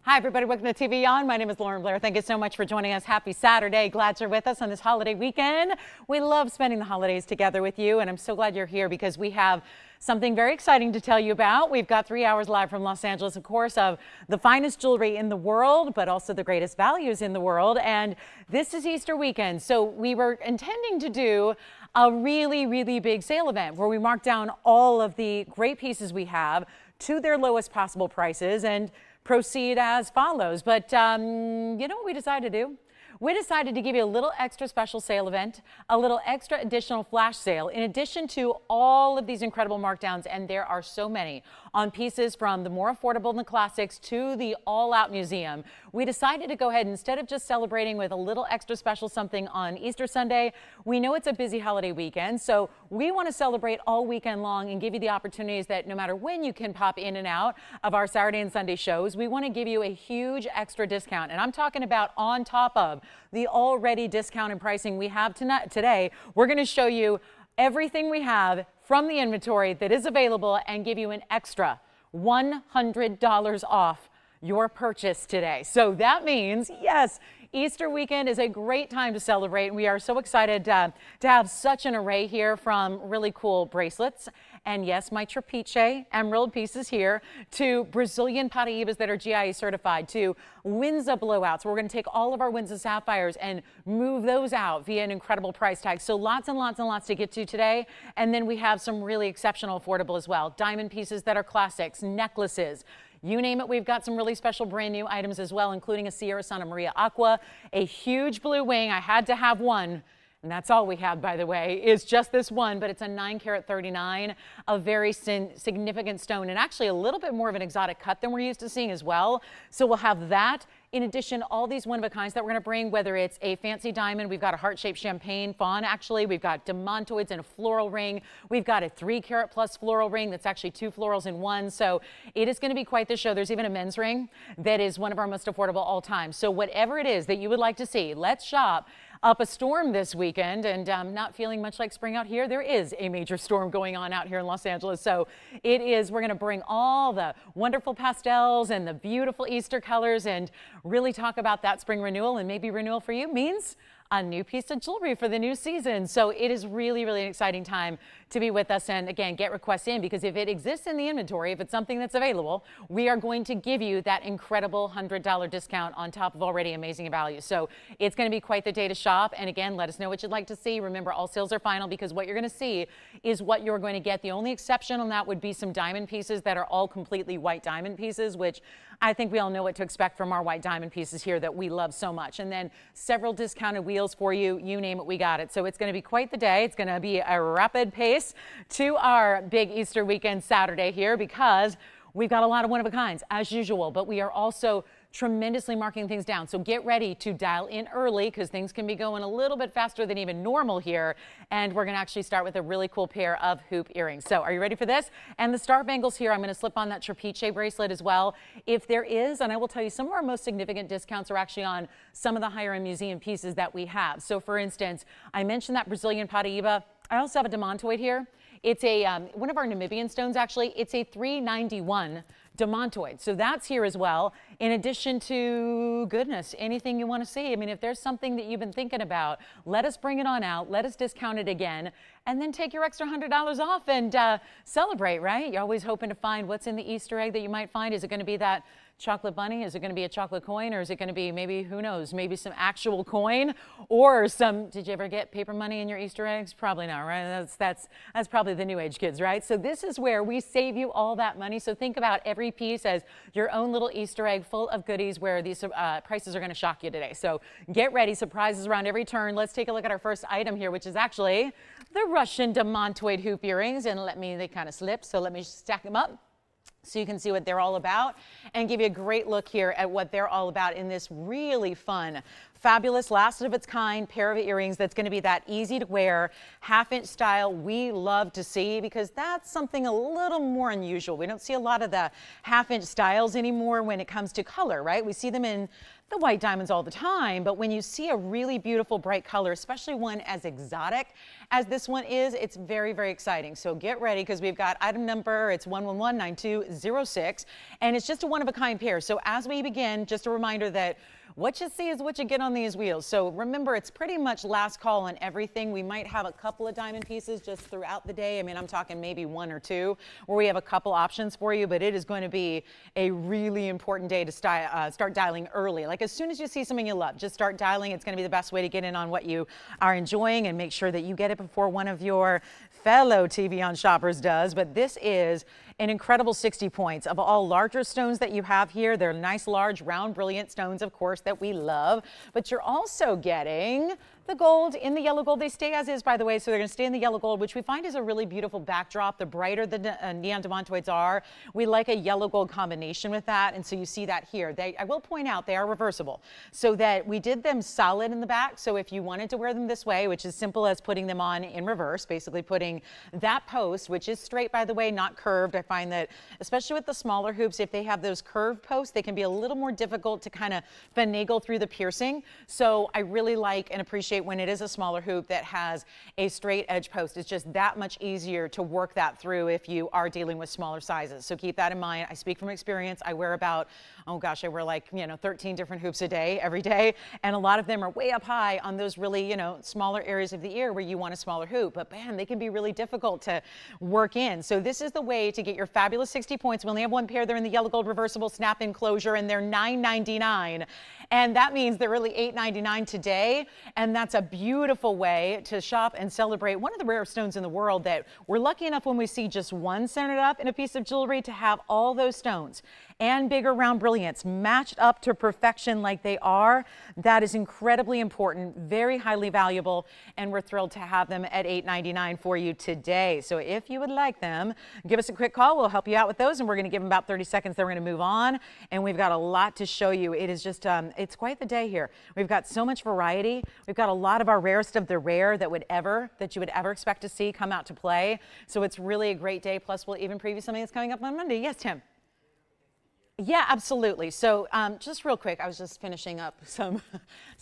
Hi, everybody. Welcome to TVON. My name is Lauren Blair. Thank you so much for joining us. Happy Saturday. Glad you're with us on this holiday weekend. We love spending the holidays together with you, and I'm so glad you're here because we have something very exciting to tell you about. We've got 3 hours live from Los Angeles, of course, of the finest jewelry in the world, but also the greatest values in the world. And this is Easter weekend, so we were intending to do a really big sale event where we mark down all of the great pieces we have to their lowest possible prices and proceed as follows. But you know what we decided to do? We decided to give you a little extra special sale event, a little extra additional flash sale, in addition to all of these incredible markdowns, and there are so many, on pieces from the more affordable and the classics to the all-out museum. We decided to go ahead, instead of just celebrating with a little extra special something on Easter Sunday, we know it's a busy holiday weekend, so we want to celebrate all weekend long and give you the opportunities that no matter when you can pop in and out of our Saturday and Sunday shows, we want to give you a huge extra discount. And I'm talking about on top of the already discounted pricing we have today. We're going to show you everything we have from the inventory that is available and give you an extra $100 off your purchase today. So that means, yes, Easter weekend is a great time to celebrate, and we are so excited to have such an array here, from really cool bracelets, and yes, my trapeche emerald pieces here, to Brazilian Paraibas that are GIE certified, to Wisa blowouts. We're going to take all of our Wisa sapphires and move those out via an incredible price tag. So lots and lots to get to today. And then we have some really exceptional affordable as well. Diamond pieces that are classics, necklaces. You name it, we've got some really special brand new items as well, including a Sierra Santa Maria Aqua, a huge blue wing. I had to have one. And that's all we have, by the way, is just this one, but it's a 9-carat 39, a very significant stone, and actually a little bit more of an exotic cut than we're used to seeing as well. So we'll have that. In addition, all these one-of-a-kinds that we're going to bring, whether it's a fancy diamond, we've got a heart-shaped champagne fawn, actually. We've got Demantoids in a floral ring. We've got a 3-carat plus floral ring that's actually 2 florals in one. So it is going to be quite the show. There's even a men's ring that is one of our most affordable all time. So whatever it is that you would like to see, let's shop up a storm this weekend. And not feeling much like spring out here, there is a major storm going on out here in Los Angeles. So it is, we're going to bring all the wonderful pastels and the beautiful Easter colors and really talk about that spring renewal. And maybe renewal for you means a new piece of jewelry for the new season. So it is really an exciting time to be with us. And again, get requests in, because if it exists in the inventory, if it's something that's available, we are going to give you that incredible $100 discount on top of already amazing value. So it's going to be quite the day to shop. And again, let us know what you'd like to see. Remember, all sales are final, because what you're going to see is what you're going to get. The only exception on that would be some diamond pieces that are all completely white diamond pieces, which I think we all know what to expect from our white diamond pieces here that we love so much. And then several discounted wheels for you. You name it, we got it. So it's going to be quite the day. It's going to be a rapid pace to our big Easter weekend Saturday here, because we've got a lot of one-of-a-kinds as usual, but we are also tremendously marking things down. So get ready to dial in early, because things can be going a little bit faster than even normal here. And we're going to actually start with a really cool pair of hoop earrings. So are you ready for this? And the star bangles here, I'm going to slip on that trapeche bracelet as well. If there is, and I will tell you, some of our most significant discounts are actually on some of the higher end museum pieces that we have. So for instance, I mentioned that Brazilian Paraiba. I also have a Demantoid here. It's a one of our Namibian stones, actually. It's a 391 Demantoid. So that's here as well. In addition to, goodness, anything you want to see. I mean, if there's something that you've been thinking about, let us bring it on out. Let us discount it again. And then take your extra $100 off and celebrate, right? You're always hoping to find what's in the Easter egg that you might find. Is it going to be that chocolate bunny? Is it going to be a chocolate coin? Or is it going to be, maybe, who knows, maybe some actual coin or some, did you ever get paper money in your Easter eggs? Probably not, right? That's probably the new age kids, right? So this is where we save you all that money. So think about every piece as your own little Easter egg full of goodies, where these prices are going to shock you today. So get ready, surprises around every turn. Let's take a look at our first item here, which is actually the Russian Demantoid hoop earrings. And they kind of slip, so let me stack them up so you can see what they're all about and give you a great look here at what they're all about in this really fun, fabulous, last of its kind pair of earrings that's going to be that easy to wear, half-inch style we love to see, because that's something a little more unusual. We don't see a lot of the half-inch styles anymore when it comes to color, right? We see them in the white diamonds all the time, but when you see a really beautiful bright color, especially one as exotic as this one is, it's very, very exciting. So get ready, because we've got item number, it's 1119206, and it's just a one-of-a-kind pair. So as we begin, just a reminder that what you see is what you get on these wheels. So remember, it's pretty much last call on everything. We might have a couple of diamond pieces just throughout the day. I mean, I'm talking maybe one or two where we have a couple options for you, but it is going to be a really important day to start dialing early. Like as soon as you see something you love, just start dialing. It's going to be the best way to get in on what you are enjoying and make sure that you get it before one of your fellow TVON shoppers does. But this is an incredible 60 points of all larger stones that you have here. They're nice, large, round, brilliant stones, of course, that we love. But you're also getting the gold in the yellow gold. They stay as is, by the way, so they're going to stay in the yellow gold, which we find is a really beautiful backdrop. The brighter the neon Demantoids are, we like a yellow gold combination with that, and so you see that here. I will point out they are reversible, so that we did them solid in the back. So if you wanted to wear them this way, which is simple as putting them on in reverse, basically putting that post, which is straight, by the way, not curved. I find that, especially with the smaller hoops, if they have those curved posts, they can be a little more difficult to kind of finagle through the piercing. So I really like and appreciate when it is a smaller hoop that has a straight edge post. It's just that much easier to work that through if you are dealing with smaller sizes. So keep that in mind. I speak from experience. I wear about, oh gosh, I wear like, 13 different hoops a day, every day. And a lot of them are way up high on those really, smaller areas of the ear where you want a smaller hoop. But man, they can be really difficult to work in. So this is the way to get your fabulous 60 points. We only have one pair. They're in the yellow gold reversible snap-in closure, and they're $9.99. And that means they're really $8.99 today. And that's a beautiful way to shop and celebrate one of the rare stones in the world that we're lucky enough when we see just one centered up in a piece of jewelry to have all those stones and bigger round brilliants matched up to perfection like they are. That is incredibly important, very highly valuable, and we're thrilled to have them at $8.99 for you today. So if you would like them, give us a quick call. We'll help you out with those, and we're going to give them about 30 seconds. Then we're going to move on, and we've got a lot to show you. It is just, it's quite the day here. We've got so much variety. We've got a lot of our rarest of the rare that you would ever expect to see come out to play. So it's really a great day. Plus, we'll even preview something that's coming up on Monday. Yes, Tim? Yeah, absolutely. So just real quick, I was just finishing up some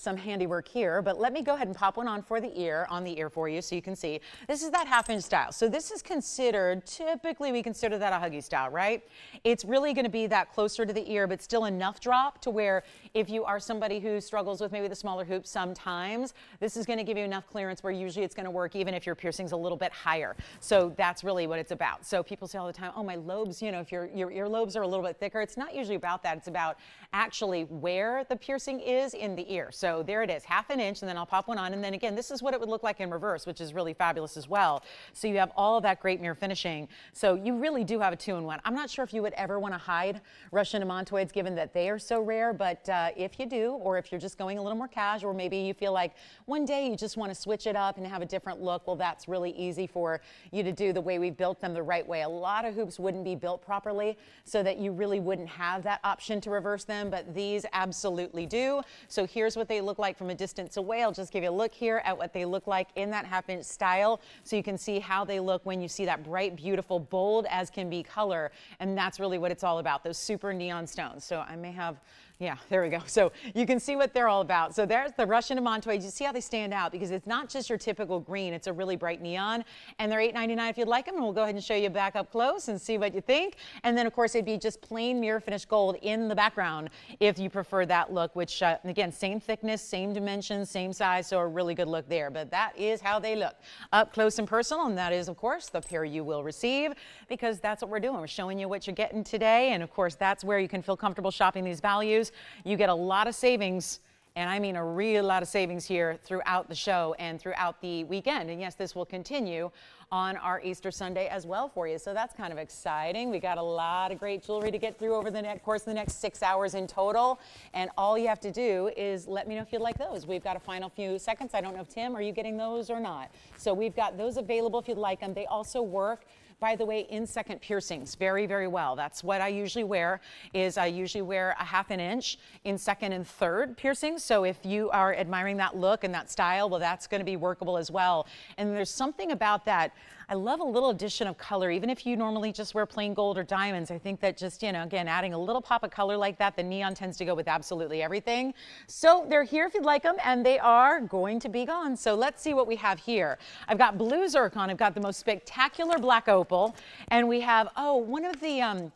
handiwork here, but let me go ahead and pop one on the ear for you so you can see. This is that half-inch style. So this is considered, typically we consider that a huggy style, right? It's really going to be that closer to the ear, but still enough drop to where if you are somebody who struggles with maybe the smaller hoops sometimes, this is going to give you enough clearance where usually it's going to work even if your piercing's a little bit higher. So that's really what it's about. So people say all the time, oh, my lobes, if your earlobes are a little bit thicker, it's not usually about that. It's about actually where the piercing is in the ear. So there it is, half an inch, and then I'll pop one on. And then again, this is what it would look like in reverse, which is really fabulous as well. So you have all of that great mirror finishing. So you really do have a 2-in-1. I'm not sure if you would ever want to hide Russian Demantoids given that they are so rare, but if you do, or if you're just going a little more casual, or maybe you feel like one day you just want to switch it up and have a different look, well, that's really easy for you to do the way we built them the right way. A lot of hoops wouldn't be built properly so that you really wouldn't have that option to reverse them, but these absolutely do. So here's what they look like from a distance away. I'll just give you a look here at what they look like in that half-inch style so you can see how they look when you see that bright, beautiful, bold as can be color, and that's really what it's all about, those super neon stones. So I may have, yeah, there we go. So you can see what they're all about. So there's the Russian Demantoid. You see how they stand out because it's not just your typical green. It's a really bright neon, and they're $8.99 if you'd like them, and we'll go ahead and show you back up close and see what you think. And then, of course, it'd be just plain mirror finish gold in the background if you prefer that look, which, again, same thickness, same dimensions, same size, so a really good look there. But that is how they look up close and personal, and that is, of course, the pair you will receive because that's what we're doing. We're showing you what you're getting today, and, of course, that's where you can feel comfortable shopping these values. You get a lot of savings, and I mean a real lot of savings here throughout the show and throughout the weekend. And yes, this will continue on our Easter Sunday as well for you. So that's kind of exciting. We got a lot of great jewelry to get through over the course of the next 6 hours in total. And all you have to do is let me know if you like those. We've got a final few seconds. I don't know if Tim, are you getting those or not? So we've got those available if you'd like them. They also work by the way, in second piercings very, very well. That's what I usually wear, is I usually wear a 1/2 inch in second and third piercings. So if you are admiring that look and that style, well, that's going to be workable as well. And there's something about that. I love a little addition of color, even if you normally just wear plain gold or diamonds. I think that just, you know, again, adding a little pop of color like that, the neon tends to go with absolutely everything. So they're here if you'd like them, and they are going to be gone. So let's see what we have here. I've got blue zircon. I've got the most spectacular black opal, and we have, oh, one of the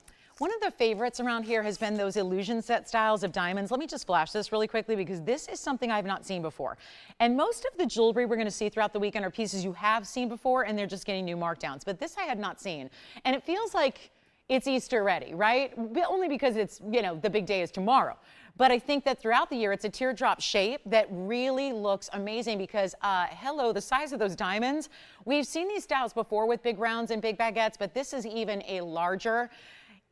favorites around here has been those illusion set styles of diamonds. Let me just flash this really quickly because this is something I've not seen before. And most of the jewelry we're going to see throughout the weekend are pieces you have seen before, and they're just getting new markdowns. But this I had not seen. And it feels like it's Easter ready, right? Only because it's, you know, the big day is tomorrow. But I think that throughout the year, it's a teardrop shape that really looks amazing because, hello, the size of those diamonds. We've seen these styles before with big rounds and big baguettes, but this is even a larger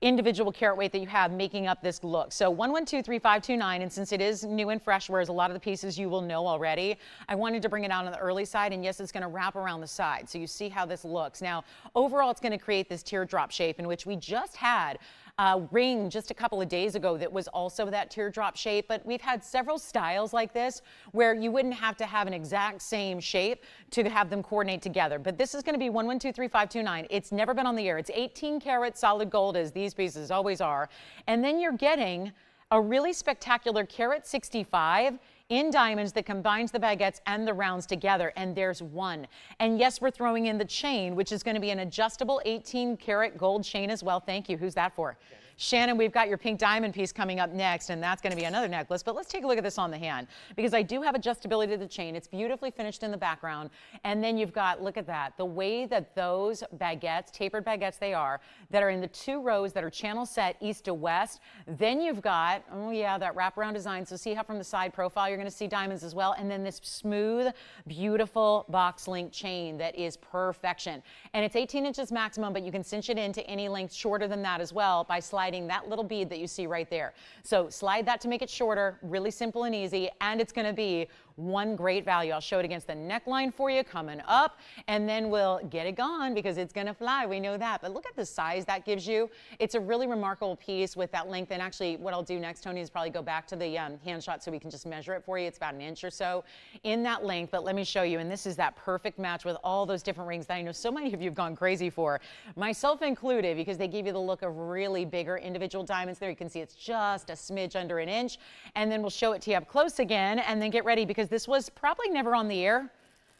individual carat weight that you have making up this look. So 1123529, and since it is new and fresh, whereas a lot of the pieces you will know already, I wanted to bring it out on the early side, and yes, it's going to wrap around the side. So you see how this looks. Now, overall, it's going to create this teardrop shape in which we just had a ring just a couple of days ago that was also that teardrop shape, but we've had several styles like this where you wouldn't have to have an exact same shape to have them coordinate together. But this is going to be 1123529. It's never been on the air. It's 18 karat solid gold, as these pieces always are. And then you're getting a really spectacular carat 65 in diamonds that combines the baguettes and the rounds together, and there's one. And yes, we're throwing in the chain, which is going to be an adjustable 18 karat gold chain as well. Thank you. Who's that for? Shannon, we've got your pink diamond piece coming up next, and that's going to be another necklace. But let's take a look at this on the hand, because I do have adjustability to the chain. It's beautifully finished in the background. And then you've got, look at that, the way that those baguettes, tapered baguettes they are, that are in the 2 rows that are channel set east to west. Then you've got, oh yeah, that wraparound design. So see how from the side profile you're going to see diamonds as well. And then this smooth, beautiful box link chain that is perfection. And it's 18 inches maximum, but you can cinch it into any length shorter than that as well by sliding that little bead that you see right there. So slide that to make it shorter, really simple and easy, and it's going to be one great value. I'll show it against the neckline for you coming up, and then we'll get it gone because it's going to fly. We know that. But look at the size that gives you. It's a really remarkable piece with that length. And actually, what I'll do next, Tony, is probably go back to the hand shot so we can just measure it for you. It's about 1 inch or so in that length. But let me show you. And this is that perfect match with all those different rings that I know so many of you have gone crazy for, myself included, because they give you the look of really bigger individual diamonds there. You can see it's just a smidge under 1 inch. And then we'll show it to you up close again, and then get ready because this was probably never on the air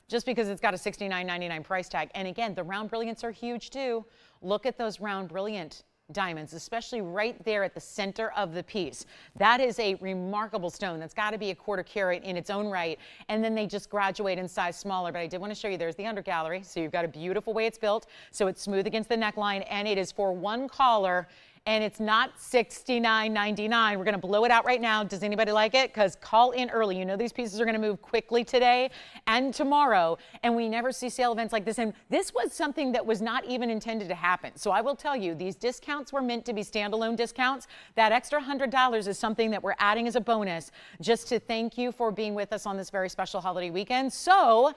just because it's got a $69.99 price tag. And again, the round brilliants are huge too. Look at those round brilliant diamonds, especially right there at the center of the piece. That is a remarkable stone. That's got to be a 1/4 carat in its own right. And then they just graduate in size smaller. But I did want to show you, there's the under gallery. So you've got a beautiful way it's built. So it's smooth against the neckline, and it is for one caller. And it's not $69.99. We're going to blow it out right now. Does anybody like it? Because call in early. You know these pieces are going to move quickly today and tomorrow. And we never see sale events like this. And this was something that was not even intended to happen. So I will tell you, these discounts were meant to be standalone discounts. That extra $100 is something that we're adding as a bonus just to thank you for being with us on this very special holiday weekend. So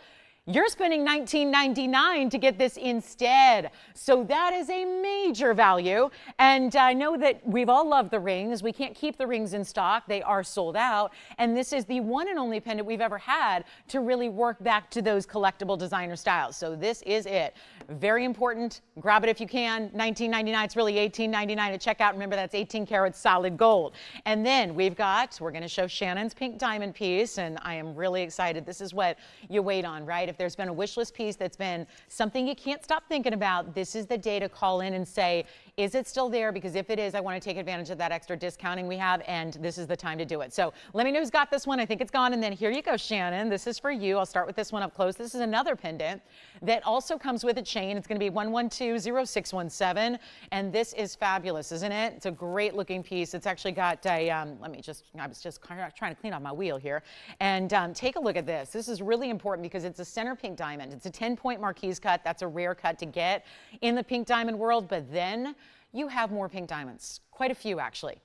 you're spending $19.99 to get this instead. So that is a major value. And I know that we've all loved the rings. We can't keep the rings in stock. They are sold out. And this is the one and only pendant we've ever had to really work back to those collectible designer styles. So this is it. Very important. Grab it if you can. $19.99. It's really $18.99 at checkout. Remember, that's 18 karat solid gold. And then we're going to show Shannon's pink diamond piece. And I am really excited. This is what you wait on, right? If there's been a wish list piece that's been something you can't stop thinking about, this is the day to call in and say, is it still there? Because if it is, I want to take advantage of that extra discounting we have, and this is the time to do it. So let me know who's got this one. I think it's gone. And then here you go, Shannon. This is for you. I'll start with this one up close. This is another pendant that also comes with a chain. It's going to be 1120617, and this is fabulous, isn't it? It's a great looking piece. It's actually got a, I was just trying to clean off my wheel here, and take a look at this. This is really important because it's a center pink diamond. It's a 10-point marquise cut. That's a rare cut to get in the pink diamond world, but then you have more pink diamonds, quite a few actually,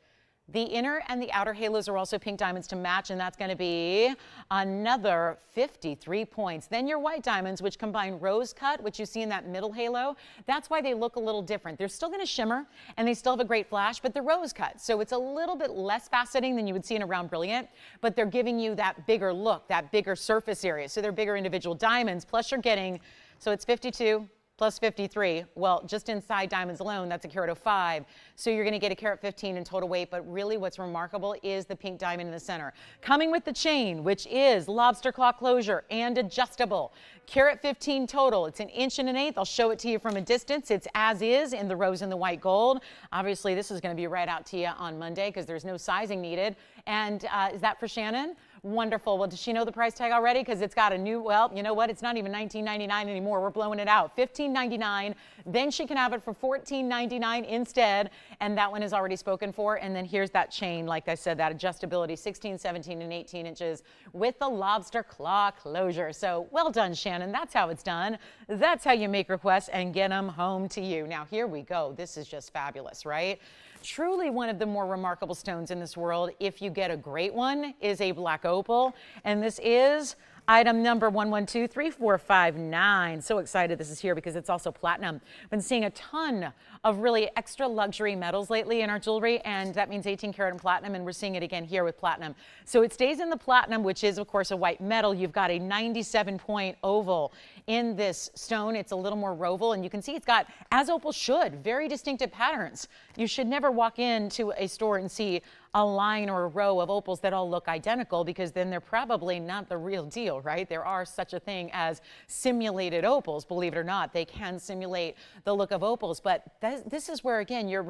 The inner and the outer halos are also pink diamonds to match, and that's going to be another 53 points. Then your white diamonds, which combine rose cut, which you see in that middle halo. That's why they look a little different. They're still going to shimmer, and they still have a great flash, but they're rose cut. So it's a little bit less faceting than you would see in a round brilliant, but they're giving you that bigger look, that bigger surface area. So they're bigger individual diamonds, plus you're getting, so it's 52. Plus 53, well, just inside diamonds alone, that's a carat of 5. So you're going to get a carat 15 in total weight, but really what's remarkable is the pink diamond in the center. Coming with the chain, which is lobster claw closure and adjustable. Carat 15 total. It's 1 1/8 inches. I'll show it to you from a distance. It's as is in the rose and the white gold. Obviously, this is going to be right out to you on Monday because there's no sizing needed. And is that for Shannon? Wonderful. Well, does she know the price tag already? Because it's got a new, well, you know what? It's not even $19.99 anymore. We're blowing it out. $15.99. Then she can have it for $14.99 instead. And that one is already spoken for. And then here's that chain, like I said, that adjustability, 16, 17, and 18 inches with the lobster claw closure. So well done, Shannon. That's how it's done. That's how you make requests and get them home to you. Now, here we go. This is just fabulous, right? Truly one of the more remarkable stones in this world, if you get a great one, is a black opal. And this is item number 11234559. So excited this is here because it's also platinum. Been seeing a ton of really extra luxury metals lately in our jewelry, and that means 18 karat and platinum, and we're seeing it again here with platinum. So it stays in the platinum, which is of course a white metal. You've got a 97-point oval in this stone. It's a little more roval, and you can see it's got, as opals should, very distinctive patterns. You should never walk into a store and see a line or a row of opals that all look identical, because then they're probably not the real deal, right? There are such a thing as simulated opals, believe it or not. They can simulate the look of opals, but this is where, again, you're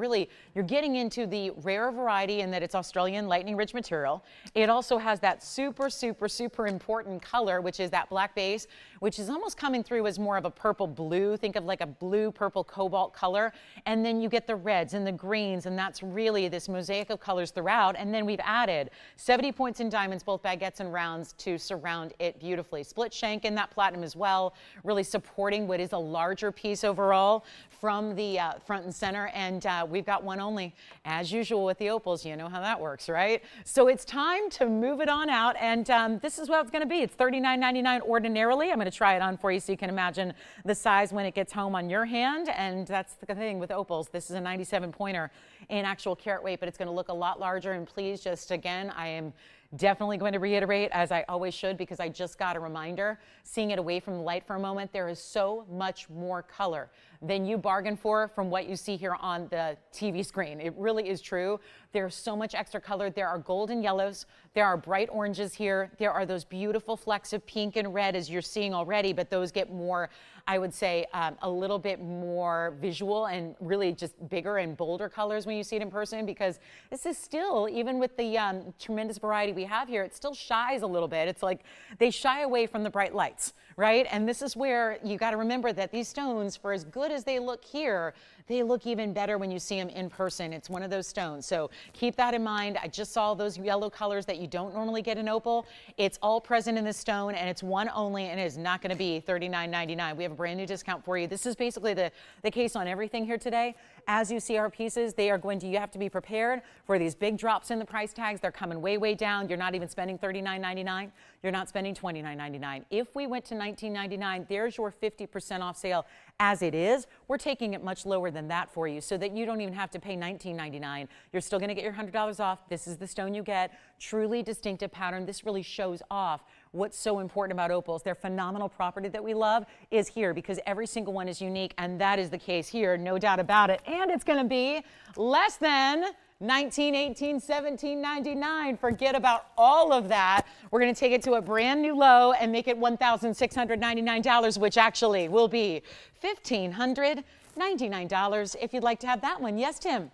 getting into the rare variety in that it's Australian lightning rich material. It also has that super, super, super important color, which is that black base, which is almost coming through as more of a purple blue. Think of like a blue, purple, cobalt color. And then you get the reds and the greens, and that's really this mosaic of colors throughout. And then we've added 70 points in diamonds, both baguettes and rounds, to surround it beautifully. Split shank in that platinum as well, really supporting what is a larger piece overall from the front and center. And we've got one only, as usual with the opals. You know how that works, right? So it's time to move it on out, and this is what it's going to be. It's $39.99 ordinarily. I'm going to try it on for you so you can imagine the size when it gets home on your hand. And that's the thing with opals. This is a 97-pointer in actual carat weight, but it's going to look a lot larger. And please, just again, I am definitely going to reiterate, as I always should, because I just got a reminder, seeing it away from the light for a moment, there is so much more color than you bargain for from what you see here on the TV screen. It really is true. There's so much extra color. There are golden yellows. There are bright oranges here. There are those beautiful flecks of pink and red, as you're seeing already, but those get more, I would say, a little bit more visual and really just bigger and bolder colors when you see it in person, because this is still, even with the tremendous variety we have here, it still shies a little bit. It's like they shy away from the bright lights, right? And this is where you got to remember that these stones, for as good as they look here, they look even better when you see them in person. It's one of those stones. So keep that in mind. I just saw those yellow colors that you don't normally get in opal. It's all present in this stone, and it's one only, and it is not going to be $39.99. We have a brand new discount for you. This is basically the case on everything here today. As you see our pieces, they are going to, you have to be prepared for these big drops in the price tags. They're coming way, way down. You're not even spending $39.99. You're not spending $29.99. If we went to $19.99, there's your 50% off sale as it is. We're taking it much lower than that for you so that you don't even have to pay $19.99. You're still going to get your $100 off. This is the stone you get. Truly distinctive pattern. This really shows off what's so important about opals. Their phenomenal property that we love is here, because every single one is unique, and that is the case here, no doubt about it. And it's going to be less than $19, $18, $17.99. Forget about all of that. We're going to take it to a brand new low and make it $1,699, which actually will be $1,599 if you'd like to have that one. Yes, Tim?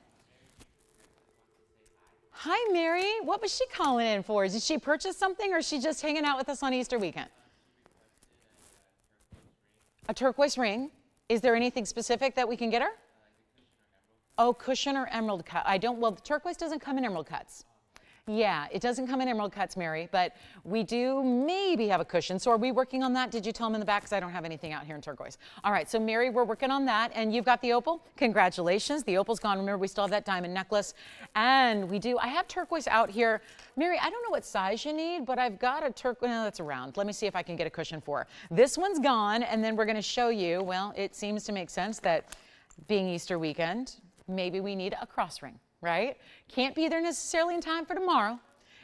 Hi, Mary. What was she calling in for? Did she purchase something, or is she just hanging out with us on Easter weekend? A turquoise ring. Is there anything specific that we can get her? Oh, cushion or emerald cut. Well, the turquoise doesn't come in emerald cuts. Yeah, it doesn't come in emerald cuts, Mary, but we do maybe have a cushion. So are we working on that? Did you tell them in the back? Because I don't have anything out here in turquoise. All right, so Mary, we're working on that. And you've got the opal. Congratulations. The opal's gone. Remember, we still have that diamond necklace. And I have turquoise out here. Mary, I don't know what size you need, but I've got a turquoise. No, that's around. Let me see if I can get a cushion for her. This one's gone, and then we're going to show you, well, it seems to make sense that being Easter weekend, maybe we need a cross ring. Right? Can't be there necessarily in time for tomorrow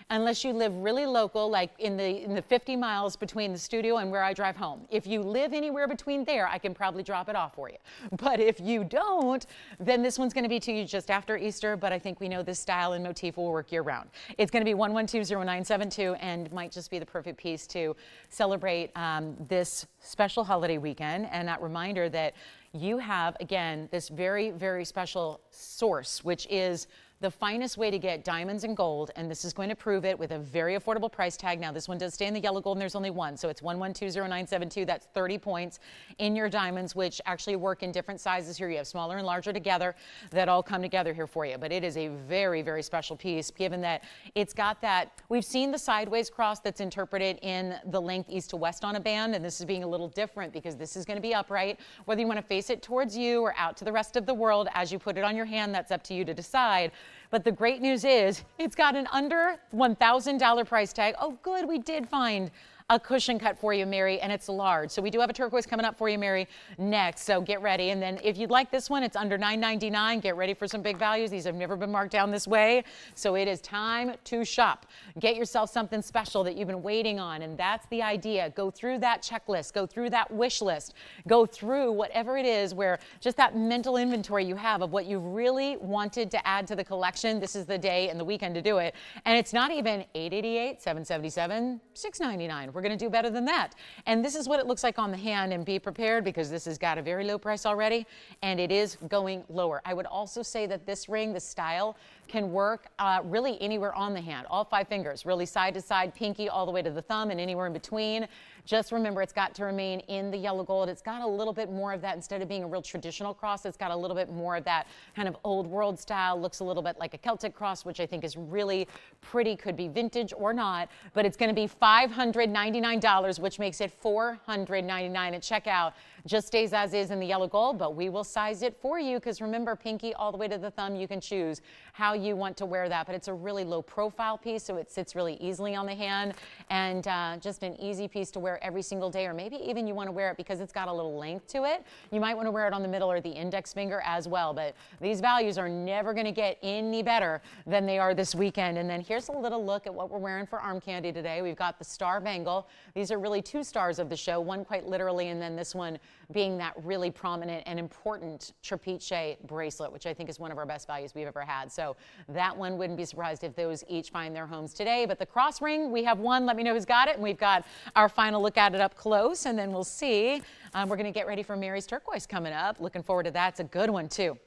unless you live really local, like in the 50 miles between the studio and where I drive home. If you live anywhere between there, I can probably drop it off for you. But if you don't, then this one's going to be to you just after Easter, but I think we know this style and motif will work year round. It's going to be 1120972 and might just be the perfect piece to celebrate this special holiday weekend. And that reminder that you have, again, this very, very special source, which is the finest way to get diamonds and gold, and this is going to prove it with a very affordable price tag. Now, this one does stay in the yellow gold, and there's only one, so it's 1120972. That's 30 points in your diamonds, which actually work in different sizes here. You have smaller and larger together that all come together here for you, but it is a very, very special piece, given that it's got that, we've seen the sideways cross that's interpreted in the length east to west on a band, and this is being a little different because this is going to be upright. Whether you want to face it towards you or out to the rest of the world as you put it on your hand, that's up to you to decide. But the great news is it's got an under $1,000 price tag. Oh, good, we did find a cushion cut for you, Mary, and it's large. So we do have a turquoise coming up for you, Mary, next. So get ready. And then if you'd like this one, it's under $9.99. Get ready for some big values. These have never been marked down this way. So it is time to shop. Get yourself something special that you've been waiting on. And that's the idea. Go through that checklist. Go through that wish list. Go through whatever it is where just that mental inventory you have of what you really wanted to add to the collection. This is the day and the weekend to do it. And it's not even $888, $777, $699. We're going to do better than that. And this is what it looks like on the hand, and be prepared because this has got a very low price already and it is going lower. I would also say that this ring, the style, can work really anywhere on the hand, all 5 fingers, really side to side, pinky all the way to the thumb and anywhere in between. Just remember, it's got to remain in the yellow gold. It's got a little bit more of that. Instead of being a real traditional cross, it's got a little bit more of that kind of old world style. Looks a little bit like a Celtic cross, which I think is really pretty. Could be vintage or not, but it's going to be $599, which makes it $499 at checkout. Just stays as is in the yellow gold, but we will size it for you because remember, pinky all the way to the thumb, you can choose how you want to wear that, but it's a really low profile piece, so it sits really easily on the hand and just an easy piece to wear every single day, or maybe even you want to wear it because it's got a little length to it. You might want to wear it on the middle or the index finger as well, but these values are never going to get any better than they are this weekend. And then here's a little look at what we're wearing for arm candy today. We've got the star bangle. These are really 2 stars of the show, one quite literally, and then this one being that really prominent and important trapeche bracelet, which I think is one of our best values we've ever had. So that one, wouldn't be surprised if those each find their homes today. But the cross ring, we have one. Let me know who's got it. And we've got our final look at it up close, and then we'll see. We're going to get ready for Mary's turquoise coming up. Looking forward to that. It's a good one, too.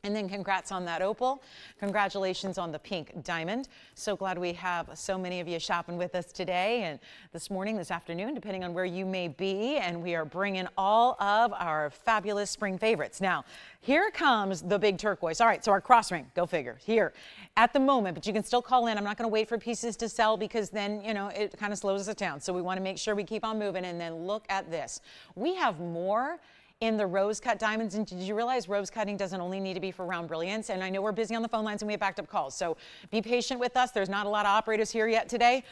And then congrats on that opal. Congratulations on the pink diamond. So glad we have so many of you shopping with us today and this morning, this afternoon, depending on where you may be. And we are bringing all of our fabulous spring favorites. Now, here comes the big turquoise. All right, so our cross ring, go figure, here at the moment, but you can still call in. I'm not going to wait for pieces to sell because then, you know, it kind of slows us down. So we want to make sure we keep on moving. And then look at this. We have more in the rose cut diamonds. And did you realize rose cutting doesn't only need to be for round brilliance? And I know we're busy on the phone lines and we have backed up calls. So be patient with us. There's not a lot of operators here yet today.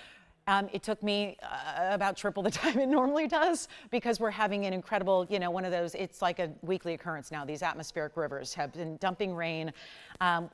It took me about triple the time it normally does because we're having an incredible, you know, one of those, it's like a weekly occurrence now. These atmospheric rivers have been dumping rain.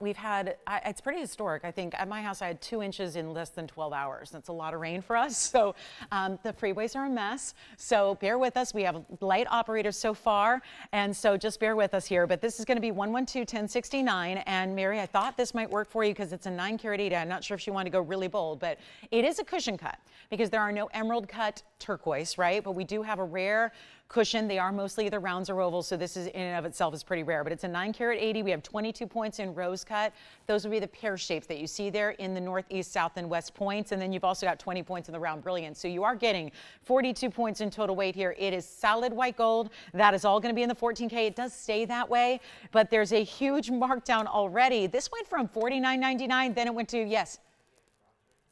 We've had, it's pretty historic. I think at my house I had 2 inches in less than 12 hours. That's a lot of rain for us. So the freeways are a mess. So bear with us. We have light operators so far. And so just bear with us here. But this is going to be 112-1069. And Mary, I thought this might work for you because it's a 9-carat 8. I'm not sure if she wanted to go really bold, but it is a cushion cut because there are no emerald cut turquoise, right? But we do have a rare cushion. They are mostly either rounds or ovals, so this is in and of itself is pretty rare, but it's a 9-carat 80. We have 22 points in rose cut. Those would be the pear shapes that you see there in the northeast, south, and west points, and then you've also got 20 points in the round brilliance. So you are getting 42 points in total weight here. It is solid white gold. That is all going to be in the 14K. It does stay that way, but there's a huge markdown already. This went from $49.99, then it went to, yes,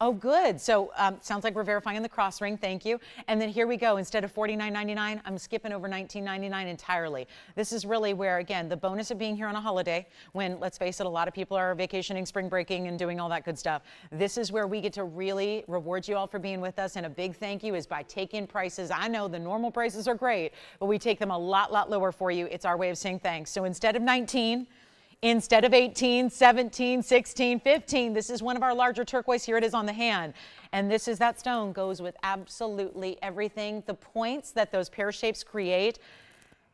Oh, good. So sounds like we're verifying the cross ring. Thank you. And then here we go. Instead of $49.99, I'm skipping over $19.99 entirely. This is really where, again, the bonus of being here on a holiday when, let's face it, a lot of people are vacationing, spring breaking, and doing all that good stuff. This is where we get to really reward you all for being with us. And a big thank you is by taking prices. I know the normal prices are great, but we take them a lot lower for you. It's our way of saying thanks. So instead of 19, instead of 18, 17, 16, 15, this is one of our larger turquoise. Here it is on the hand. And this is that stone, goes with absolutely everything. The points that those pear shapes create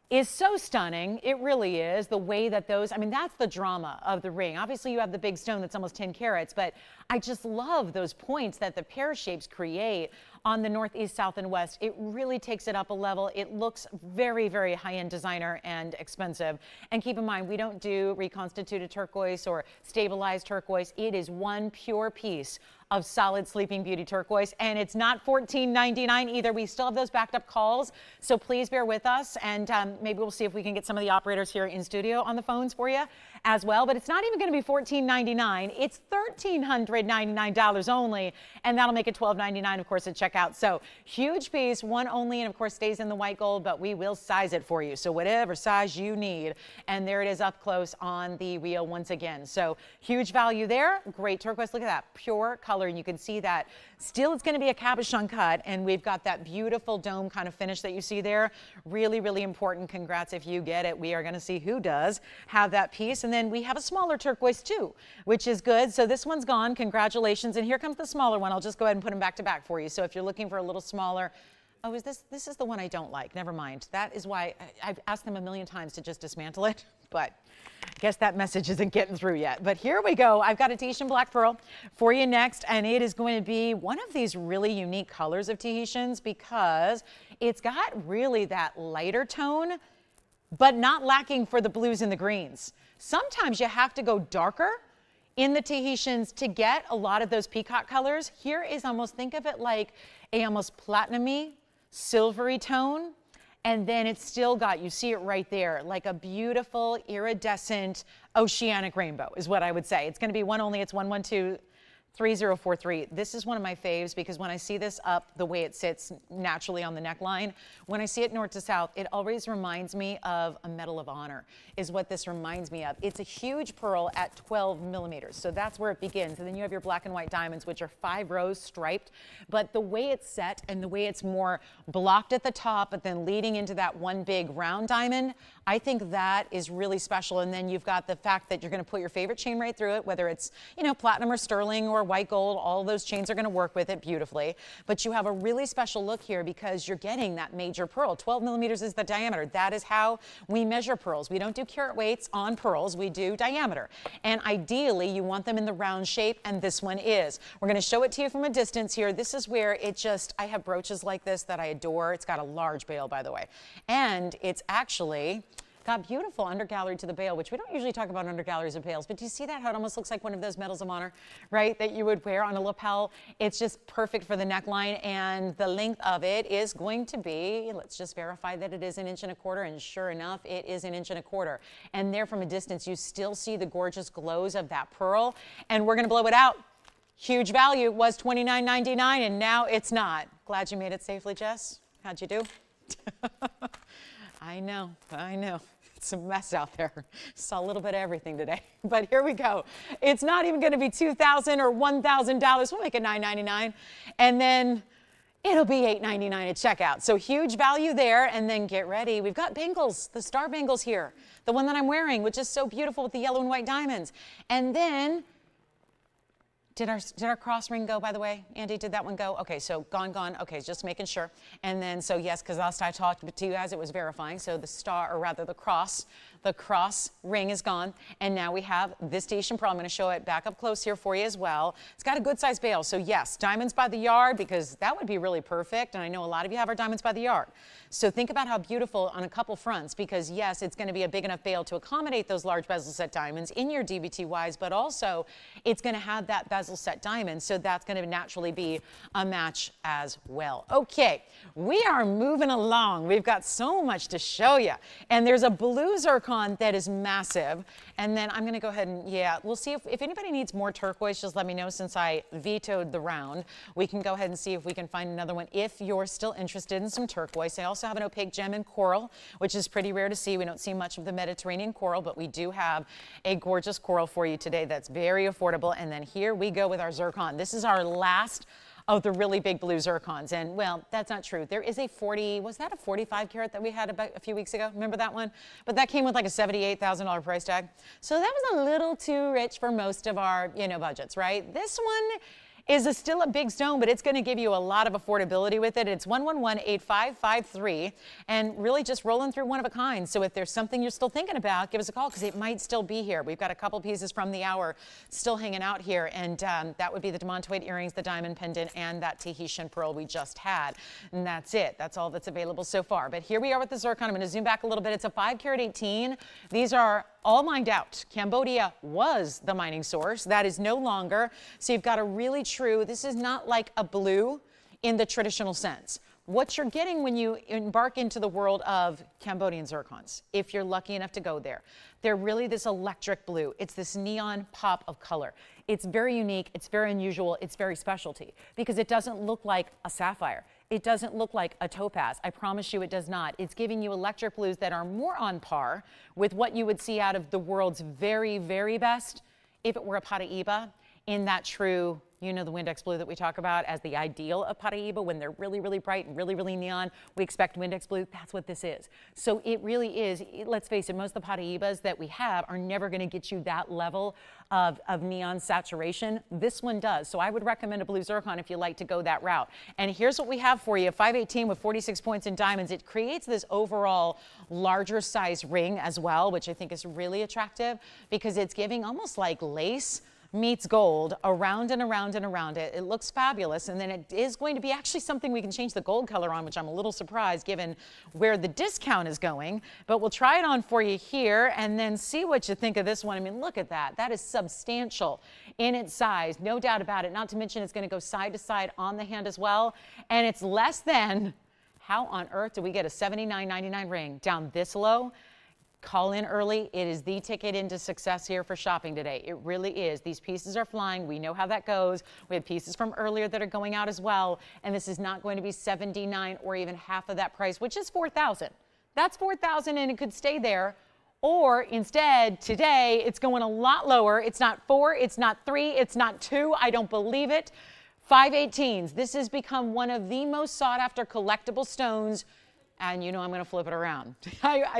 is so stunning. It really is. The way that those, I mean, that's the drama of the ring. Obviously, you have the big stone that's almost 10 carats, but I just love those points that the pear shapes create on the northeast, south, and west. It really takes it up a level. It looks very high-end designer and expensive. And keep in mind, we don't do reconstituted turquoise or stabilized turquoise. It is one pure piece of solid Sleeping Beauty turquoise, and it's not $14.99 either. We still have those backed up calls, so please bear with us, and maybe we'll see if we can get some of the operators here in studio on the phones for you as well. But it's not even going to be $14.99. It's $1,399 only, and that'll make it $12.99, of course, at checkout. So huge piece, one only, and of course stays in the white gold, but we will size it for you, so whatever size you need. And there it is up close on the wheel once again. So huge value there. Great turquoise. Look at that pure color. And you can see that still it's going to be a cabochon cut, and we've got that beautiful dome kind of finish that you see there. Really important. Congrats if you get it. We are going to see who does have that piece. And then we have a smaller turquoise too, which is good. So this one's gone. Congratulations. And here comes the smaller one. I'll just go ahead and put them back to back for you. So if you're looking for a little smaller, oh, is this is the one I don't like. Never mind. That is why I've asked them a million times to just dismantle it, but I guess that message isn't getting through yet. But here we go. I've got a Tahitian black pearl for you next, and it is going to be one of these really unique colors of Tahitians because it's got really that lighter tone, but not lacking for the blues and the greens. Sometimes you have to go darker in the Tahitians to get a lot of those peacock colors. Here is almost, think of it like a almost platinum-y, silvery tone. And then it's still got, you see it right there, like a beautiful iridescent oceanic rainbow is what I would say. It's going to be one only. It's 112-3043. This is one of my faves because when I see this up the way it sits naturally on the neckline, when I see it north to south, it always reminds me of a Medal of Honor is what this reminds me of. It's a huge pearl at 12 millimeters. So that's where it begins. And then you have your black and white diamonds, which are 5 rows striped. But the way it's set and the way it's more blocked at the top, but then leading into that one big round diamond, I think that is really special. And then you've got the fact that you're going to put your favorite chain right through it, whether it's, you know, platinum or sterling or white gold, all those chains are going to work with it beautifully. But you have a really special look here because you're getting that major pearl. 12 millimeters is the diameter. That is how we measure pearls. We don't do carat weights on pearls. We do diameter. And ideally, you want them in the round shape, and this one is. We're going to show it to you from a distance here. This is where it just, I have brooches like this that I adore. It's got a large bail, by the way. And it's actually got beautiful undergallery to the bail, which we don't usually talk about undergalleries of bails, but do you see that, how it almost looks like one of those medals of honor, right, that you would wear on a lapel? It's just perfect for the neckline, and the length of it is going to be, let's just verify that it is 1 1/4 inches, and sure enough, it is 1 1/4 inches. And there from a distance, you still see the gorgeous glows of that pearl, and we're gonna blow it out. Huge value, was $29.99, and now it's not. Glad you made it safely, Jess. How'd you do? I know. It's a mess out there. Saw a little bit of everything today, but here we go. It's not even going to be $2,000 or $1,000. We'll make it $9.99, and then it'll be $8.99 at checkout. So huge value there, and then get ready. We've got bangles, the star bangles here, the one that I'm wearing, which is so beautiful with the yellow and white diamonds. And then, did our cross ring go, by the way? Andy, did that one go? Okay, so gone. Okay, just making sure. And then, so yes, because last I talked to you guys, it was verifying. So the star, or rather the cross ring is gone. And now we have this Tahitian pearl. I'm going to show it back up close here for you as well. It's got a good size bail. So yes, diamonds by the yard, because that would be really perfect. And I know a lot of you have our diamonds by the yard. So think about how beautiful on a couple fronts, because yes, it's going to be a big enough bail to accommodate those large bezel set diamonds in your DBTYs, but also it's going to have that bezel bezel set diamond, so that's going to naturally be a match as well. Okay, we are moving along. We've got so much to show you, and there's a blue zircon that is massive, and then I'm going to go ahead and, yeah, we'll see if anybody needs more turquoise, just let me know. Since I vetoed the round, we can go ahead and see if we can find another one if you're still interested in some turquoise. I also have an opaque gem in coral, which is pretty rare to see. We don't see much of the Mediterranean coral, but we do have a gorgeous coral for you today that's very affordable. And then here we go with our zircon. This is our last of the really big blue zircons. And well, that's not true. There is a 40, was that a 45 carat that we had about a few weeks ago? Remember that one? But that came with like a $78,000 price tag. So that was a little too rich for most of our, budgets, right? This one is still a big stone, but it's going to give you a lot of affordability with it. It's 111-8553, and really just rolling through one of a kind. So if there's something you're still thinking about, give us a call because it might still be here. We've got a couple pieces from the hour still hanging out here, and that would be the Demantoid earrings, the diamond pendant, and that Tahitian pearl we just had. And that's it. That's all that's available so far. But here we are with the zircon. I'm going to zoom back a little bit. It's a 5 carat 18. These are all mined out. Cambodia was the mining source. That is no longer. So you've got a really true, this is not like a blue in the traditional sense. What you're getting when you embark into the world of Cambodian zircons, if you're lucky enough to go there, they're really this electric blue. It's this neon pop of color. It's very unique, it's very unusual, it's very specialty because it doesn't look like a sapphire. It doesn't look like a topaz. I promise you it does not. It's giving you electric blues that are more on par with what you would see out of the world's very, very best if it were a Paraiba in that true, the Windex blue that we talk about as the ideal of Paraiba when they're really, really bright and really, really neon. We expect Windex blue. That's what this is. So it really is, let's face it, most of the Paraibas that we have are never going to get you that level of neon saturation. This one does. So I would recommend a blue zircon if you like to go that route. And here's what we have for you. 518 with 46 points in diamonds. It creates this overall larger size ring as well, which I think is really attractive because it's giving almost like lace meets gold around and around and around it. It looks fabulous, and then it is going to be actually something we can change the gold color on, which I'm a little surprised given where the discount is going, but we'll try it on for you here and then see what you think of this one. I mean, look at that. That is substantial in its size, no doubt about it. Not to mention it's going to go side to side on the hand as well, and it's less than, how on earth do we get a $79.99 ring down this low? Call in early. It is the ticket into success here for shopping today. It really is. These pieces are flying. We know how that goes. We have pieces from earlier that are going out as well. And this is not going to be $79 or even half of that price, which is $4,000. That's $4,000 and it could stay there. Or instead, today, it's going a lot lower. It's not 4, it's not 3, it's not 2. I don't believe it. 518s. This has become one of the most sought after collectible stones. And I'm going to flip it around.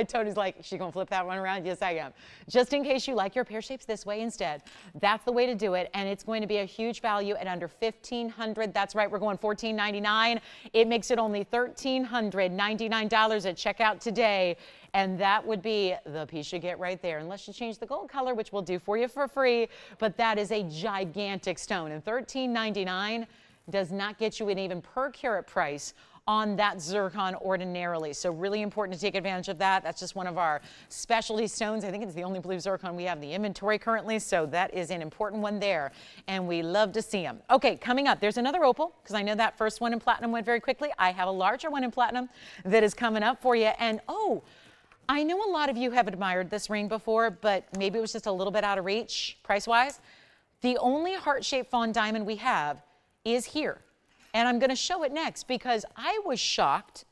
Tony's like, she going to flip that one around? Yes, I am. Just in case you like your pear shapes this way instead. That's the way to do it. And it's going to be a huge value at under $1,500. That's right. We're going $1,499. It makes it only $1,399 at checkout today. And that would be the piece you get right there, unless you change the gold color, which we'll do for you for free. But that is a gigantic stone. And $1,399 does not get you an even per carat price on that zircon ordinarily. So really important to take advantage of that. That's just one of our specialty stones. I think it's the only blue zircon we have in the inventory currently. So that is an important one there. And we love to see them. Okay, coming up, there's another opal because I know that first one in platinum went very quickly. I have a larger one in platinum that is coming up for you. And oh, I know a lot of you have admired this ring before, but maybe it was just a little bit out of reach price-wise. The only heart-shaped fawn diamond we have is here. And I'm going to show it next because I was shocked.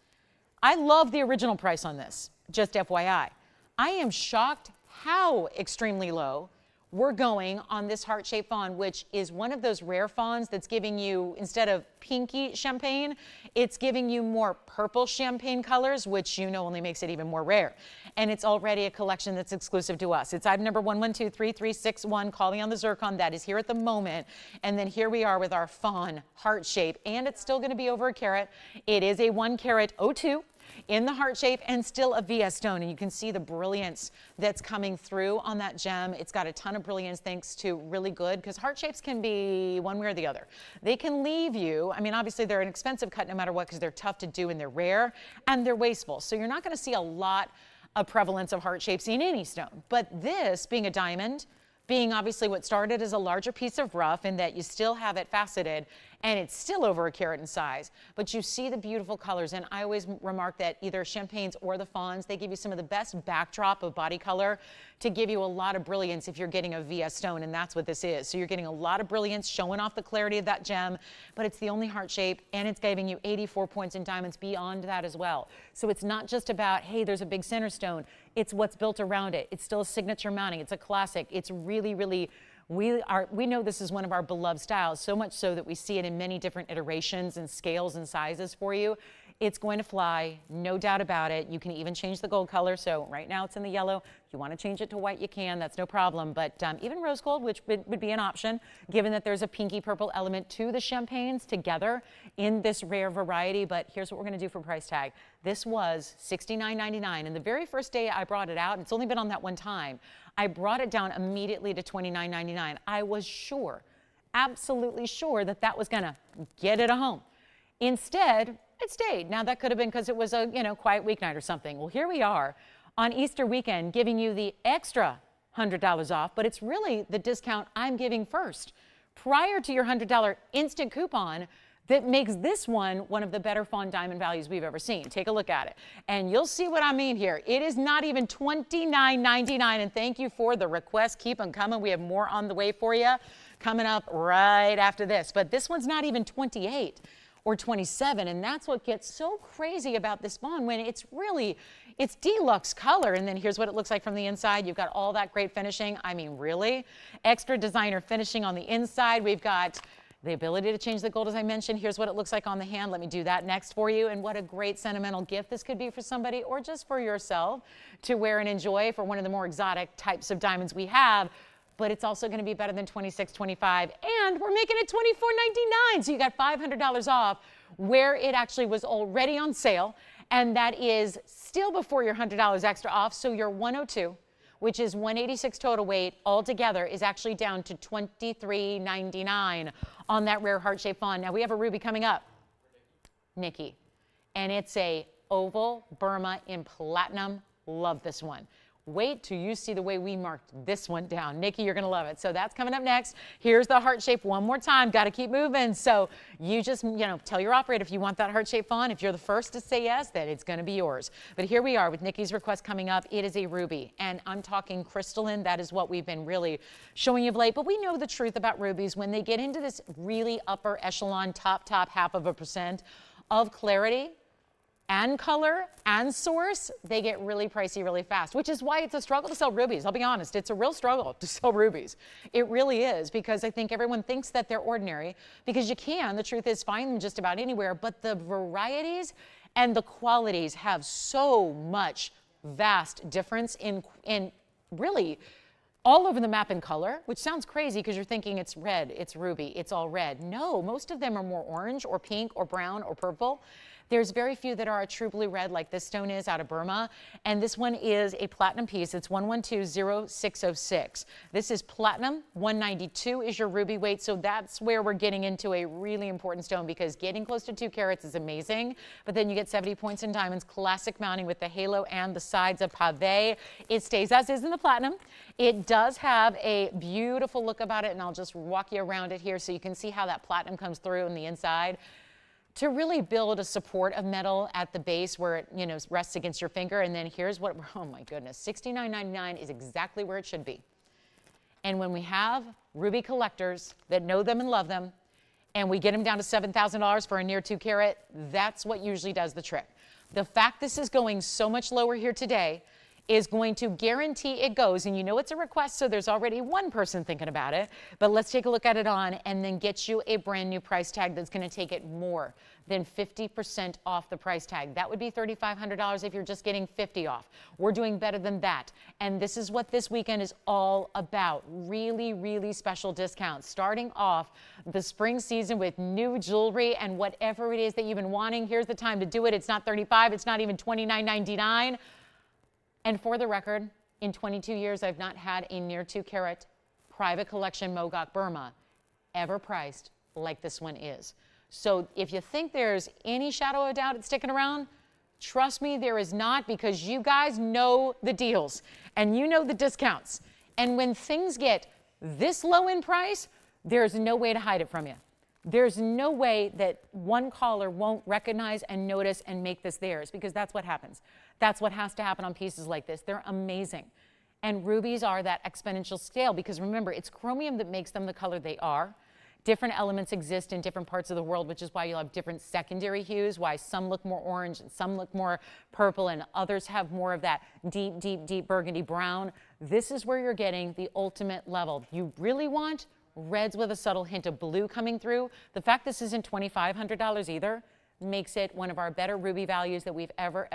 I love the original price on this, just FYI. I am shocked how extremely low we're going on this heart-shaped fawn, which is one of those rare fawns that's giving you, instead of pinky champagne, it's giving you more purple champagne colors, which only makes it even more rare. And it's already a collection that's exclusive to us. It's item number 1123361, calling on the zircon. That is here at the moment. And then here we are with our fawn heart shape, and it's still going to be over a carat. It is a 1 carat 02. In the heart shape and still a VS stone. And you can see the brilliance that's coming through on that gem. It's got a ton of brilliance thanks to really good, because heart shapes can be one way or the other. They can leave you, I mean, obviously they're an expensive cut no matter what because they're tough to do and they're rare and they're wasteful. So you're not going to see a lot of prevalence of heart shapes in any stone. But this, being a diamond, being obviously what started as a larger piece of rough in that you still have it faceted and it's still over a carat in size, but you see the beautiful colors. And I always remark that either champagnes or the fawns, they give you some of the best backdrop of body color to give you a lot of brilliance if you're getting a VS stone, and that's what this is. So you're getting a lot of brilliance, showing off the clarity of that gem, but it's the only heart shape, and it's giving you 84 points in diamonds beyond that as well. So it's not just about, hey, there's a big center stone. It's what's built around it. It's still a signature mounting. It's a classic. It's really, really, we know this is one of our beloved styles, so much so that we see it in many different iterations and scales and sizes for you. It's going to fly, no doubt about it. You can even change the gold color. So right now it's in the yellow. If you want to change it to white, you can. That's no problem. But even rose gold, which would be an option, given that there's a pinky purple element to the champagnes together in this rare variety. But here's what we're going to do for price tag. This was $69.99. And the very first day I brought it out, and it's only been on that one time, I brought it down immediately to $29.99. I was sure, absolutely sure that that was going to get it a home. Instead, it stayed. Now, that could have been because it was a, quiet weeknight or something. Well, here we are on Easter weekend giving you the extra $100 off, but it's really the discount I'm giving first prior to your $100 instant coupon that makes this one of the better fawn diamond values we've ever seen. Take a look at it, and you'll see what I mean here. It is not even $29.99, and thank you for the request. Keep them coming. We have more on the way for you coming up right after this, but this one's not even $28 or $27, and that's what gets so crazy about this fawn when it's deluxe color. And then here's what it looks like from the inside. You've got all that great finishing. I mean, really, extra designer finishing on the inside. We've got the ability to change the gold, as I mentioned. Here's what it looks like on the hand. Let me do that next for you. And what a great sentimental gift this could be for somebody or just for yourself to wear and enjoy for one of the more exotic types of diamonds we have. But it's also going to be better than $26.25, and we're making it $24.99. So you got $500 off where it actually was already on sale, and that is still before your $100 extra off. So your 102, which is 186 total weight altogether, is actually down to $23.99 on that rare heart-shaped fawn. Now we have a ruby coming up, Nikki, and it's a oval Burma in platinum. Love this one. Wait till you see the way we marked this one down. Nikki, you're going to love it. So that's coming up next. Here's the heart shape one more time. Got to keep moving. So you just, tell your operator if you want that heart shape fawn. If you're the first to say yes, then it's going to be yours. But here we are with Nikki's request coming up. It is a ruby, and I'm talking crystalline. That is what we've been really showing you of late. But we know the truth about rubies. When they get into this really upper echelon, top 0.5% of clarity and color and source, they get really pricey really fast, which is why it's a struggle to sell rubies. I'll be honest, it's a real struggle to sell rubies. It really is, because I think everyone thinks that they're ordinary, because you can, the truth is, find them just about anywhere, but the varieties and the qualities have so much vast difference in really all over the map in color, which sounds crazy because you're thinking it's red, it's ruby, it's all red. No, most of them are more orange or pink or brown or purple. There's very few that are a true blue red like this stone is out of Burma. And this one is a platinum piece. It's 1120606. This is platinum. 192 is your ruby weight. So that's where we're getting into a really important stone, because getting close to 2 carats is amazing. But then you get 70 points in diamonds, classic mounting with the halo and the sides of pave. It stays as is in the platinum. It does have a beautiful look about it, and I'll just walk you around it here so you can see how that platinum comes through on the inside, to really build a support of metal at the base where it rests against your finger. And then here's what, oh my goodness, $69.99 is exactly where it should be. And when we have ruby collectors that know them and love them, and we get them down to $7,000 for a near 2 carat, that's what usually does the trick. The fact this is going so much lower here today is going to guarantee it goes. And it's a request, so there's already one person thinking about it. But let's take a look at it on and then get you a brand new price tag that's going to take it more than 50% off the price tag. That would be $3,500 if you're just getting 50 off. We're doing better than that. And this is what this weekend is all about. Really, really special discounts. Starting off the spring season with new jewelry and whatever it is that you've been wanting. Here's the time to do it. It's not $35. It's not even $29.99. And for the record, in 22 years, I've not had a near 2 carat private collection Mogok Burma ever priced like this one is. So if you think there's any shadow of doubt it's sticking around, trust me, there is not, because you guys know the deals and you know the discounts. And when things get This low in price, there's no way to hide it from you. There's no way that one caller won't recognize and notice and make this theirs, because that's what happens. That's what has to happen on pieces like this. They're amazing. And rubies are that exponential scale, because remember, it's chromium that makes them the color they are. Different elements exist in different parts of the world, which is why you'll have different secondary hues, why some look more orange and some look more purple and others have more of that deep, deep, deep burgundy brown. This is where you're getting the ultimate level. You really want reds with a subtle hint of blue coming through. The fact this isn't $2,500 either makes it one of our better ruby values that we've ever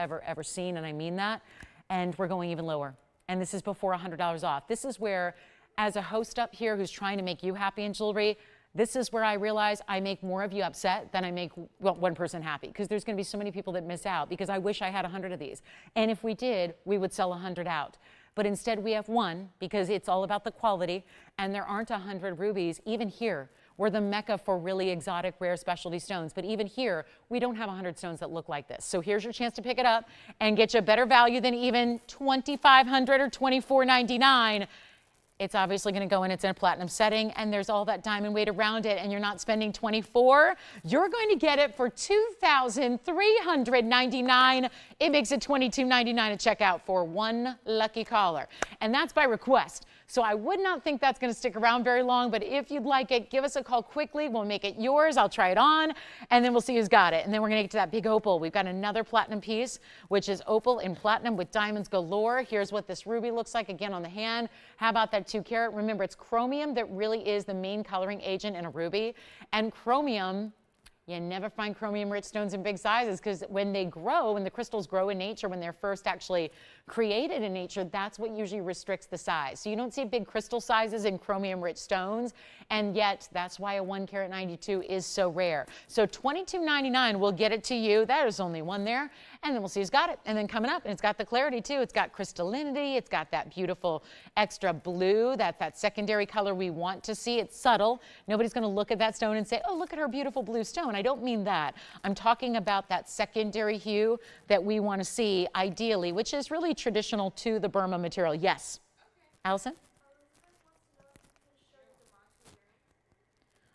seen, and I mean that. And we're going even lower. And this is before $100 off. This is where, as a host up here who's trying to make you happy in jewelry, this is where I realize I make more of you upset than I make one person happy, because there's going to be so many people that miss out, because I wish I had 100 of these. And if we did, we would sell 100 out. But instead we have one, because it's all about the quality, and there aren't 100 rubies. Even here, we're the mecca for really exotic, rare specialty stones. But even here, we don't have 100 stones that look like this. So here's your chance to pick it up and get you a better value than even $2,500 or $2,499. It's obviously going to go in, it's in a platinum setting, and there's all that diamond weight around it, and you're not spending $24. You're going to get it for $2,399. It makes it $22.99 at checkout for one lucky caller. And that's by request. So I would not think that's going to stick around very long, but if you'd like it, give us a call quickly. We'll make it yours. I'll try it on, and then we'll see who's got it. And then we're going to get to that big opal. We've got another platinum piece, which is opal in platinum with diamonds galore. Here's what this ruby looks like again on the hand. How about that 2 carat? Remember, it's chromium that really is the main coloring agent in a ruby. And chromium, you never find chromium-rich stones in big sizes, because when they grow, when the crystals grow in nature, when they're first actually created in nature, that's what usually restricts the size. So you don't see big crystal sizes in chromium-rich stones, and yet that's why a 1 carat 92 is so rare. So $22.99 will get it to you. There's only one there, and then we'll see who's got it. And then coming up, and it's got the clarity too. It's got crystallinity. It's got that beautiful extra blue, that secondary color we want to see. It's subtle. Nobody's going to look at that stone and say, oh, look at her beautiful blue stone. I don't mean that. I'm talking about that secondary hue that we want to see ideally, which is really traditional to the Burma material. Yes. Okay. Allison?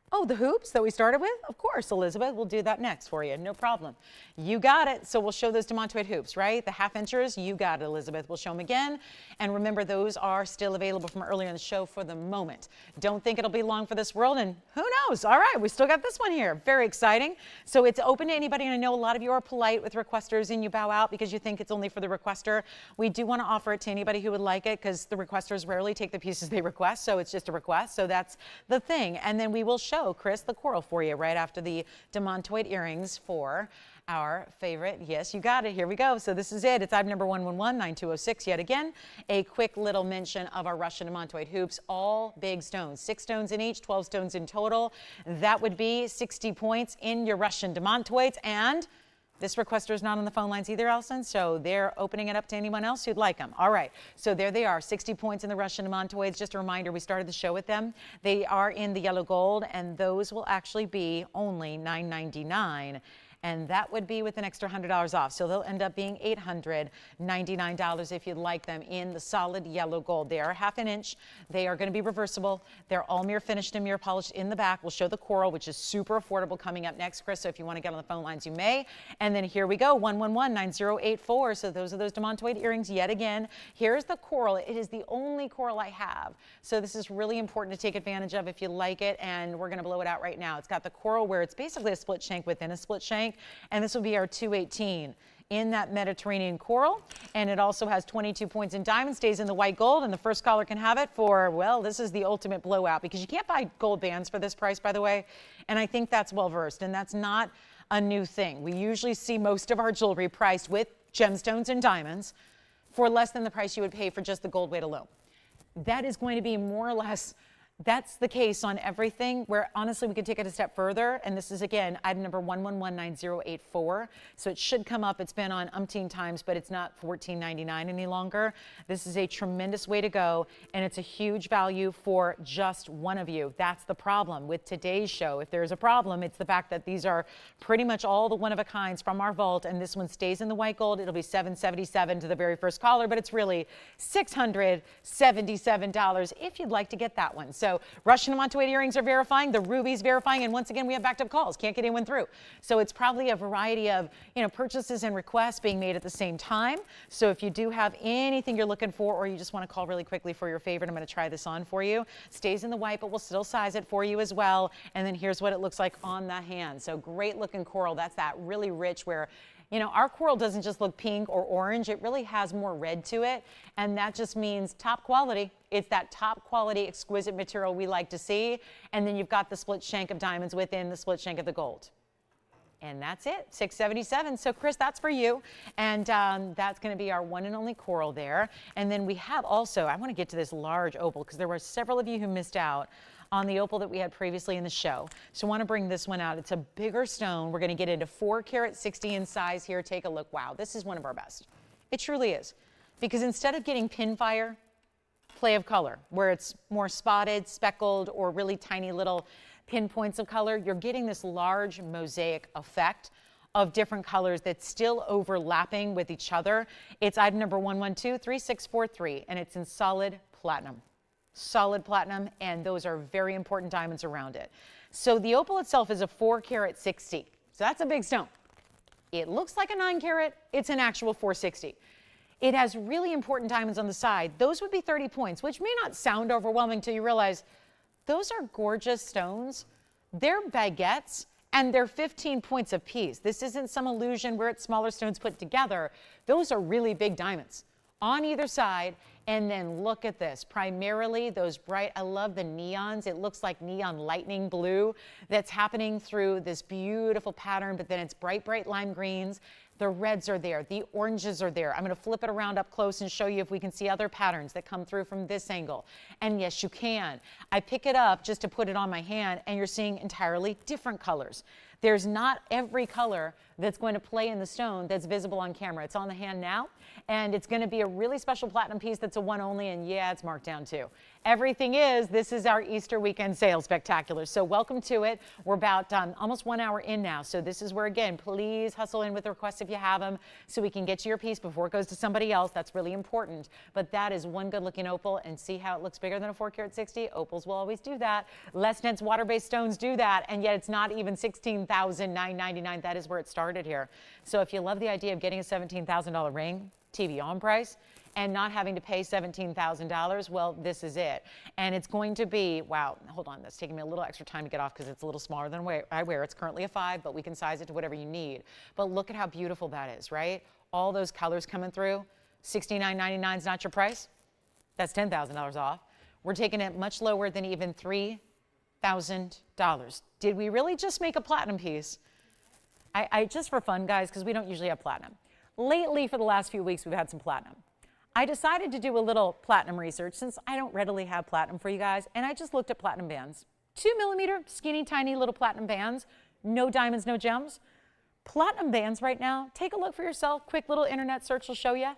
Oh, the hoops that we started with? Of course, Elizabeth. We'll do that next for you. No problem. You got it. So we'll show those Demantoid hoops, right? The 1/2 inchers. You got it, Elizabeth. We'll show them again. And remember, those are still available from earlier in the show for the moment. Don't think it'll be long for this world, and who knows? All right, we still got this one here. Very exciting. So it's open to anybody, and I know a lot of you are polite with requesters and you bow out because you think it's only for the requester. We do want to offer it to anybody who would like it, because the requesters rarely take the pieces they request, so it's just a request. So that's the thing. And then we will show Chris the coral for you right after the Demantoid earrings for our favorite. Yes, you got it. Here we go. So this is it. It's item number 111-9206. Yet again, a quick little mention of our Russian Demantoid hoops. All big stones, 6 stones in each, 12 stones in total. That would be 60 points in your Russian Demantoids. And this requester is not on the phone lines either, Allison, so they're opening it up to anyone else who'd like them. All right, so there they are, 60 points in the Russian Demantoids. Just a reminder, we started the show with them. They are in the yellow gold, and those will actually be only $9.99. And that would be with an extra $100 off. So they'll end up being $899 if you'd like them in the solid yellow gold. They are 1/2 inch. They are going to be reversible. They're all mirror finished and mirror polished in the back. We'll show the coral, which is super affordable, coming up next, Chris. So if you want to get on the phone lines, you may. And then here we go, 111-9084. So those are those Demantoid earrings yet again. Here's the coral. It is the only coral I have. So this is really important to take advantage of if you like it. And we're going to blow it out right now. It's got the coral where it's basically a split shank within a split shank. And this will be our 218 in that Mediterranean coral. And it also has 22 points in diamond, stays in the white gold, and the first caller can have it for, well, this is the ultimate blowout, because you can't buy gold bands for this price, by the way. And I think that's well versed, and that's not a new thing. We usually see most of our jewelry priced with gemstones and diamonds for less than the price you would pay for just the gold weight alone. That is going to be more or less That's the case on everything, where honestly we could take it a step further. And this is, again, item number 1119084. So it should come up. It's been on umpteen times, but it's not $14.99 any longer. This is a tremendous way to go, and it's a huge value for just one of you. That's the problem with today's show. If there's a problem, it's the fact that these are pretty much all the one-of-a-kinds from our vault, and this one stays in the white gold. It'll be $777 to the very first caller, but it's really $677 if you'd like to get that one. So Russian Demantoid earrings are verifying, the rubies verifying, and once again, we have backed up calls. Can't get anyone through. So it's probably a variety of, purchases and requests being made at the same time. So if you do have anything you're looking for, or you just want to call really quickly for your favorite, I'm going to try this on for you. Stays in the white, but we'll still size it for you as well. And then here's what it looks like on the hand. So great looking coral. That's that really rich where our coral doesn't just look pink or orange. It really has more red to it. And that just means top quality. It's that top quality, exquisite material we like to see. And then you've got the split shank of diamonds within the split shank of the gold. And that's it, $677. So Chris, that's for you. And that's going to be our one and only coral there. And then we have also, I want to get to this large opal because there were several of you who missed out on the opal that we had previously in the show. So I want to bring this one out. It's a bigger stone. We're going to get into 4 carat 60 in size here. Take a look. Wow, this is one of our best. It truly is. Because instead of getting pinfire, play of color, where it's more spotted, speckled, or really tiny little pinpoints of color, you're getting this large mosaic effect of different colors that's still overlapping with each other. It's item number 1123643, and it's in solid platinum. Solid platinum, and those are very important diamonds around it. So the opal itself is a 4 carat 60. So that's a big stone. It looks like a 9 carat. It's an actual 460. It has really important diamonds on the side. Those would be 30 points, which may not sound overwhelming till you realize those are gorgeous stones. They're baguettes, and they're 15 points apiece. This isn't some illusion where it's smaller stones put together. Those are really big diamonds on either side. And then look at this, primarily those bright, I love the neons. It looks like neon lightning blue that's happening through this beautiful pattern, but then it's bright, bright lime greens. The reds are there, the oranges are there. I'm going to flip it around up close and show you if we can see other patterns that come through from this angle. And yes, you can. I pick it up just to put it on my hand, and you're seeing entirely different colors. There's not every color that's going to play in the stone that's visible on camera. It's on the hand now, and it's going to be a really special platinum piece that's a one only, and yeah, it's marked down too. Everything is, this is our Easter weekend sale spectacular, so welcome to it. We're about almost 1 hour in now, so this is where, again, please hustle in with the requests if you have them so we can get you your piece before it goes to somebody else. That's really important, but that is one good-looking opal, and see how it looks bigger than a 4 carat 60? Opals will always do that. Less dense water-based stones do that, and yet it's not even $16,999. That is where it started here. So if you love the idea of getting a $17,000 ring, TVON price, and not having to pay $17,000, well, this is it. And it's going to be, wow, hold on, that's taking me a little extra time to get off because it's a little smaller than I wear. It's currently a 5, but we can size it to whatever you need. But look at how beautiful that is, right? All those colors coming through. $69.99 is not your price. That's $10,000 off. We're taking it much lower than even $3,000. Did we really just make a platinum piece? I just for fun, guys, because we don't usually have platinum. Lately, for the last few weeks, we've had some platinum. I decided to do a little platinum research since I don't readily have platinum for you guys, and I just looked at platinum bands. 2 millimeter, skinny, tiny little platinum bands, no diamonds, no gems. Platinum bands right now, take a look for yourself. Quick little internet search will show you.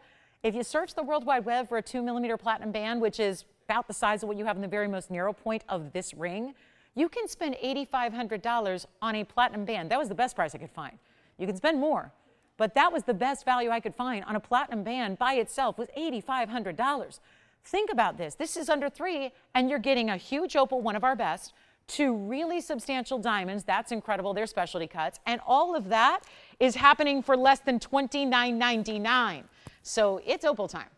If you search the World Wide Web for a 2 millimeter platinum band, which is about the size of what you have in the very most narrow point of this ring, you can spend $8,500 on a platinum band. That was the best price I could find. You can spend more, but that was the best value I could find on a platinum band by itself was $8,500. Think about this. This is under $3,000, and you're getting a huge opal, one of our best, 2 really substantial diamonds. That's incredible. They're specialty cuts, and all of that is happening for less than $29.99. So it's opal time.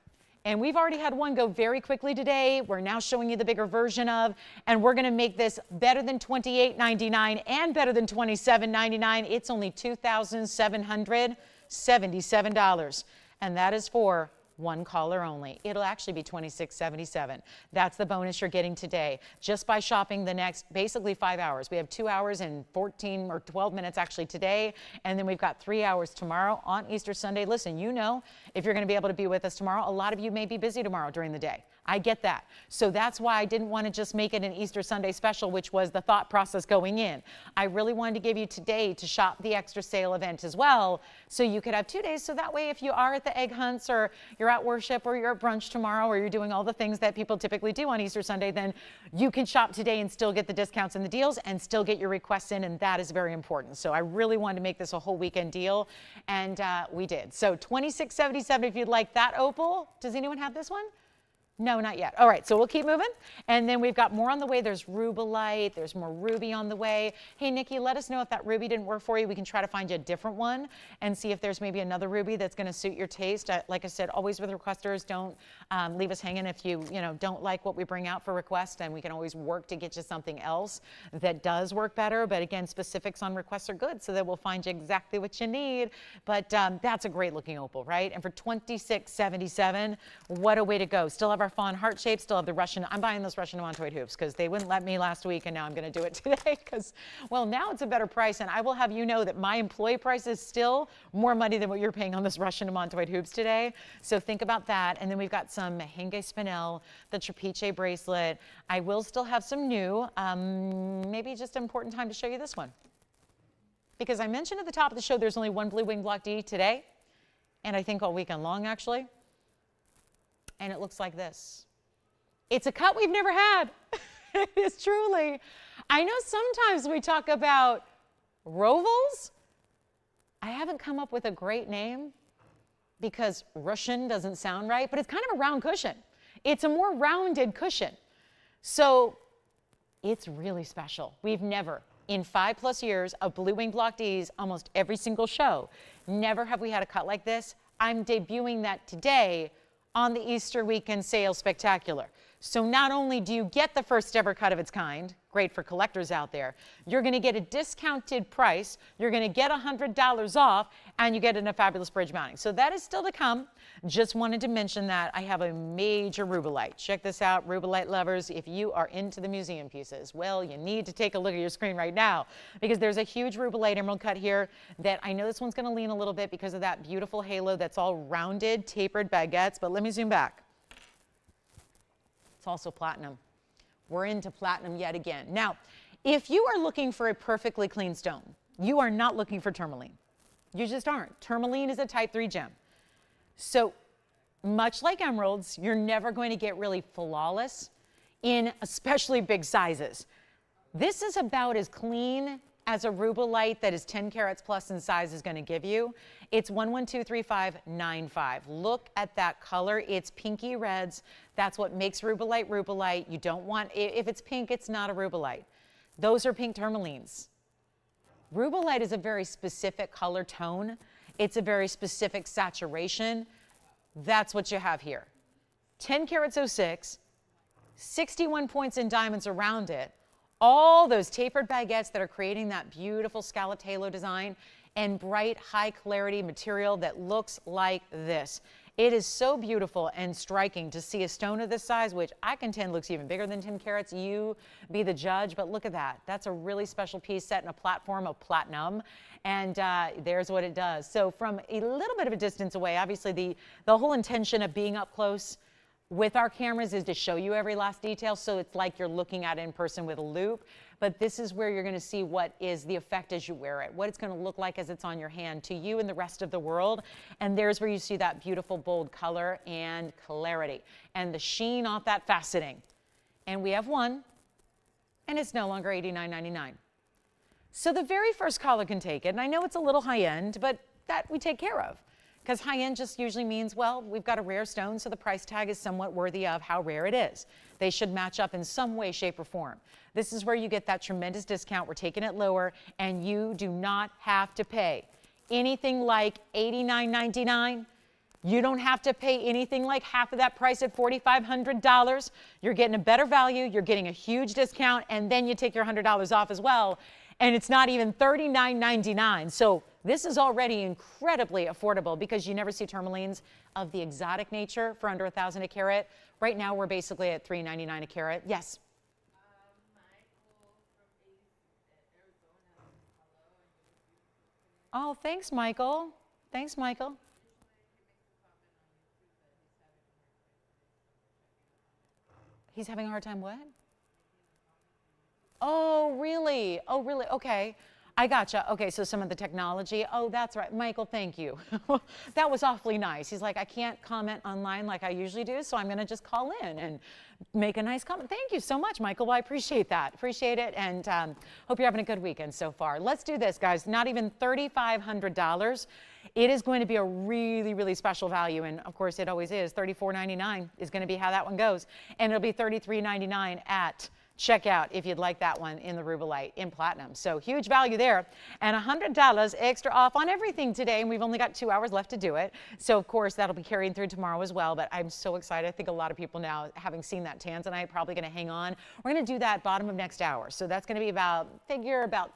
And we've already had one go very quickly today. We're now showing you the bigger version of, and we're going to make this better than $28.99 and better than $27.99. It's only $2,777, and that is for one caller only. It'll actually be $26.77. That's the bonus you're getting today just by shopping the next basically 5 hours. We have 2 hours and 14 or 12 minutes actually today, and then we've got 3 hours tomorrow on Easter Sunday. Listen, you know, if you're going to be able to be with us tomorrow, a lot of you may be busy tomorrow during the day. I get that. So that's why I didn't want to just make it an Easter Sunday special, which was the thought process going in. I really wanted to give you today to shop the extra sale event as well, so you could have 2 days. So that way, if you are at the egg hunts or you're at worship or you're at brunch tomorrow or you're doing all the things that people typically do on Easter Sunday, then you can shop today and still get the discounts and the deals and still get your requests in, and that is very important. So I really wanted to make this a whole weekend deal, and we did. So $26.77 if you'd like that opal. Does anyone have this one? No, not yet. All right, so we'll keep moving. And then we've got more on the way. There's rubellite. There's more ruby on the way. Hey, Nikki, let us know if that ruby didn't work for you. We can try to find you a different one and see if there's maybe another ruby that's going to suit your taste. Like I said, always with requesters, don't leave us hanging if you don't like what we bring out for request, and we can always work to get you something else that does work better. But again, specifics on requests are good, so that we'll find you exactly what you need. But that's a great looking opal, right? And for $26.77, what a way to go. Still have our Fawn heart shape, still have the Russian. I'm buying those Russian Demantoid hoops because they wouldn't let me last week, and now I'm going to do it today because, well, now it's a better price, and I will have you know that my employee price is still more money than what you're paying on this Russian Demantoid hoops today. So think about that. And then we've got some Mahangi spinel, the trapeche bracelet. I will still have some new, maybe just an important time to show you this one, because I mentioned at the top of the show there's only one blue wing block D today, and I think all weekend long actually. And it looks like this. It's a cut we've never had. It is truly. I know sometimes we talk about rovals. I haven't come up with a great name because Russian doesn't sound right, but it's kind of a round cushion. It's a more rounded cushion. So it's really special. We've never, in 5+ years of Blue Wing Block Ds, almost every single show, never have we had a cut like this. I'm debuting that today on the Easter weekend sale spectacular. So not only do you get the first ever cut of its kind, great for collectors out there, you're going to get a discounted price, you're going to get $100 off, and you get in a fabulous bridge mounting. So that is still to come. Just wanted to mention that I have a major rubellite. Check this out, rubellite lovers. If you are into the museum pieces, well, you need to take a look at your screen right now, because there's a huge rubellite emerald cut here that I know this one's going to lean a little bit because of that beautiful halo that's all rounded, tapered baguettes, but let me zoom back. It's also platinum. We're into platinum yet again. Now, if you are looking for a perfectly clean stone, you are not looking for tourmaline. You just aren't. Tourmaline is a type 3 gem. So much like emeralds, you're never going to get really flawless in especially big sizes. This is about as clean as a rubellite that is 10 carats plus in size is going to give you. It's 1123595. Look at that color. It's pinky reds. That's what makes rubellite rubellite. You don't want, if it's pink, it's not a rubellite. Those are pink tourmalines. Rubellite is a very specific color tone. It's a very specific saturation. That's what you have here. 10 carats 06, 61 points in diamonds around it. All those tapered baguettes that are creating that beautiful scalloped halo design and bright, high clarity material that looks like this. It is so beautiful and striking to see a stone of this size, which I contend looks even bigger than 10 carats. You be the judge, but look at that. That's a really special piece set in a platform of platinum, and there's what it does. So from a little bit of a distance away, obviously the whole intention of being up close with our cameras is to show you every last detail, so it's like you're looking at it in person with a loupe. But this is where you're going to see what is the effect as you wear it, what it's going to look like as it's on your hand to you and the rest of the world. And there's where you see that beautiful bold color and clarity and the sheen off that faceting. And we have one, and it's no longer $89.99. So the very first caller can take it, and I know it's a little high end, but that we take care of. Because high end just usually means, well, we've got a rare stone, so the price tag is somewhat worthy of how rare it is. They should match up in some way, shape, or form. This is where you get that tremendous discount. We're taking it lower, and you do not have to pay anything like $89.99. You don't have to pay anything like half of that price at $4,500. You're getting a better value, you're getting a huge discount, and then you take your $100 off as well. And it's not even $39.99. So this is already incredibly affordable because you never see tourmalines of the exotic nature for under $1,000 a carat. Right now we're basically at $399 a carat. Yes. Oh, thanks, Michael. Thanks, Michael. He's having a hard time what? Oh, really? Oh, really? Okay. I gotcha. Okay, so some of the technology. Oh, that's right. Michael, thank you. That was awfully nice. He's like, I can't comment online like I usually do, so I'm going to just call in and make a nice comment. Thank you so much, Michael. Well, I appreciate that. Appreciate it, and hope you're having a good weekend so far. Let's do this, guys. Not even $3,500. It is going to be a really, really special value, and of course, it always is. $34.99 is going to be how that one goes, and it'll be $33.99 at checkout if you'd like that one in the rubellite in platinum. So huge value there, and $100 extra off on everything today, and we've only got 2 hours left to do it. So of course that'll be carrying through tomorrow as well, but I'm so excited. I think a lot of people now, having seen that tanzanite, probably going to hang on. We're going to do that bottom of next hour, so that's going to be about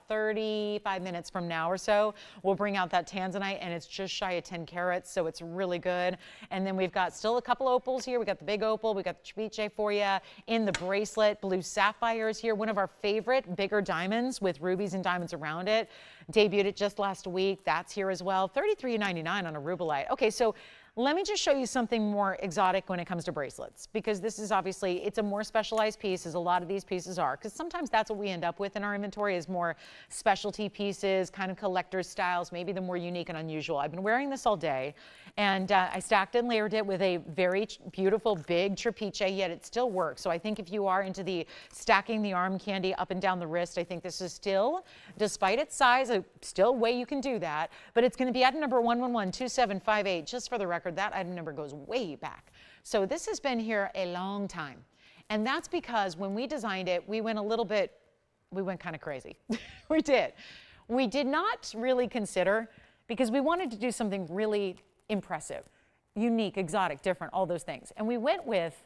35 minutes from now or so. We'll bring out that tanzanite, and it's just shy of 10 carats, so it's really good. And then we've got still a couple opals here. We got the big opal, we got the ceviche for you in the bracelet, blue sapphire is here, one of our favorite bigger diamonds with rubies and diamonds around it. Debuted it just last week. That's here as well. $33.99 on a rubellite. Okay, so let me just show you something more exotic when it comes to bracelets, because this is obviously, it's a more specialized piece, as a lot of these pieces are, because sometimes that's what we end up with in our inventory is more specialty pieces, kind of collector's styles, maybe the more unique and unusual. I've been wearing this all day, and I stacked and layered it with a very beautiful big trapeche, yet it still works. So I think if you are into the stacking the arm candy up and down the wrist, I think this is still, despite its size, still a way you can do that, but it's going to be item number 1112758, just for the record. That item number goes way back. So this has been here a long time. And that's because when we designed it, we went kind of crazy. We did. We did not really consider, because we wanted to do something really impressive, unique, exotic, different, all those things. And we went with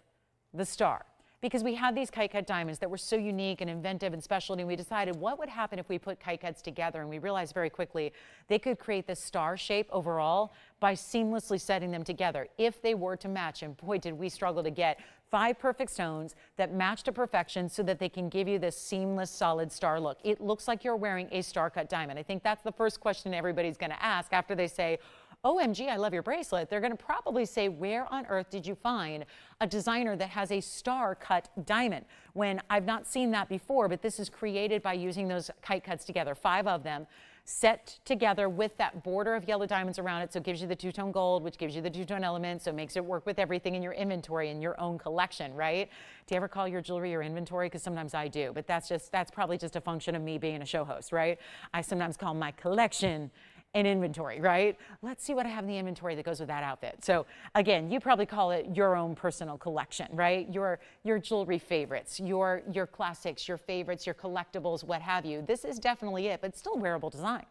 the star, because we had these kite cut diamonds that were so unique and inventive and special, and we decided what would happen if we put kite cuts together, and we realized very quickly they could create this star shape overall by seamlessly setting them together if they were to match. And boy, did we struggle to get 5 perfect stones that match to perfection so that they can give you this seamless, solid star look. It looks like you're wearing a star cut diamond. I think that's the first question everybody's going to ask after they say, OMG, I love your bracelet. They're going to probably say, where on earth did you find a designer that has a star cut diamond? When I've not seen that before, but this is created by using those kite cuts together, 5 of them, set together with that border of yellow diamonds around it. So it gives you the two-tone gold, which gives you the two-tone element. So it makes it work with everything in your inventory and your own collection, right? Do you ever call your jewelry your inventory? Because sometimes I do, but that's probably just a function of me being a show host, right? I sometimes call my collection an inventory, right? Let's see what I have in the inventory that goes with that outfit. So again, you probably call it your own personal collection, right? Your jewelry favorites, your classics, your favorites, your collectibles, what have you. This is definitely it, but still wearable design.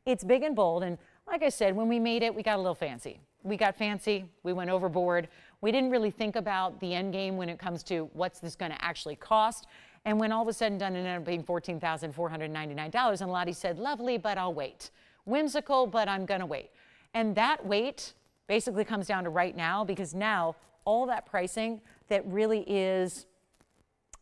It's big and bold, and like I said, when we made it, we got a little fancy. We got fancy, we went overboard. We didn't really think about the end game when it comes to what's this gonna actually cost. And when all was said and done, it ended up being $14,499, and Lottie said, lovely, but I'll wait. Whimsical, but I'm gonna wait. And that wait basically comes down to right now, because now all that pricing that really is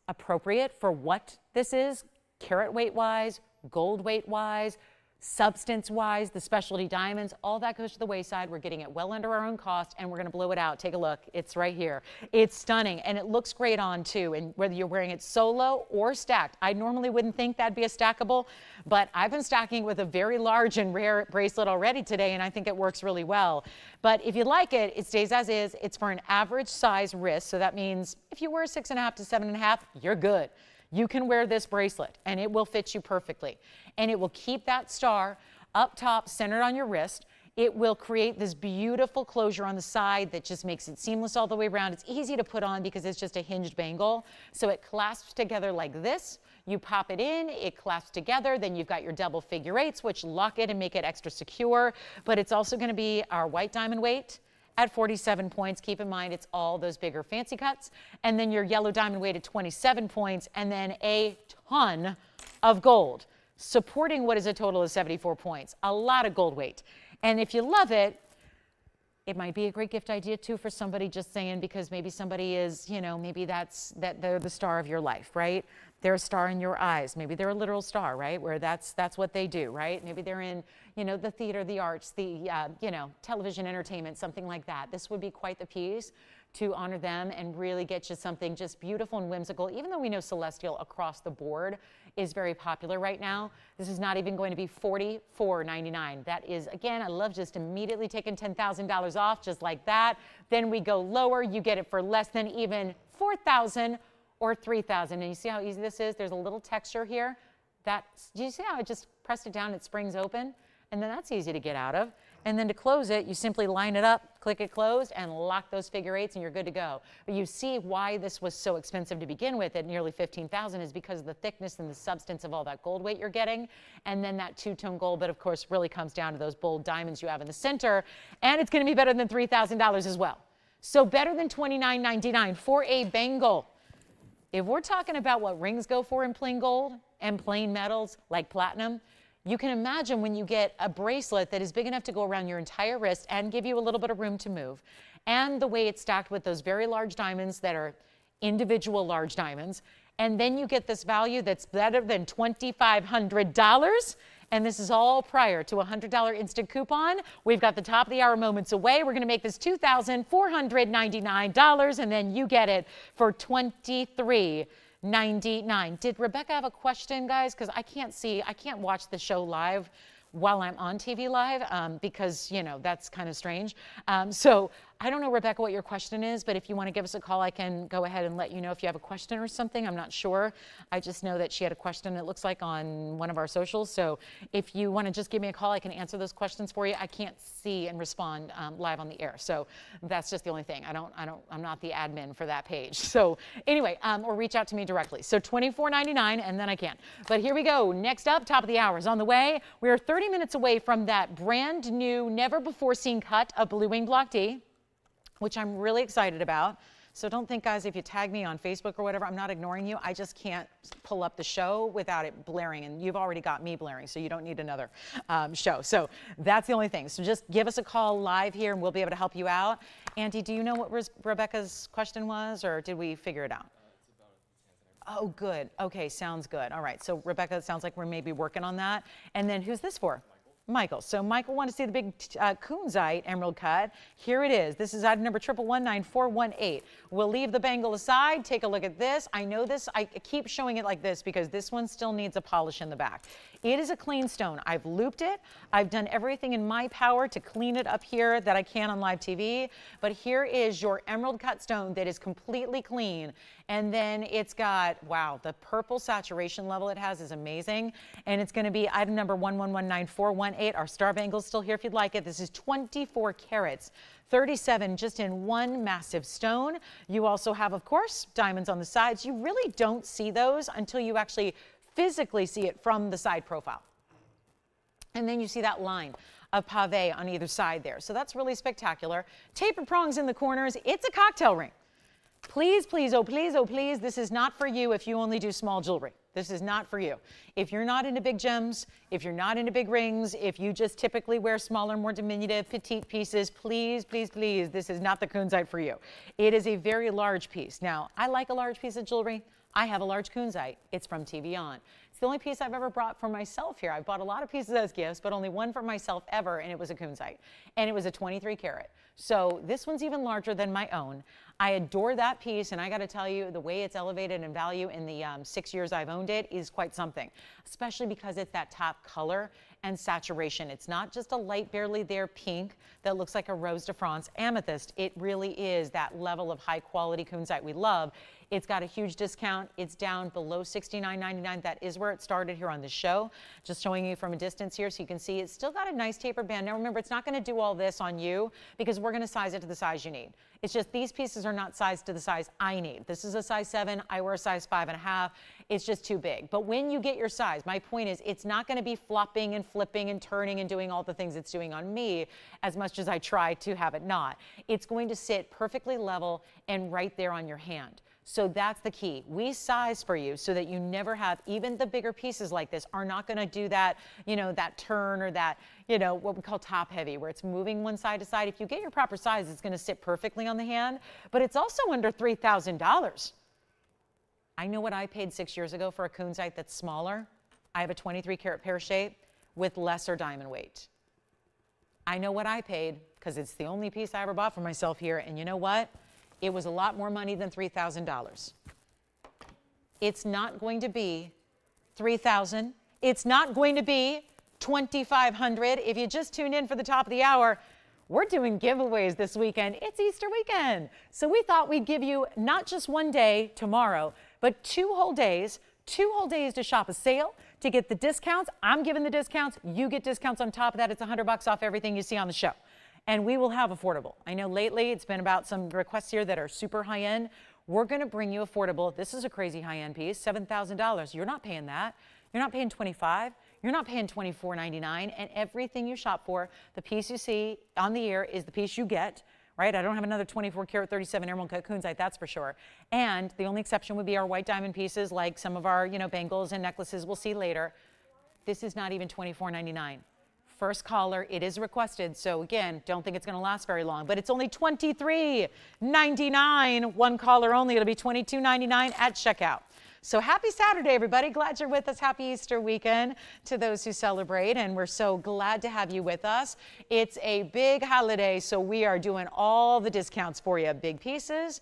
appropriate for what this is, carat weight wise, gold weight wise, substance wise, the specialty diamonds, all that goes to the wayside. We're getting it well under our own cost, and we're going to blow it out. Take a look. It's right here. It's stunning, and it looks great on too, and whether you're wearing it solo or stacked. I normally wouldn't think that'd be a stackable, but I've been stacking with a very large and rare bracelet already today, and I think it works really well. But if you like it, it stays as is. It's for an average size wrist, so that means if you wear 6.5 to 7.5, you're good. You can wear this bracelet and it will fit you perfectly. And it will keep that star up top centered on your wrist. It will create this beautiful closure on the side that just makes it seamless all the way around. It's easy to put on because it's just a hinged bangle. So it clasps together like this. You pop it in, it clasps together, then you've got your double figure eights, which lock it and make it extra secure. But it's also going to be our white diamond weight at 47 points. Keep in mind, it's all those bigger fancy cuts. And then your yellow diamond weight at 27 points, and then a ton of gold, supporting what is a total of 74 points. A lot of gold weight. And if you love it, it might be a great gift idea too for somebody, just saying, because maybe somebody is, you know, maybe they're the star of your life, right? They're a star in your eyes. Maybe they're a literal star, right? Where that's what they do, right? Maybe they're in, you know, the theater, the arts, the, you know, television entertainment, something like that. This would be quite the piece to honor them and really get you something just beautiful and whimsical. Even though we know celestial across the board is very popular right now, this is not even going to be $44.99. That is, again, I love just immediately taking $10,000 off just like that. Then we go lower. You get it for less than even $4,000 or $3,000. And you see how easy this is? There's a little texture here. Do you see how I just pressed it down, it springs open? And then that's easy to get out of. And then to close it, you simply line it up, click it closed, and lock those figure eights, and you're good to go. But you see why this was so expensive to begin with at nearly $15,000 is because of the thickness and the substance of all that gold weight you're getting, and then that two-tone gold, but of course really comes down to those bold diamonds you have in the center, and it's going to be better than $3,000 as well. So better than $29.99 for a bangle. If we're talking about what rings go for in plain gold and plain metals like platinum, you can imagine when you get a bracelet that is big enough to go around your entire wrist and give you a little bit of room to move, and the way it's stacked with those very large diamonds that are individual large diamonds, and then you get this value that's better than $2,500, and this is all prior to a $100 instant coupon. We've got the top of the hour moments away. We're going to make this $2,499, and then you get it for $23.99. Did Rebecca have a question, guys? Because I can't watch the show live while I'm on TV live because, you know, that's kind of strange. So I don't know, Rebecca, what your question is, but if you want to give us a call, I can go ahead and let you know if you have a question or something. I'm not sure. I just know that she had a question, it looks like, on one of our socials. So if you want to just give me a call, I can answer those questions for you. I can't see and respond live on the air. So that's just the only thing. I'm not the admin for that page. So anyway, or reach out to me directly. So $24.99, and then I can. But here we go. Next up, top of the hour is on the way. We are 30 minutes away from that brand new, never before seen cut of Blue Wing Block D, which I'm really excited about. So don't think, guys, if you tag me on Facebook or whatever, I'm not ignoring you. I just can't pull up the show without it blaring, and you've already got me blaring, so you don't need another show. So that's the only thing. So just give us a call live here, and we'll be able to help you out. Andy, do you know what Rebecca's question was, or did we figure it out? Oh, good. Okay, sounds good. All right, so Rebecca, it sounds like we're maybe working on that. And then who's this for? Michael. So Michael wanted to see the big Kunzite emerald cut. Here it is. This is item number 1119418. We'll leave the bangle aside. Take a look at this. I know this. I keep showing it like this because this one still needs a polish in the back. It is a clean stone. I've looped it. I've done everything in my power to clean it up here that I can on live TV. But here is your emerald cut stone that is completely clean. And then it's got, wow, the purple saturation level it has is amazing. And it's going to be item number 1119418. Our star bangle is still here if you'd like it. This is 24 carats, 37 just in one massive stone. You also have, of course, diamonds on the sides. You really don't see those until you actually physically see it from the side profile. And then you see that line of pave on either side there. So that's really spectacular. Tapered prongs in the corners. It's a cocktail ring. Please, please, oh please, oh please, this is not for you if you only do small jewelry. This is not for you. If you're not into big gems, if you're not into big rings, if you just typically wear smaller, more diminutive, petite pieces, please, please, please, this is not the Kunzite for you. It is a very large piece. Now, I like a large piece of jewelry. I have a large Kunzite. It's from TVON. It's the only piece I've ever brought for myself here. I've bought a lot of pieces as gifts, but only one for myself ever, and it was a Kunzite. And it was a 23 carat. So this one's even larger than my own. I adore that piece, and I got to tell you, the way it's elevated in value in the 6 years I've owned it is quite something, especially because it's that top color and saturation. It's not just a light, barely there pink that looks like a Rose de France amethyst. It really is that level of high quality Kunzite we love. It's got a huge discount. It's down below $69.99. That is where it started here on the show. Just showing you from a distance here so you can see it's still got a nice taper band. Now remember, it's not going to do all this on you because we're going to size it to the size you need. It's just these pieces are not sized to the size I need. This is a size 7. I wear a size 5.5. It's just too big. But when you get your size, my point is it's not going to be flopping and flipping and turning and doing all the things it's doing on me as much as I try to have it not. It's going to sit perfectly level and right there on your hand. So that's the key. We size for you so that you never have, even the bigger pieces like this are not going to do that, you know, that turn or that, you know, what we call top heavy, where it's moving one side to side. If you get your proper size, it's going to sit perfectly on the hand, but it's also under $3,000. I know what I paid 6 years ago for a Kunzite that's smaller. I have a 23 karat pear shape with lesser diamond weight. I know what I paid because it's the only piece I ever bought for myself here. And you know what? it was a lot more money than $3,000. It's not going to be $3,000. It's not going to be $2,500. If you just tuned in for the top of the hour, we're doing giveaways this weekend. It's Easter weekend. So we thought we'd give you not just one day tomorrow, but 2 whole days to shop a sale, to get the discounts. I'm giving the discounts. You get discounts on top of that. It's $100 off everything you see on the show. And we will have affordable. I know lately it's been about some requests here that are super high end. We're going to bring you affordable. This is a crazy high end piece, $7,000. You're not paying that. You're not paying $25,000. You're not paying $24.99, and everything you shop for, the piece you see on the ear is the piece you get, right? I don't have another 24 karat 37 emerald cut Kunzite, that's for sure. And the only exception would be our white diamond pieces, like some of our, bangles and necklaces we'll see later. This is not even $24.99. First caller, it is requested, so again, don't think it's going to last very long, but it's only $23.99. One caller only. It'll be $22.99 at checkout. So happy Saturday, everybody. Glad you're with us. Happy Easter weekend to those who celebrate, and we're so glad to have you with us. It's a big holiday, so we are doing all the discounts for you. Big pieces,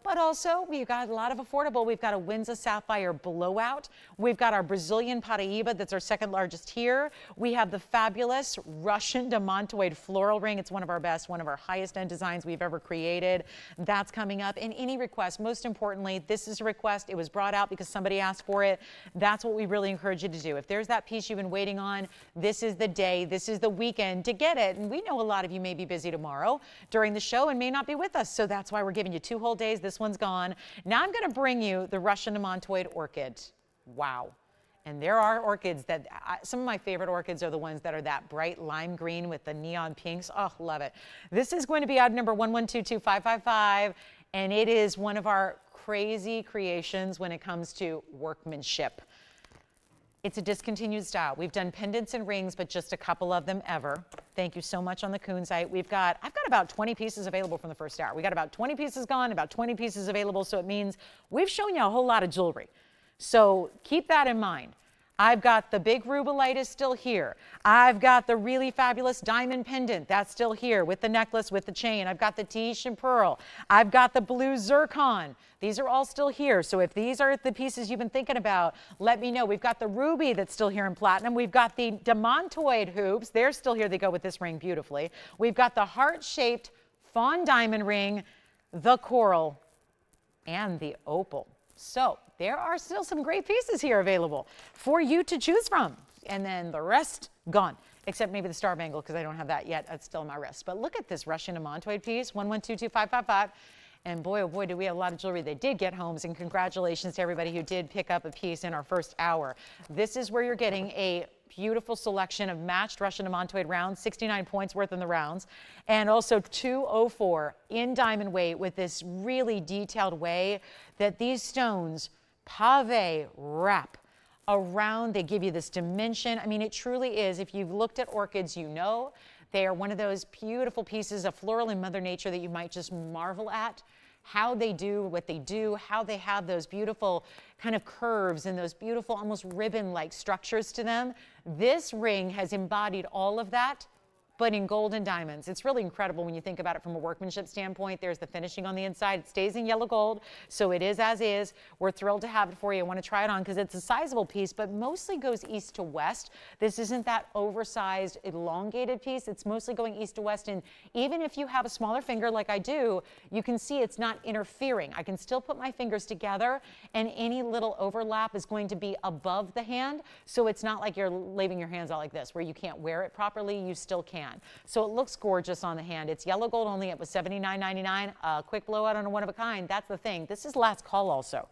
but also we've got a lot of affordable. We've got a Wisa sapphire blowout. We've got our Brazilian Paraíba, that's our second largest here. We have the fabulous Russian Demantoid floral ring. It's one of our best, one of our highest end designs we've ever created. That's coming up. And any request, most importantly, this is a request. It was brought out because somebody asked for it. That's what we really encourage you to do. If there's that piece you've been waiting on, this is the day, this is the weekend to get it. And we know a lot of you may be busy tomorrow during the show and may not be with us. So that's why we're giving you 2 whole days. This one's gone. Now I'm going to bring you the Russian Demantoid orchid. Wow. And there are orchids that, some of my favorite orchids are the ones that are that bright lime green with the neon pinks. Oh, love it. This is going to be item number 1122555, and it is one of our crazy creations when it comes to workmanship. It's a discontinued style. We've done pendants and rings, but just a couple of them ever. Thank you so much on the Kunzite. I've got about 20 pieces available from the first hour. We got about 20 pieces gone, about 20 pieces available, so it means we've shown you a whole lot of jewelry. So keep that in mind. I've got the big rubellite is still here. I've got the really fabulous diamond pendant. That's still here with the necklace, with the chain. I've got the Tahitian pearl. I've got the blue zircon. These are all still here. So if these are the pieces you've been thinking about, let me know. We've got the ruby that's still here in platinum. We've got the Demantoid hoops. They're still here. They go with this ring beautifully. We've got the heart-shaped fawn diamond ring, the coral, and the opal. So there are still some great pieces here available for you to choose from. And then the rest gone, except maybe the star bangle, because I don't have that yet. That's still on my wrist. But look at this Russian Demantoid piece, 1122555. And boy, oh boy, do we have a lot of jewelry that did get homes. And congratulations to everybody who did pick up a piece in our first hour. This is where you're getting a beautiful selection of matched Russian Demantoid rounds, 69 points worth in the rounds, and also 204 in diamond weight with this really detailed way that these stones pave wrap around. They give you this dimension. I mean, it truly is. If you've looked at orchids, you know they are one of those beautiful pieces of floral in Mother Nature that you might just marvel at. How they do what they do, how they have those beautiful kind of curves and those beautiful almost ribbon-like structures to them. This ring has embodied all of that, but in gold and diamonds. It's really incredible when you think about it from a workmanship standpoint. There's the finishing on the inside. It stays in yellow gold, so it is as is. We're thrilled to have it for you. I want to try it on because it's a sizable piece, but mostly goes east to west. This isn't that oversized, elongated piece. It's mostly going east to west, and even if you have a smaller finger like I do, you can see it's not interfering. I can still put my fingers together, and any little overlap is going to be above the hand, so it's not like you're leaving your hands out like this, where you can't wear it properly. You still can. So it looks gorgeous on the hand. It's yellow gold only. It was $79.99. Quick blowout on a one of a kind. That's the thing. This is last call also.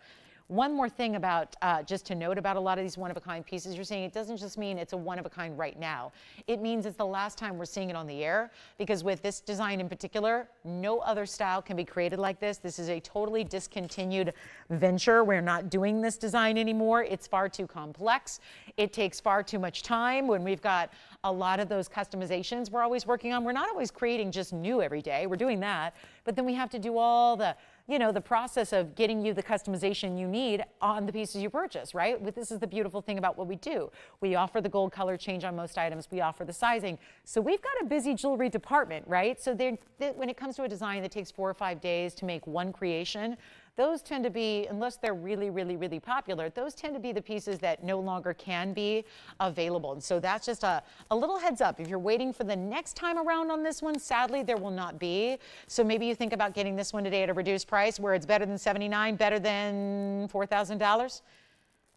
One more thing about, just to note about a lot of these one-of-a-kind pieces you're seeing, it doesn't just mean it's a one-of-a-kind right now. It means it's the last time we're seeing it on the air, because with this design in particular, no other style can be created like this. This is a totally discontinued venture. We're not doing this design anymore. It's far too complex. It takes far too much time when we've got a lot of those customizations we're always working on. We're not always creating just new every day. We're doing that, but then we have to do all the, you know, the process of getting you the customization you need on the pieces you purchase, right? This is the beautiful thing about what we do. We offer the gold color change on most items. We offer the sizing. So we've got a busy jewelry department, right? So when it comes to a design that takes 4 or 5 days to make one creation, those tend to be, unless they're really, really, really popular, those tend to be the pieces that no longer can be available. And so that's just a little heads up. If you're waiting for the next time around on this one, sadly, there will not be. So maybe you think about getting this one today at a reduced price where it's better than $79, better than $4,000.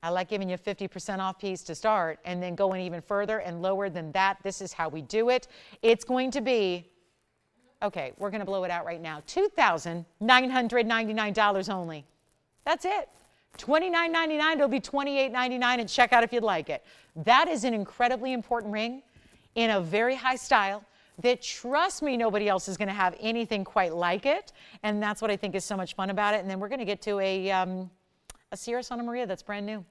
I like giving you a 50% off piece to start and then going even further and lower than that. This is how we do it. It's going to be, okay, we're going to blow it out right now. $2,999 only. That's it. $29.99. It'll be $28.99 at checkout if you'd like it. That is an incredibly important ring in a very high style that, trust me, nobody else is going to have anything quite like it. And that's what I think is so much fun about it. And then we're going to get to a Sierra Santa Maria that's brand new.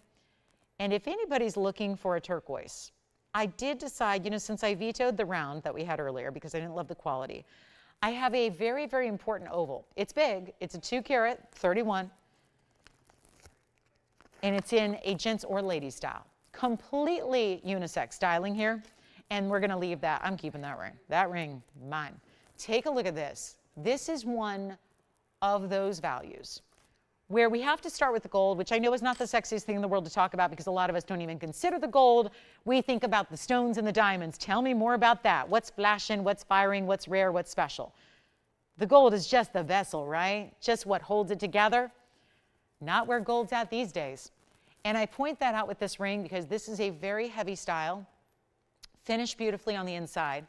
And if anybody's looking for a turquoise, I did decide, you know, since I vetoed the round that we had earlier because I didn't love the quality, I have a very, very important oval. It's big. It's a 2 carat 31. And it's in a gents or ladies style. Completely unisex styling here. And we're going to leave that. I'm keeping that ring. That ring, mine. Take a look at this. This is one of those values where we have to start with the gold, which I know is not the sexiest thing in the world to talk about because a lot of us don't even consider the gold. We think about the stones and the diamonds. Tell me more about that. What's flashing, what's firing, what's rare, what's special? The gold is just the vessel, right? Just what holds it together. Not where gold's at these days. And I point that out with this ring because this is a very heavy style, finished beautifully on the inside.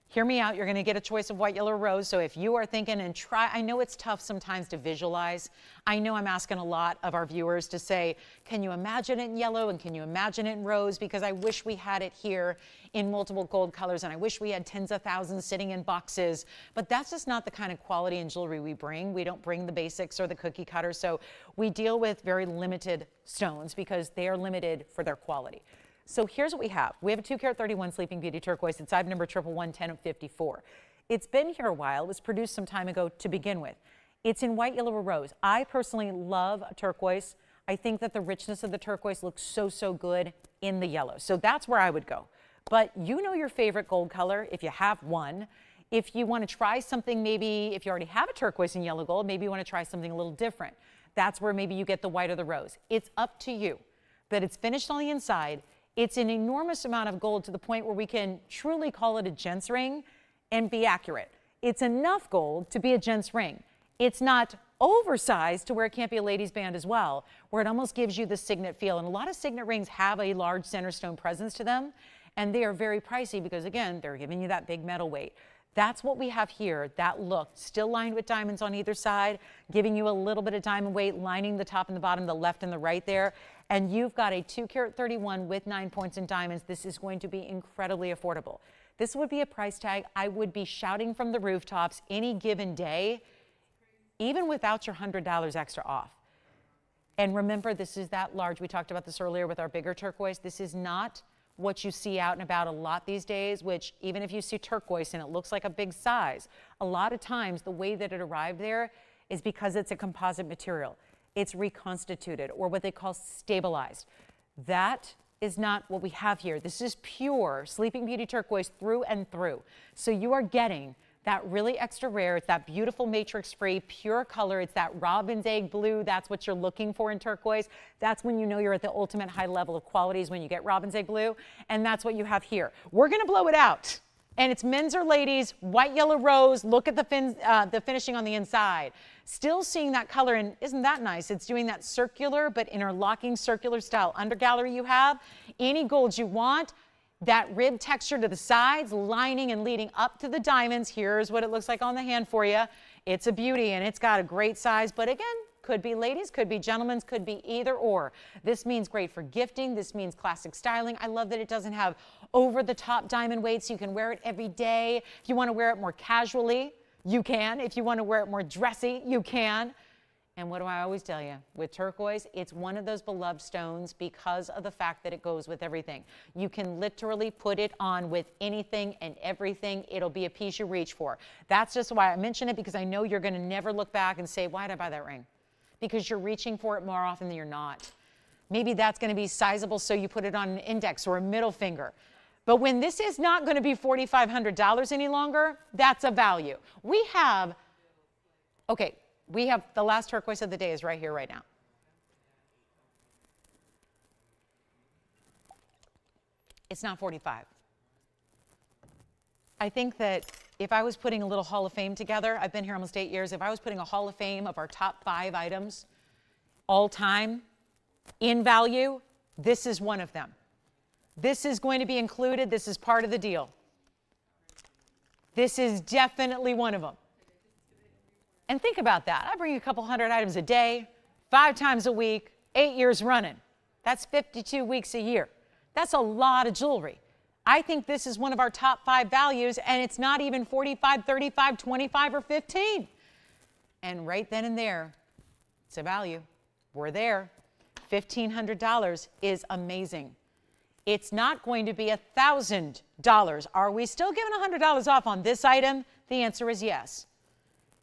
Hear me out, you're going to get a choice of white, yellow, or rose. So if you are thinking and try, I know it's tough sometimes to visualize. I know I'm asking a lot of our viewers to say, can you imagine it in yellow and can you imagine it in rose? Because I wish we had it here in multiple gold colors and I wish we had tens of thousands sitting in boxes. But that's just not the kind of quality and jewelry we bring. We don't bring the basics or the cookie cutter. So we deal with very limited stones because they are limited for their quality. So here's what we have. We have a 2 carat 31 Sleeping Beauty turquoise. It's item number 1111054. It's been here a while. It was produced some time ago to begin with. It's in white, yellow, or rose. I personally love a turquoise. I think that the richness of the turquoise looks so, so good in the yellow. So that's where I would go. But you know your favorite gold color if you have one. If you want to try something, maybe if you already have a turquoise in yellow gold, maybe you want to try something a little different. That's where maybe you get the white or the rose. It's up to you. But it's finished on the inside. It's an enormous amount of gold to the point where we can truly call it a gents ring and be accurate. It's enough gold to be a gents ring. It's not oversized to where it can't be a ladies band as well, where it almost gives you the signet feel. And a lot of signet rings have a large center stone presence to them, and they are very pricey because, again, they're giving you that big metal weight. That's what we have here, that look, still lined with diamonds on either side, giving you a little bit of diamond weight, lining the top and the bottom, the left and the right there. And you've got a 2 carat 31 with 9 points in diamonds. This is going to be incredibly affordable. This would be a price tag I would be shouting from the rooftops any given day, even without your $100 extra off. And remember, this is that large. We talked about this earlier with our bigger turquoise. This is not what you see out and about a lot these days, which even if you see turquoise and it looks like a big size, a lot of times the way that it arrived there is because it's a composite material. It's reconstituted or what they call stabilized. That is not what we have here. This is pure Sleeping Beauty turquoise through and through. So you are getting that really extra rare. It's that beautiful matrix-free, pure color. It's that robin's egg blue. That's what you're looking for in turquoise. That's when you know you're at the ultimate high level of qualities when you get robin's egg blue. And that's what you have here. We're going to blow it out. And it's men's or ladies, white, yellow, rose. Look at the finishing on the inside. Still seeing that color, and isn't that nice? It's doing that circular but interlocking circular style undergallery you have. Any golds you want. That rib texture to the sides, lining and leading up to the diamonds. Here's what it looks like on the hand for you. It's a beauty, and it's got a great size, but again, could be ladies, could be gentlemen's, could be either or. This means great for gifting. This means classic styling. I love that it doesn't have over-the-top diamond weight, so you can wear it every day. If you want to wear it more casually, you can. If you want to wear it more dressy, you can. And what do I always tell you? With turquoise, it's one of those beloved stones because of the fact that it goes with everything. You can literally put it on with anything and everything. It'll be a piece you reach for. That's just why I mention it, because I know you're going to never look back and say, why did I buy that ring? Because you're reaching for it more often than you're not. Maybe that's going to be sizable, so you put it on an index or a middle finger. But when this is not going to be $4,500 any longer, that's a value. We have the last turquoise of the day is right here, right now. It's not 45. I think that if I was putting a little Hall of Fame together, I've been here almost 8 years, if I was putting a Hall of Fame of our top 5 items all time in value, this is one of them. This is going to be included. This is part of the deal. This is definitely one of them. And think about that. I bring a couple hundred items a day, 5 times a week, 8 years running. That's 52 weeks a year. That's a lot of jewelry. I think this is one of our top 5 values, and it's not even 45, 35, 25, or 15. And right then and there, it's a value. We're there. $1,500 is amazing. It's not going to be $1,000. Are we still giving $100 off on this item? The answer is yes.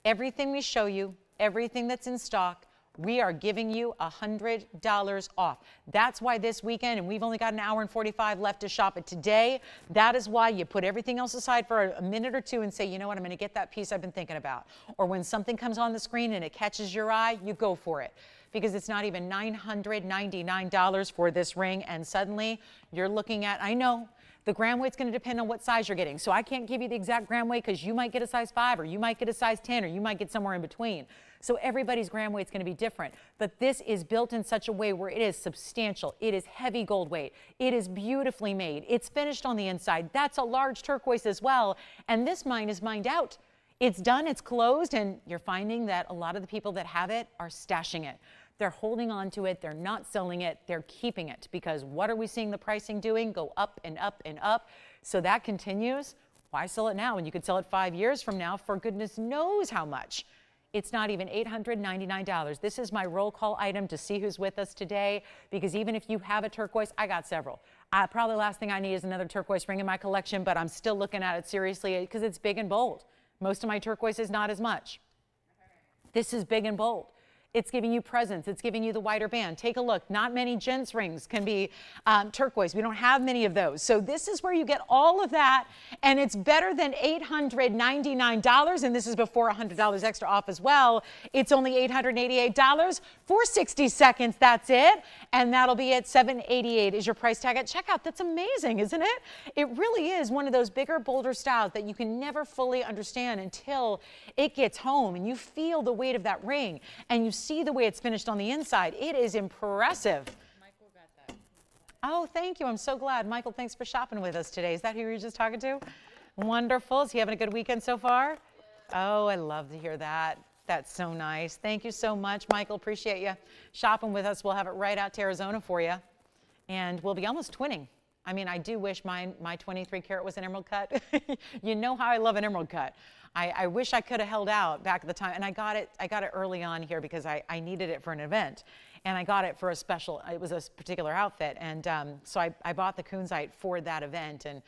Everything we show you, everything that's in stock, we are giving you $100 off. That's why this weekend, and we've only got an hour and 45 left to shop it today, that is why you put everything else aside for a minute or two and say, you know what, I'm going to get that piece I've been thinking about. Or when something comes on the screen and it catches your eye, you go for it. Because it's not even $999 for this ring, and suddenly you're looking at, I know, the gram weight's going to depend on what size you're getting. So I can't give you the exact gram weight because you might get a size 5 or you might get a size 10 or you might get somewhere in between. So everybody's gram weight's going to be different. But this is built in such a way where it is substantial. It is heavy gold weight. It is beautifully made. It's finished on the inside. That's a large turquoise as well. And this mine is mined out. It's done, it's closed, and you're finding that a lot of the people that have it are stashing it. They're holding on to it. They're not selling it. They're keeping it, because what are we seeing the pricing doing? Go up and up and up. So that continues. Why sell it now when you could sell it 5 years from now for goodness knows how much? It's not even $899. This is my roll call item to see who's with us today, because even if you have a turquoise, I got several. Probably the last thing I need is another turquoise ring in my collection, but I'm still looking at it seriously because it's big and bold. Most of my turquoise is not as much. This is big and bold. It's giving you presence. It's giving you the wider band. Take a look. Not many Gents rings can be turquoise. We don't have many of those. So this is where you get all of that, and it's better than $899, and this is before $100 extra off as well. It's only $888 for 60 seconds. That's it, and that'll be at $788 is your price tag at checkout. That's amazing, isn't it? It really is one of those bigger, bolder styles that you can never fully understand until it gets home and you feel the weight of that ring and you see the way it's finished on the inside. It is impressive. Michael got that. Oh, thank you. I'm so glad. Michael, thanks for shopping with us today. Is that who you were just talking to? Wonderful. Is he having a good weekend so far? Oh, I love to hear that. That's so nice. Thank you so much, Michael. Appreciate you shopping with us. We'll have it right out to Arizona for you. And we'll be almost twinning. I mean, I do wish my 23 karat was an emerald cut. You know how I love an emerald cut. I wish I could have held out back at the time, and I got it early on here because I needed it for an event, and I got it for a special, it was a particular outfit, and so I bought the Kunzite for that event, and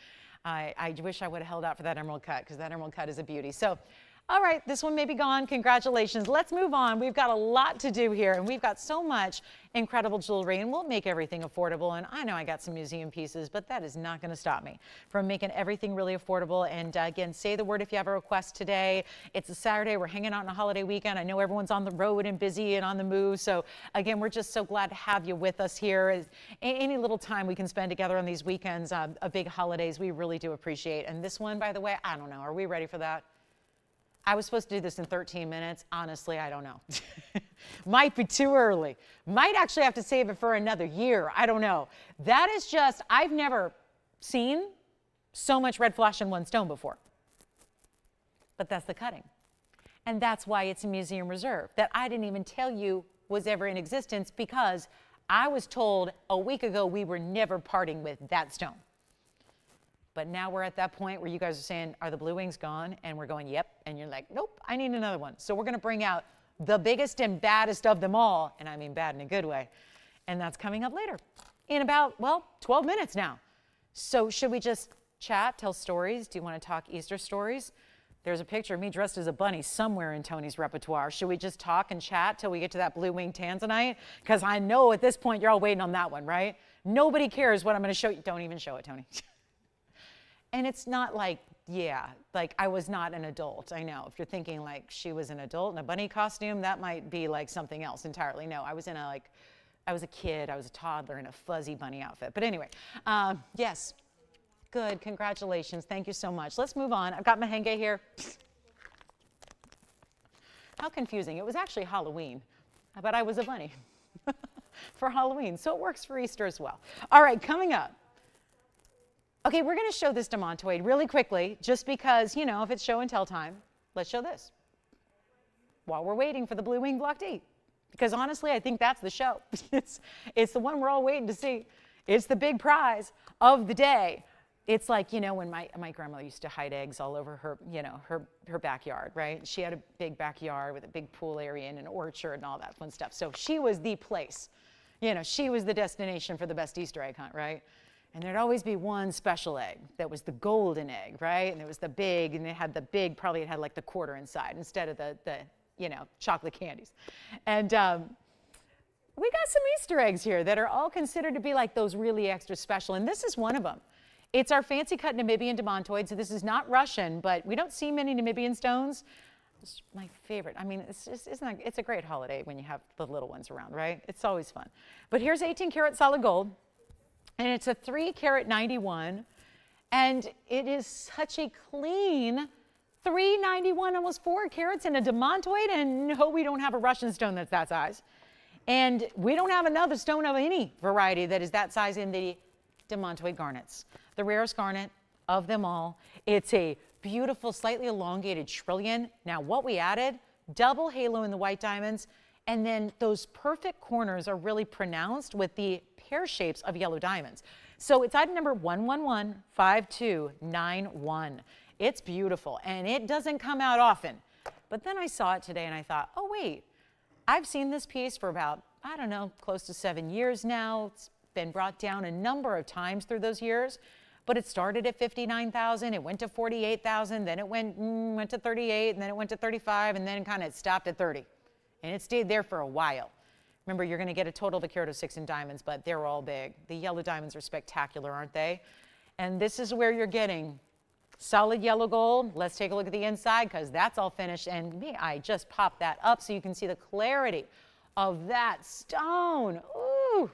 I wish I would have held out for that emerald cut, because that emerald cut is a beauty. So, all right, this one may be gone. Congratulations. Let's move on. We've got a lot to do here, and we've got so much incredible jewelry, and we'll make everything affordable. And I know I got some museum pieces, but that is not going to stop me from making everything really affordable. And again, say the word if you have a request today. It's a Saturday. We're hanging out on a holiday weekend. I know everyone's on the road and busy and on the move. So again, we're just so glad to have you with us here. Any little time we can spend together on these weekends, big holidays, we really do appreciate. And this one, by the way, I don't know. Are we ready for that? I was supposed to do this in 13 minutes. Honestly, I don't know. Might be too early. Might actually have to save it for another year. I don't know. That is just, I've never seen so much red flash in one stone before. But that's the cutting. And that's why it's a museum reserve that I didn't even tell you was ever in existence, because I was told a week ago we were never parting with that stone. But now we're at that point where you guys are saying, are the blue wings gone? And we're going, yep. And you're like, nope, I need another one. So we're going to bring out the biggest and baddest of them all, and I mean bad in a good way. And that's coming up later in about, well, 12 minutes now. So should we just chat, tell stories? Do you want to talk Easter stories? There's a picture of me dressed as a bunny somewhere in Tony's repertoire. Should we just talk and chat till we get to that blue-winged tanzanite? Because I know at this point you're all waiting on that one, right? Nobody cares what I'm going to show you. Don't even show it, Tony. And it's not like, yeah, like I was not an adult. I know. If you're thinking like she was an adult in a bunny costume, that might be like something else entirely. No, I was in a like, I was a kid. I was a toddler in a fuzzy bunny outfit. But anyway, yes. Good. Congratulations. Thank you so much. Let's move on. I've got Mahangi here. How confusing. It was actually Halloween, but I was a bunny for Halloween. So it works for Easter as well. All right, coming up. Okay, we're going to show this Demantoid really quickly, just because, you know, if it's show and tell time, let's show this while we're waiting for the blue wing block date. Because honestly, I think that's the show. It's the one we're all waiting to see. It's the big prize of the day. It's like, you know, when my grandmother used to hide eggs all over her, you know, her backyard, right? She had a big backyard with a big pool area and an orchard and all that fun stuff. So she was the place, you know, she was the destination for the best Easter egg hunt, right? And there'd always be one special egg that was the golden egg, right? And it was the big, and it had the big, probably it had like the quarter inside instead of the you know, chocolate candies. And we got some Easter eggs here that are all considered to be like those really extra special, and this is one of them. It's our fancy cut Namibian Demantoid. So this is not Russian, but we don't see many Namibian stones. It's my favorite. I mean, it's just, it's a great holiday when you have the little ones around, right? It's always fun. But here's 18 karat solid gold, and it's a 3 carat 91, and it is such a clean 391, almost 4 carats in a Demantoid, and no, we don't have a Russian stone that's that size. And we don't have another stone of any variety that is that size in the Demantoid garnets. The rarest garnet of them all. It's a beautiful, slightly elongated trillion. Now what we added, double halo in the white diamonds, and then those perfect corners are really pronounced with the pear shapes of yellow diamonds. So it's item number 1115291. It's beautiful, and it doesn't come out often. But then I saw it today, and I thought, oh, wait, I've seen this piece for about, I don't know, close to 7 years now. It's been brought down a number of times through those years, but it started at 59,000, it went to 48,000, then it went to 38, and then it went to 35, and then kind of stopped at 30. And it stayed there for a while. Remember, you're going to get a total of a carat of 6 in diamonds, but they're all big. The yellow diamonds are spectacular, aren't they? And this is where you're getting solid yellow gold. Let's take a look at the inside, because that's all finished. And may I just pop that up so you can see the clarity of that stone. Ooh,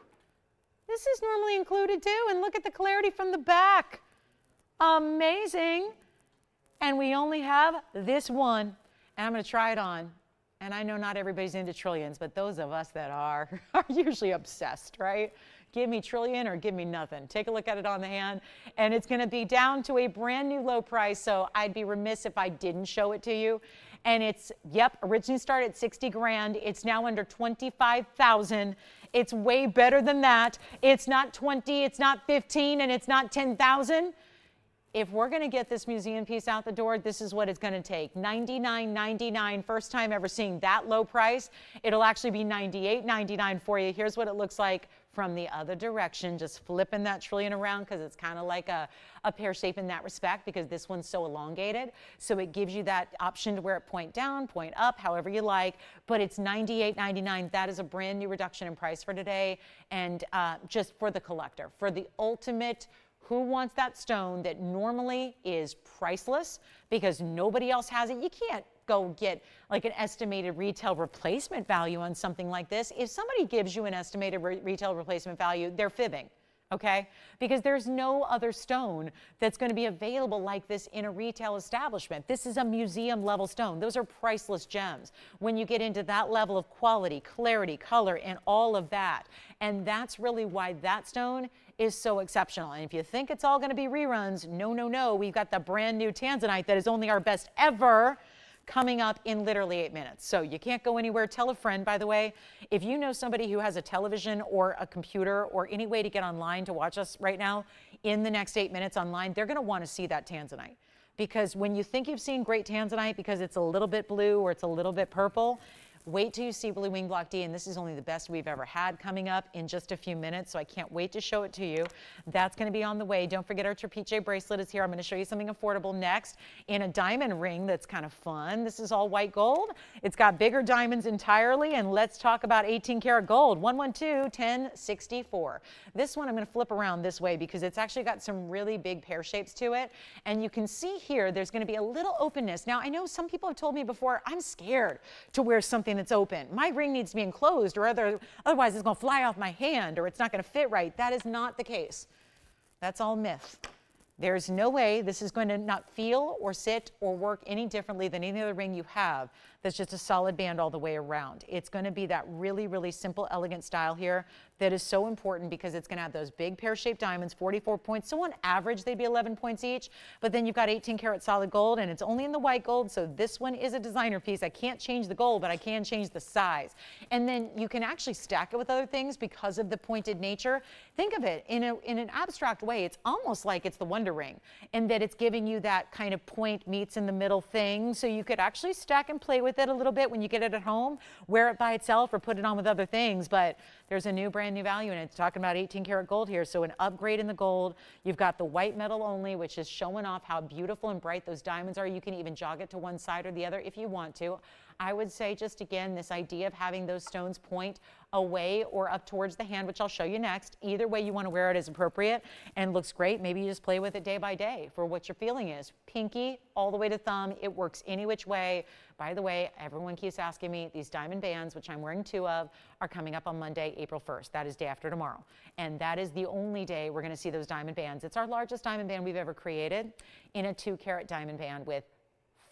this is normally included too. And look at the clarity from the back. Amazing. And we only have this one. And I'm going to try it on. And I know not everybody's into trillions, but those of us that are usually obsessed, right? Give me trillion or give me nothing. Take a look at it on the hand, and it's going to be down to a brand new low price, so I'd be remiss if I didn't show it to you. And it's, yep, originally started at 60 grand. It's now under 25,000. It's way better than that. It's not 20, it's not 15, and it's not 10,000. If we're going to get this museum piece out the door, this is what it's going to take. $99.99, first time ever seeing that low price. It'll actually be $98.99 for you. Here's what it looks like from the other direction, just flipping that trillion around, because it's kind of like a pear shape in that respect, because this one's so elongated. So it gives you that option to wear it point down, point up, however you like, but it's $98.99. That is a brand new reduction in price for today, and just for the collector, for the ultimate. Who wants that stone that normally is priceless because nobody else has it? You can't go get like an estimated retail replacement value on something like this. If somebody gives you an estimated retail replacement value, they're fibbing, okay? Because there's no other stone that's going to be available like this in a retail establishment. This is a museum level stone. Those are priceless gems when you get into that level of quality, clarity, color, and all of that. And that's really why that stone is so exceptional. And if you think it's all going to be reruns, no, no, no. We've got the brand new tanzanite that is only our best ever coming up in literally 8 minutes. So you can't go anywhere. Tell a friend, by the way. If you know somebody who has a television or a computer or any way to get online to watch us right now in the next 8 minutes online, they're going to want to see that tanzanite. Because when you think you've seen great tanzanite because it's a little bit blue or it's a little bit purple, Wait till you see Blue Wing Block D, and this is only the best we've ever had coming up in just a few minutes, so I can't wait to show it to you. That's going to be on the way. Don't forget our Trapiche bracelet is here. I'm going to show you something affordable next in a diamond ring that's kind of fun. This is all white gold. It's got bigger diamonds entirely, and let's talk about 18 karat gold. 112-1064. This one I'm going to flip around this way because it's actually got some really big pear shapes to it, and you can see here there's going to be a little openness. Now, I know some people have told me before, I'm scared to wear something that's open. My ring needs to be enclosed, or otherwise it's going to fly off my hand, or it's not going to fit right. That is not the case. That's all myth. There's no way this is going to not feel or sit or work any differently than any other ring you have that's just a solid band all the way around. It's going to be that really, really simple, elegant style here that is so important because it's going to have those big pear-shaped diamonds, 44 points. So on average, they'd be 11 points each. But then you've got 18 karat solid gold, and it's only in the white gold. So this one is a designer piece. I can't change the gold, but I can change the size. And then you can actually stack it with other things because of the pointed nature. Think of it in an abstract way. It's almost like it's the Wonder Ring, in that it's giving you that kind of point meets in the middle thing. So you could actually stack and play with it a little bit when you get it at home, wear it by itself or put it on with other things. But there's a brand new value in it. It's talking about 18 karat gold here. So an upgrade in the gold. You've got the white metal only, which is showing off how beautiful and bright those diamonds are. You can even jog it to one side or the other if you want to. I would say just again, this idea of having those stones point away or up towards the hand, which I'll show you next. Either way you want to wear it is appropriate and looks great. Maybe you just play with it day by day for what your feeling is. Pinky all the way to thumb. It works any which way. By the way, everyone keeps asking me, these diamond bands, which I'm wearing 2 of, are coming up on Monday, April 1st. That is day after tomorrow. And that is the only day we're going to see those diamond bands. It's our largest diamond band we've ever created in a 2 karat diamond band with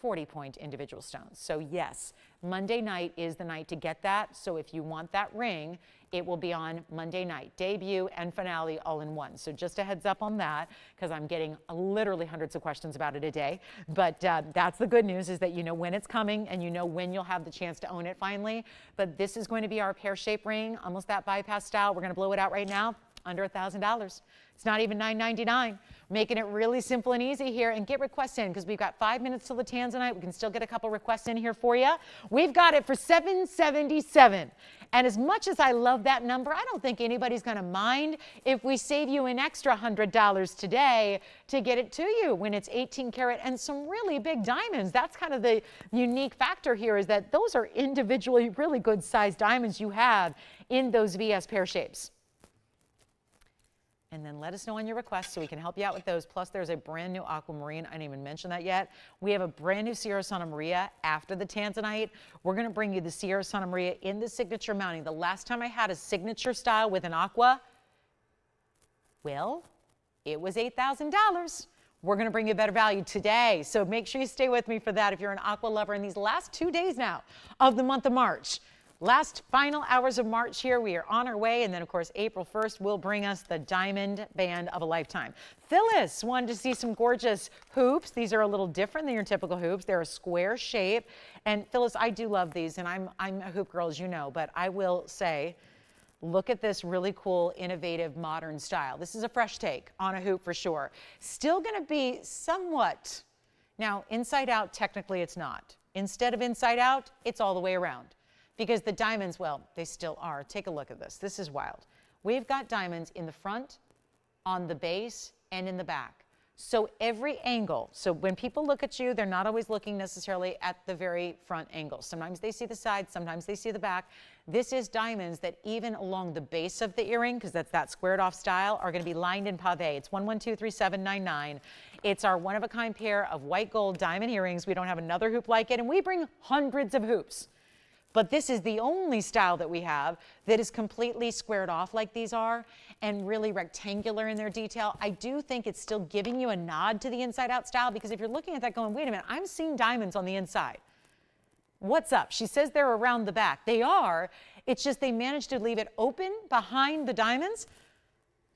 40-point individual stones. So yes, Monday night is the night to get that. So if you want that ring, it will be on Monday night, debut and finale all in one. So just a heads up on that, because I'm getting literally hundreds of questions about it a day. But that's the good news, is that you know when it's coming and you know when you'll have the chance to own it finally. But this is going to be our pear-shaped ring, almost that bypass style. We're going to blow it out right now, under $1,000. It's not even $9.99. Making it really simple and easy here. And get requests in, because we've got 5 minutes till the tanzanite. We can still get a couple requests in here for you. We've got it for $777. And as much as I love that number, I don't think anybody's going to mind if we save you an extra $100 today to get it to you when it's 18 karat and some really big diamonds. That's kind of the unique factor here, is that those are individually really good sized diamonds you have in those VS pear shapes. And then let us know on your requests so we can help you out with those. Plus, there's a brand new aquamarine. I didn't even mention that yet. We have a brand new Sierra Santa Maria after the tanzanite. We're going to bring you the Sierra Santa Maria in the signature mounting. The last time I had a signature style with an aqua, well, it was $8,000. We're going to bring you a better value today. So make sure you stay with me for that if you're an aqua lover in these last 2 days now of the month of March. Last final hours of March here, we are on our way, and then of course April 1st will bring us the diamond band of a lifetime. Phyllis wanted to see some gorgeous hoops. These are a little different than your typical hoops. They're a square shape, and Phyllis, I do love these, and I'm a hoop girl, as you know, but I will say, look at this really cool, innovative, modern style. This is a fresh take on a hoop for sure. Still going to be somewhat, now inside out, technically it's not. Instead of inside out, it's all the way around. Because the diamonds, well, they still are. Take a look at this. This is wild. We've got diamonds in the front, on the base, and in the back. So every angle, so when people look at you, they're not always looking necessarily at the very front angle. Sometimes they see the side, sometimes they see the back. This is diamonds that even along the base of the earring, because that's that squared off style, are going to be lined in pave. It's 1123799. It's our one-of-a-kind pair of white gold diamond earrings. We don't have another hoop like it, and we bring hundreds of hoops. But this is the only style that we have that is completely squared off like these are and really rectangular in their detail. I do think it's still giving you a nod to the inside out style, because if you're looking at that going, wait a minute, I'm seeing diamonds on the inside. What's up? She says they're around the back. They are. It's just they managed to leave it open behind the diamonds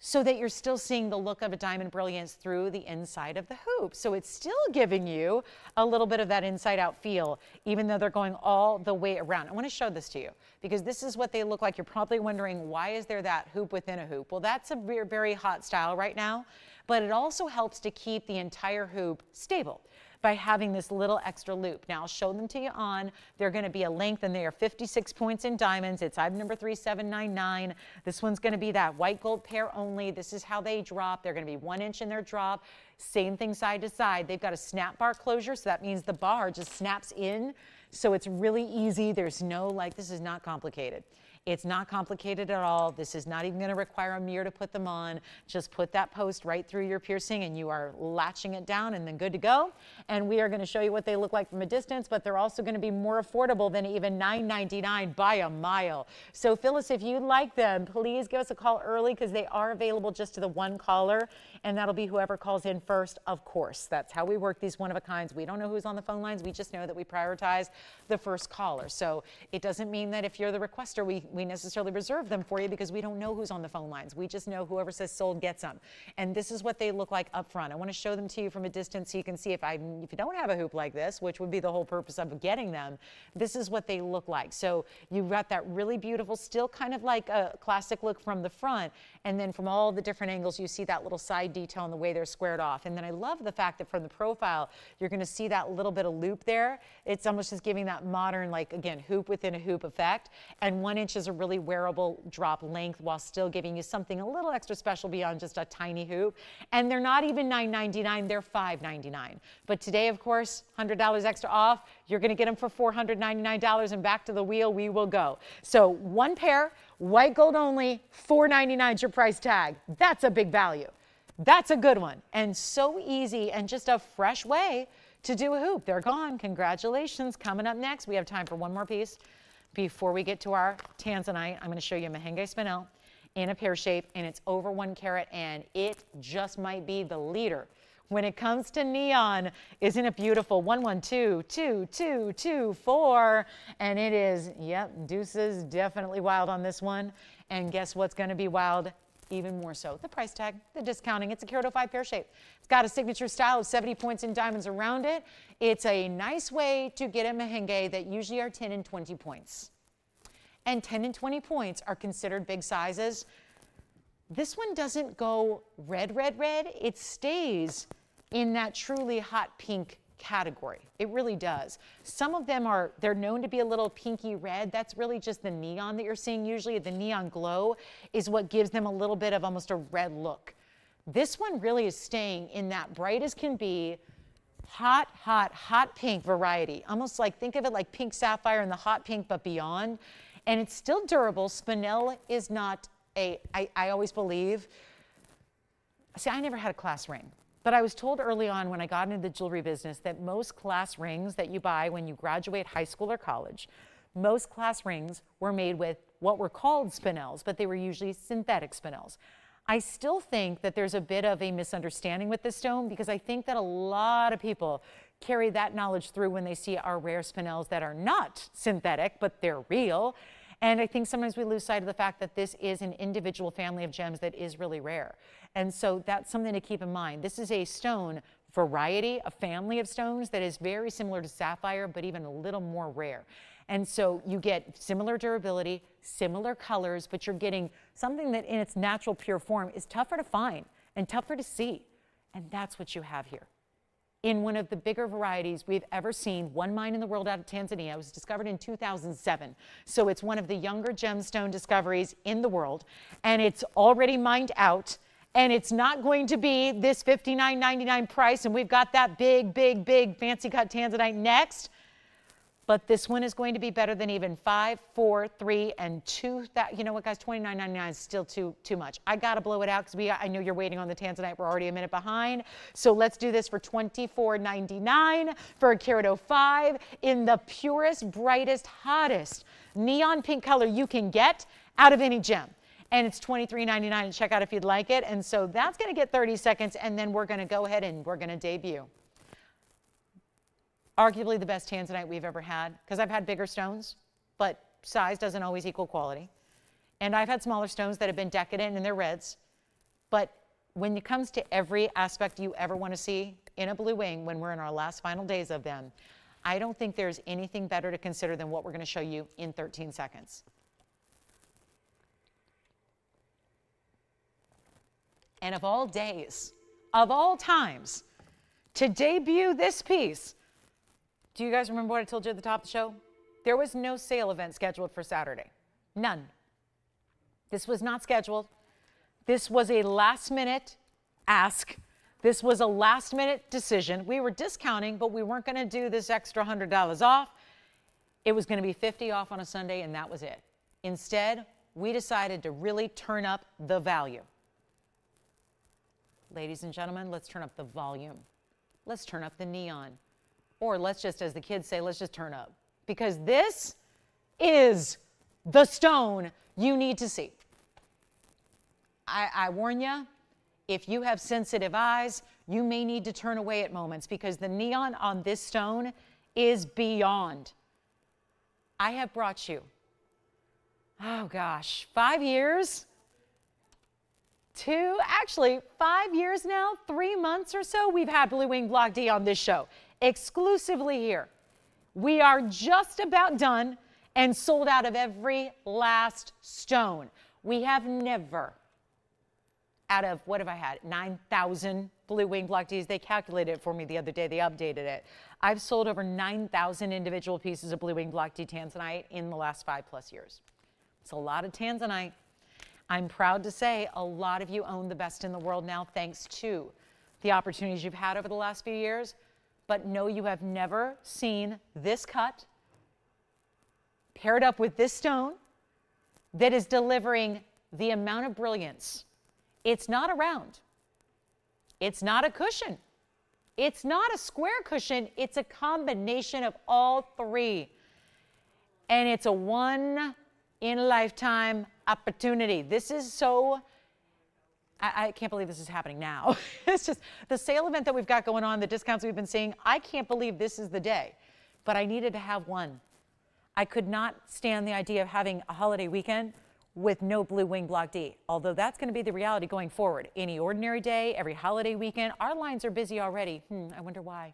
so that you're still seeing the look of a diamond brilliance through the inside of the hoop. So it's still giving you a little bit of that inside out feel, even though they're going all the way around. I want to show this to you, because this is what they look like. You're probably wondering, why is there that hoop within a hoop? Well, that's a very, very hot style right now, but it also helps to keep the entire hoop stable. by having this little extra loop. Now I'll show them to you on. They're going to be a length, and they are 56 points in diamonds. It's item number 3799. This one's going to be that white gold pair only. This is how they drop. They're going to be 1 inch in their drop. Same thing side to side. They've got a snap bar closure, so that means the bar just snaps in. So it's really easy. There's no, like, this is not complicated. It's not complicated at all. This is not even going to require a mirror to put them on. Just put that post right through your piercing and you are latching it down and then good to go. And we are going to show you what they look like from a distance, but they're also going to be more affordable than even $9.99 by a mile. So Phyllis, if you like them, please give us a call early because they are available just to the one caller, and that'll be whoever calls in first, of course. That's how we work these one-of-a-kinds. We don't know who's on the phone lines. We just know that we prioritize the first caller. So it doesn't mean that if you're the requester, we necessarily reserve them for you because we don't know who's on the phone lines. We just know whoever says sold gets them. And this is what they look like up front. I want to show them to you from a distance so you can see if you don't have a hoop like this, which would be the whole purpose of getting them, this is what they look like. So you've got that really beautiful, still kind of like a classic look from the front, and then from all the different angles you see that little side detail and the way they're squared off. And then I love the fact that from the profile you're going to see that little bit of loop there. It's almost just giving that modern, like, again, hoop within a hoop effect. And 1 inch is a really wearable drop length while still giving you something a little extra special beyond just a tiny hoop. And they're not even $9.99, they're $5.99. But today, of course, $100 extra off, you're going to get them for $499, and back to the wheel we will go. So one pair, white gold only, $4.99 is your price tag. That's a big value. That's a good one, and so easy and just a fresh way to do a hoop. They're gone. Congratulations. Coming up next, we have time for one more piece. Before we get to our tanzanite, I'm going to show you a Mahangi spinel in a pear shape, and it's over 1 carat, and it just might be the leader when it comes to neon. Isn't it beautiful? 1, 1, 2, 2, 2, 2, 4, and it is, yep, deuces, definitely wild on this one. And guess what's going to be wild? Even more so, the price tag, the discounting. It's a carat 05 pear shape. It's got a signature style of 70 points in diamonds around it. It's a nice way to get a Mahangi that usually are 10 and 20 points. And 10 and 20 points are considered big sizes. This one doesn't go red, red, red. It stays in that truly hot pink category. It really does. Some of them they're known to be a little pinky red. That's really just the neon that you're seeing. Usually the neon glow is what gives them a little bit of almost a red look. This one really is staying in that bright as can be, hot, hot, hot pink variety. Almost like, think of it like pink sapphire and the hot pink, but beyond. And it's still durable. Spinel is not I always believe, see, I never had a class ring. But I was told early on when I got into the jewelry business that most class rings that you buy when you graduate high school or college, most class rings were made with what were called spinels, but they were usually synthetic spinels. I still think that there's a bit of a misunderstanding with this stone because I think that a lot of people carry that knowledge through when they see our rare spinels that are not synthetic, but they're real. And I think sometimes we lose sight of the fact that this is an individual family of gems that is really rare. And so that's something to keep in mind. This is a stone variety, a family of stones that is very similar to sapphire, but even a little more rare. And so you get similar durability, similar colors, but you're getting something that in its natural pure form is tougher to find and tougher to see. And that's what you have here. In one of the bigger varieties we've ever seen, one mine in the world out of Tanzania. It was discovered in 2007. So it's one of the younger gemstone discoveries in the world, and it's already mined out, and it's not going to be this $59.99 price, and we've got that big, big, big fancy cut tanzanite next. But this one is going to be better than even 5, 4, 3, and 2. You know what, guys? $29.99 is still too much. I got to blow it out because I know you're waiting on the tanzanite. We're already a minute behind. So let's do this for $24.99 for a carat 05 in the purest, brightest, hottest neon pink color you can get out of any gem. And it's $23.99 and check out if you'd like it. And so that's going to get 30 seconds, and then we're going to go ahead and we're going to debut. Arguably the best tanzanite we've ever had, because I've had bigger stones, but size doesn't always equal quality. And I've had smaller stones that have been decadent and they're reds. But when it comes to every aspect you ever want to see in a blue wing, when we're in our last final days of them, I don't think there's anything better to consider than what we're going to show you in 13 seconds. And of all days, of all times, to debut this piece. Do you guys remember what I told you at the top of the show? There was no sale event scheduled for Saturday. None. This was not scheduled. This was a last minute ask. This was a last minute decision. We were discounting, but we weren't going to do this extra $100 off. It was going to be $50 off on a Sunday, and that was it. Instead, we decided to really turn up the value. Ladies and gentlemen, let's turn up the volume. Let's turn up the neon. Or let's just, as the kids say, let's just turn up. Because this is the stone you need to see. I warn you, if you have sensitive eyes, you may need to turn away at moments because the neon on this stone is beyond. I have brought you, oh gosh, 5 years? Actually 5 years now, 3 months or so, we've had Blue Wing Block D on this show, exclusively here. We are just about done and sold out of every last stone. We have never, out of, what have I had, 9,000 Blue Wing Block Ds. They calculated it for me the other day. They updated it. I've sold over 9,000 individual pieces of Blue Wing Block D tanzanite in the last 5+ years. It's a lot of tanzanite. I'm proud to say a lot of you own the best in the world now thanks to the opportunities you've had over the last few years. But no, you have never seen this cut paired up with this stone that is delivering the amount of brilliance. It's not a round. It's not a cushion. It's not a square cushion. It's a combination of all three. And it's a one-in-a-lifetime opportunity. This is so, I can't believe this is happening now. It's just the sale event that we've got going on, the discounts we've been seeing, I can't believe this is the day. But I needed to have one. I could not stand the idea of having a holiday weekend with no Blue Wing Block D, although that's going to be the reality going forward. Any ordinary day, every holiday weekend, our lines are busy already. I wonder why.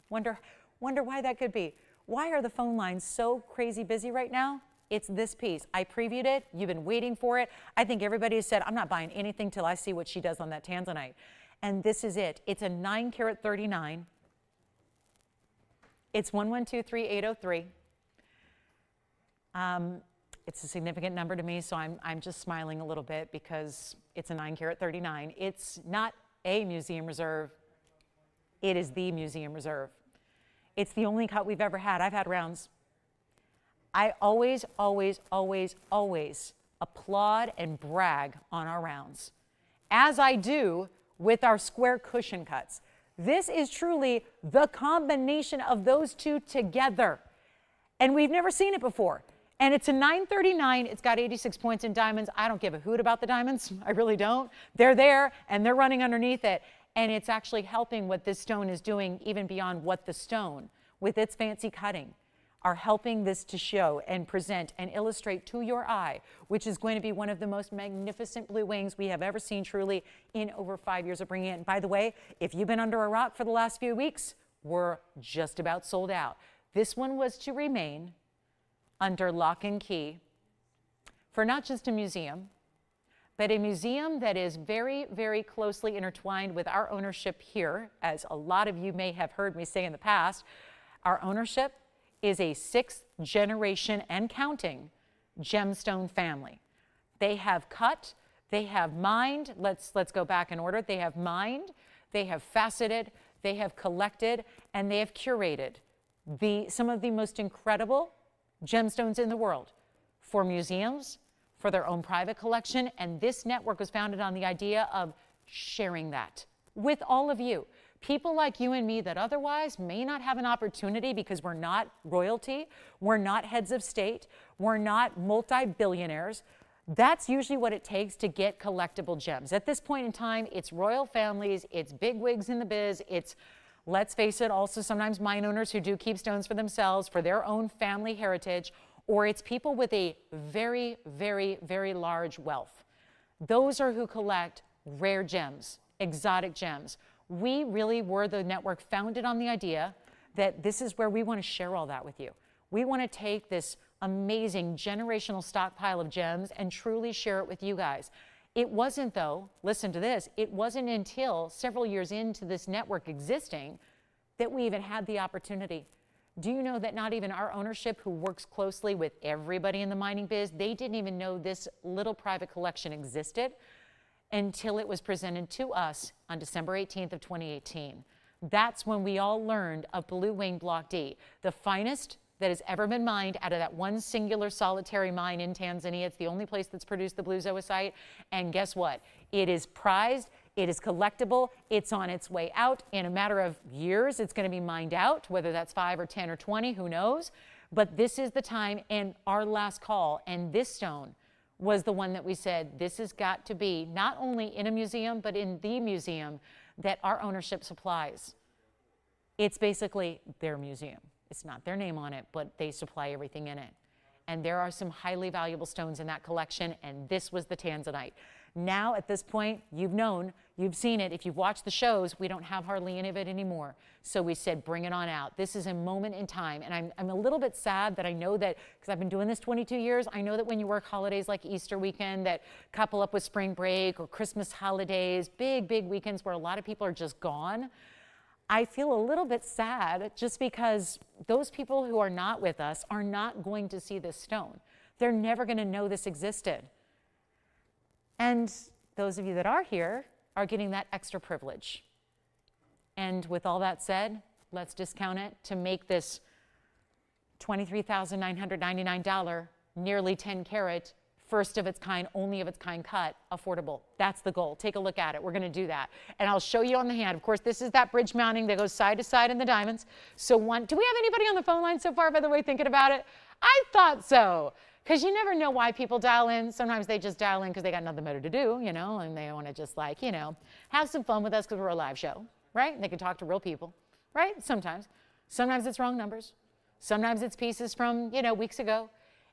Wonder why that could be. Why are the phone lines so crazy busy right now? It's this piece. I previewed it. You've been waiting for it. I think everybody has said, I'm not buying anything till I see what she does on that tanzanite. And this is it. It's a 9 carat 39. It's 1123803. It's a significant number to me, so I'm just smiling a little bit because it's a 9 carat 39. It's not a museum reserve. It is the museum reserve. It's the only cut we've ever had. I've had rounds. I always, always, always, always applaud and brag on our rounds, as I do with our square cushion cuts. This is truly the combination of those two together, and we've never seen it before. And it's a 939. It's got 86 points in diamonds. I don't give a hoot about the diamonds. I really don't. They're there, and they're running underneath it. And it's actually helping what this stone is doing even beyond what the stone, with its fancy cutting, are helping this to show and present and illustrate to your eye, which is going to be one of the most magnificent blue wings we have ever seen truly in over 5 years of bringing it. And by the way, if you've been under a rock for the last few weeks, we're just about sold out. This one was to remain under lock and key for not just a museum, but a museum that is very, very closely intertwined with our ownership here. As a lot of you may have heard me say in the past, our ownership is a 6th generation and counting gemstone family. They have cut, they have mined, let's go back in order. They have mined, they have faceted, they have collected, and they have curated some of the most incredible gemstones in the world for museums, for their own private collection, and this network was founded on the idea of sharing that with all of you. People like you and me that otherwise may not have an opportunity because we're not royalty, we're not heads of state, we're not multi-billionaires. That's usually what it takes to get collectible gems. At this point in time, it's royal families, it's bigwigs in the biz, it's, let's face it, also sometimes mine owners who do keep stones for themselves, for their own family heritage, or it's people with a very, very, very large wealth. Those are who collect rare gems, exotic gems. We really were the network founded on the idea that this is where we want to share all that with you. We want to take this amazing generational stockpile of gems and truly share it with you guys. It wasn't though, listen to this, it wasn't until several years into this network existing that we even had the opportunity. Do you know that not even our ownership, who works closely with everybody in the mining biz, they didn't even know this little private collection existed until it was presented to us on December 18th of 2018. That's when we all learned of Blue Wing Block D, the finest that has ever been mined out of that one singular solitary mine in Tanzania. It's the only place that's produced the blue zoisite. And guess what? It is prized. It is collectible. It's on its way out. In a matter of years, it's going to be mined out, whether that's 5 or 10 or 20, who knows? But this is the time and our last call. And this stone was the one that we said, this has got to be not only in a museum, but in the museum that our ownership supplies. It's basically their museum. It's not their name on it, but they supply everything in it. And there are some highly valuable stones in that collection, and this was the tanzanite. Now, at this point, you've known, you've seen it. If you've watched the shows, we don't have hardly any of it anymore. So we said, bring it on out. This is a moment in time. And I'm a little bit sad that I know that, because I've been doing this 22 years, I know that when you work holidays like Easter weekend that couple up with spring break or Christmas holidays, big, big weekends where a lot of people are just gone, I feel a little bit sad just because those people who are not with us are not going to see this stone. They're never going to know this existed. And those of you that are here are getting that extra privilege. And with all that said, let's discount it to make this $23,999, nearly 10 carat, first of its kind, only of its kind cut, affordable. That's the goal. Take a look at it. We're going to do that. And I'll show you on the hand. Of course, this is that bridge mounting that goes side to side in the diamonds. So do we have anybody on the phone line so far, by the way, thinking about it? I thought so. Because you never know why people dial in. Sometimes they just dial in because they got nothing better to do, you know, and they want to just like, you know, have some fun with us because we're a live show, right? And they can talk to real people, right? Sometimes. Sometimes it's wrong numbers. Sometimes it's pieces from, you know, weeks ago.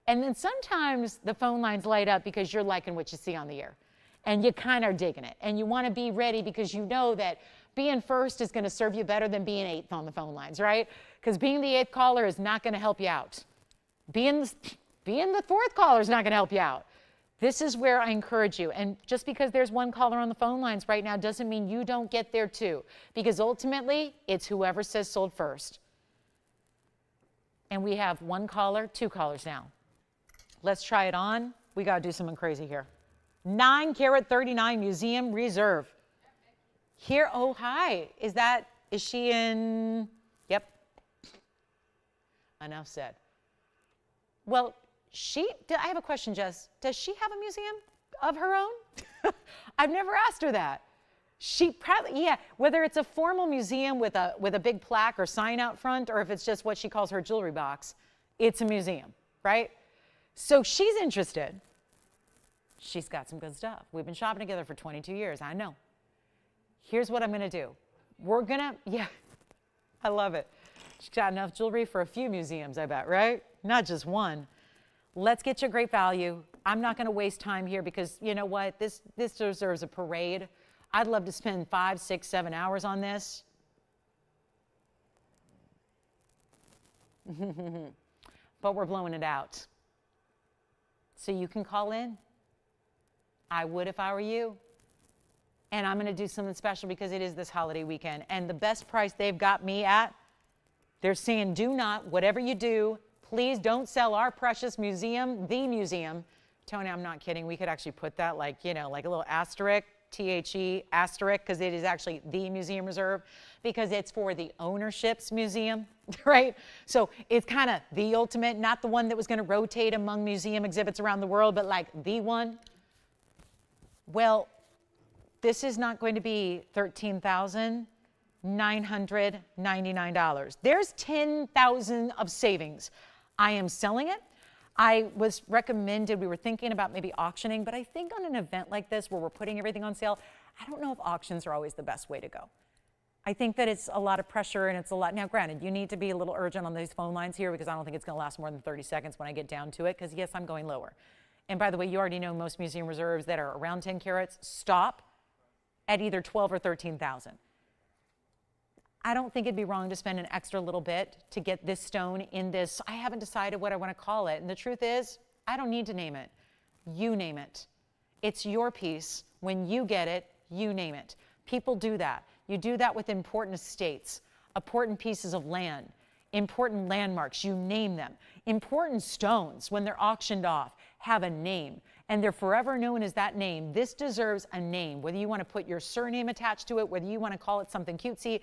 And then sometimes the phone lines light up because you're liking what you see on the air. And you kind of are digging it. And you want to be ready because you know that being first is going to serve you better than being eighth on the phone lines, right? Because being the eighth caller is not going to help you out. Being the fourth caller is not going to help you out. This is where I encourage you. And just because there's one caller on the phone lines right now doesn't mean you don't get there too. Because ultimately, it's whoever says sold first. And we have one caller, two callers now. Let's try it on. We got to do something crazy here. 9 carat 39 museum reserve. Here, oh, hi. Is she in? Yep. Enough said. Well, I have a question, Jess. Does she have a museum of her own? I've never asked her that. She probably, yeah, whether it's a formal museum with a big plaque or sign out front, or if it's just what she calls her jewelry box, it's a museum, right? So she's interested. She's got some good stuff. We've been shopping together for 22 years, I know. Here's what I'm gonna do. Yeah, I love it. She's got enough jewelry for a few museums, I bet, right? Not just one. Let's get you a great value. I'm not gonna waste time here because you know what? This deserves a parade. I'd love to spend 5, 6, 7 hours on this. But we're blowing it out. So you can call in. I would if I were you. And I'm going to do something special because it is this holiday weekend. And the best price they've got me at, they're saying, do not, whatever you do, please don't sell our precious museum, the museum. Tony, I'm not kidding. We could actually put that like, you know, like a little asterisk, THE asterisk, because it is actually the museum reserve, because it's for the ownership's museum, right? So it's kind of the ultimate, not the one that was going to rotate among museum exhibits around the world, but like the one. Well, this is not going to be $13,999. There's $10,000 of savings. I am selling it. I was recommended, we were thinking about maybe auctioning, but I think on an event like this where we're putting everything on sale, I don't know if auctions are always the best way to go. I think that it's a lot of pressure and it's a lot. Now, granted, you need to be a little urgent on these phone lines here because I don't think it's going to last more than 30 seconds when I get down to it because, yes, I'm going lower. And by the way, you already know most museum reserves that are around 10 carats stop at either 12 or 13,000. I don't think it'd be wrong to spend an extra little bit to get this stone in this. I haven't decided what I want to call it. And the truth is, I don't need to name it. You name it. It's your piece. When you get it, you name it. People do that. You do that with important estates, important pieces of land, important landmarks, you name them. Important stones, when they're auctioned off, have a name, and they're forever known as that name. This deserves a name, whether you want to put your surname attached to it, whether you want to call it something cutesy.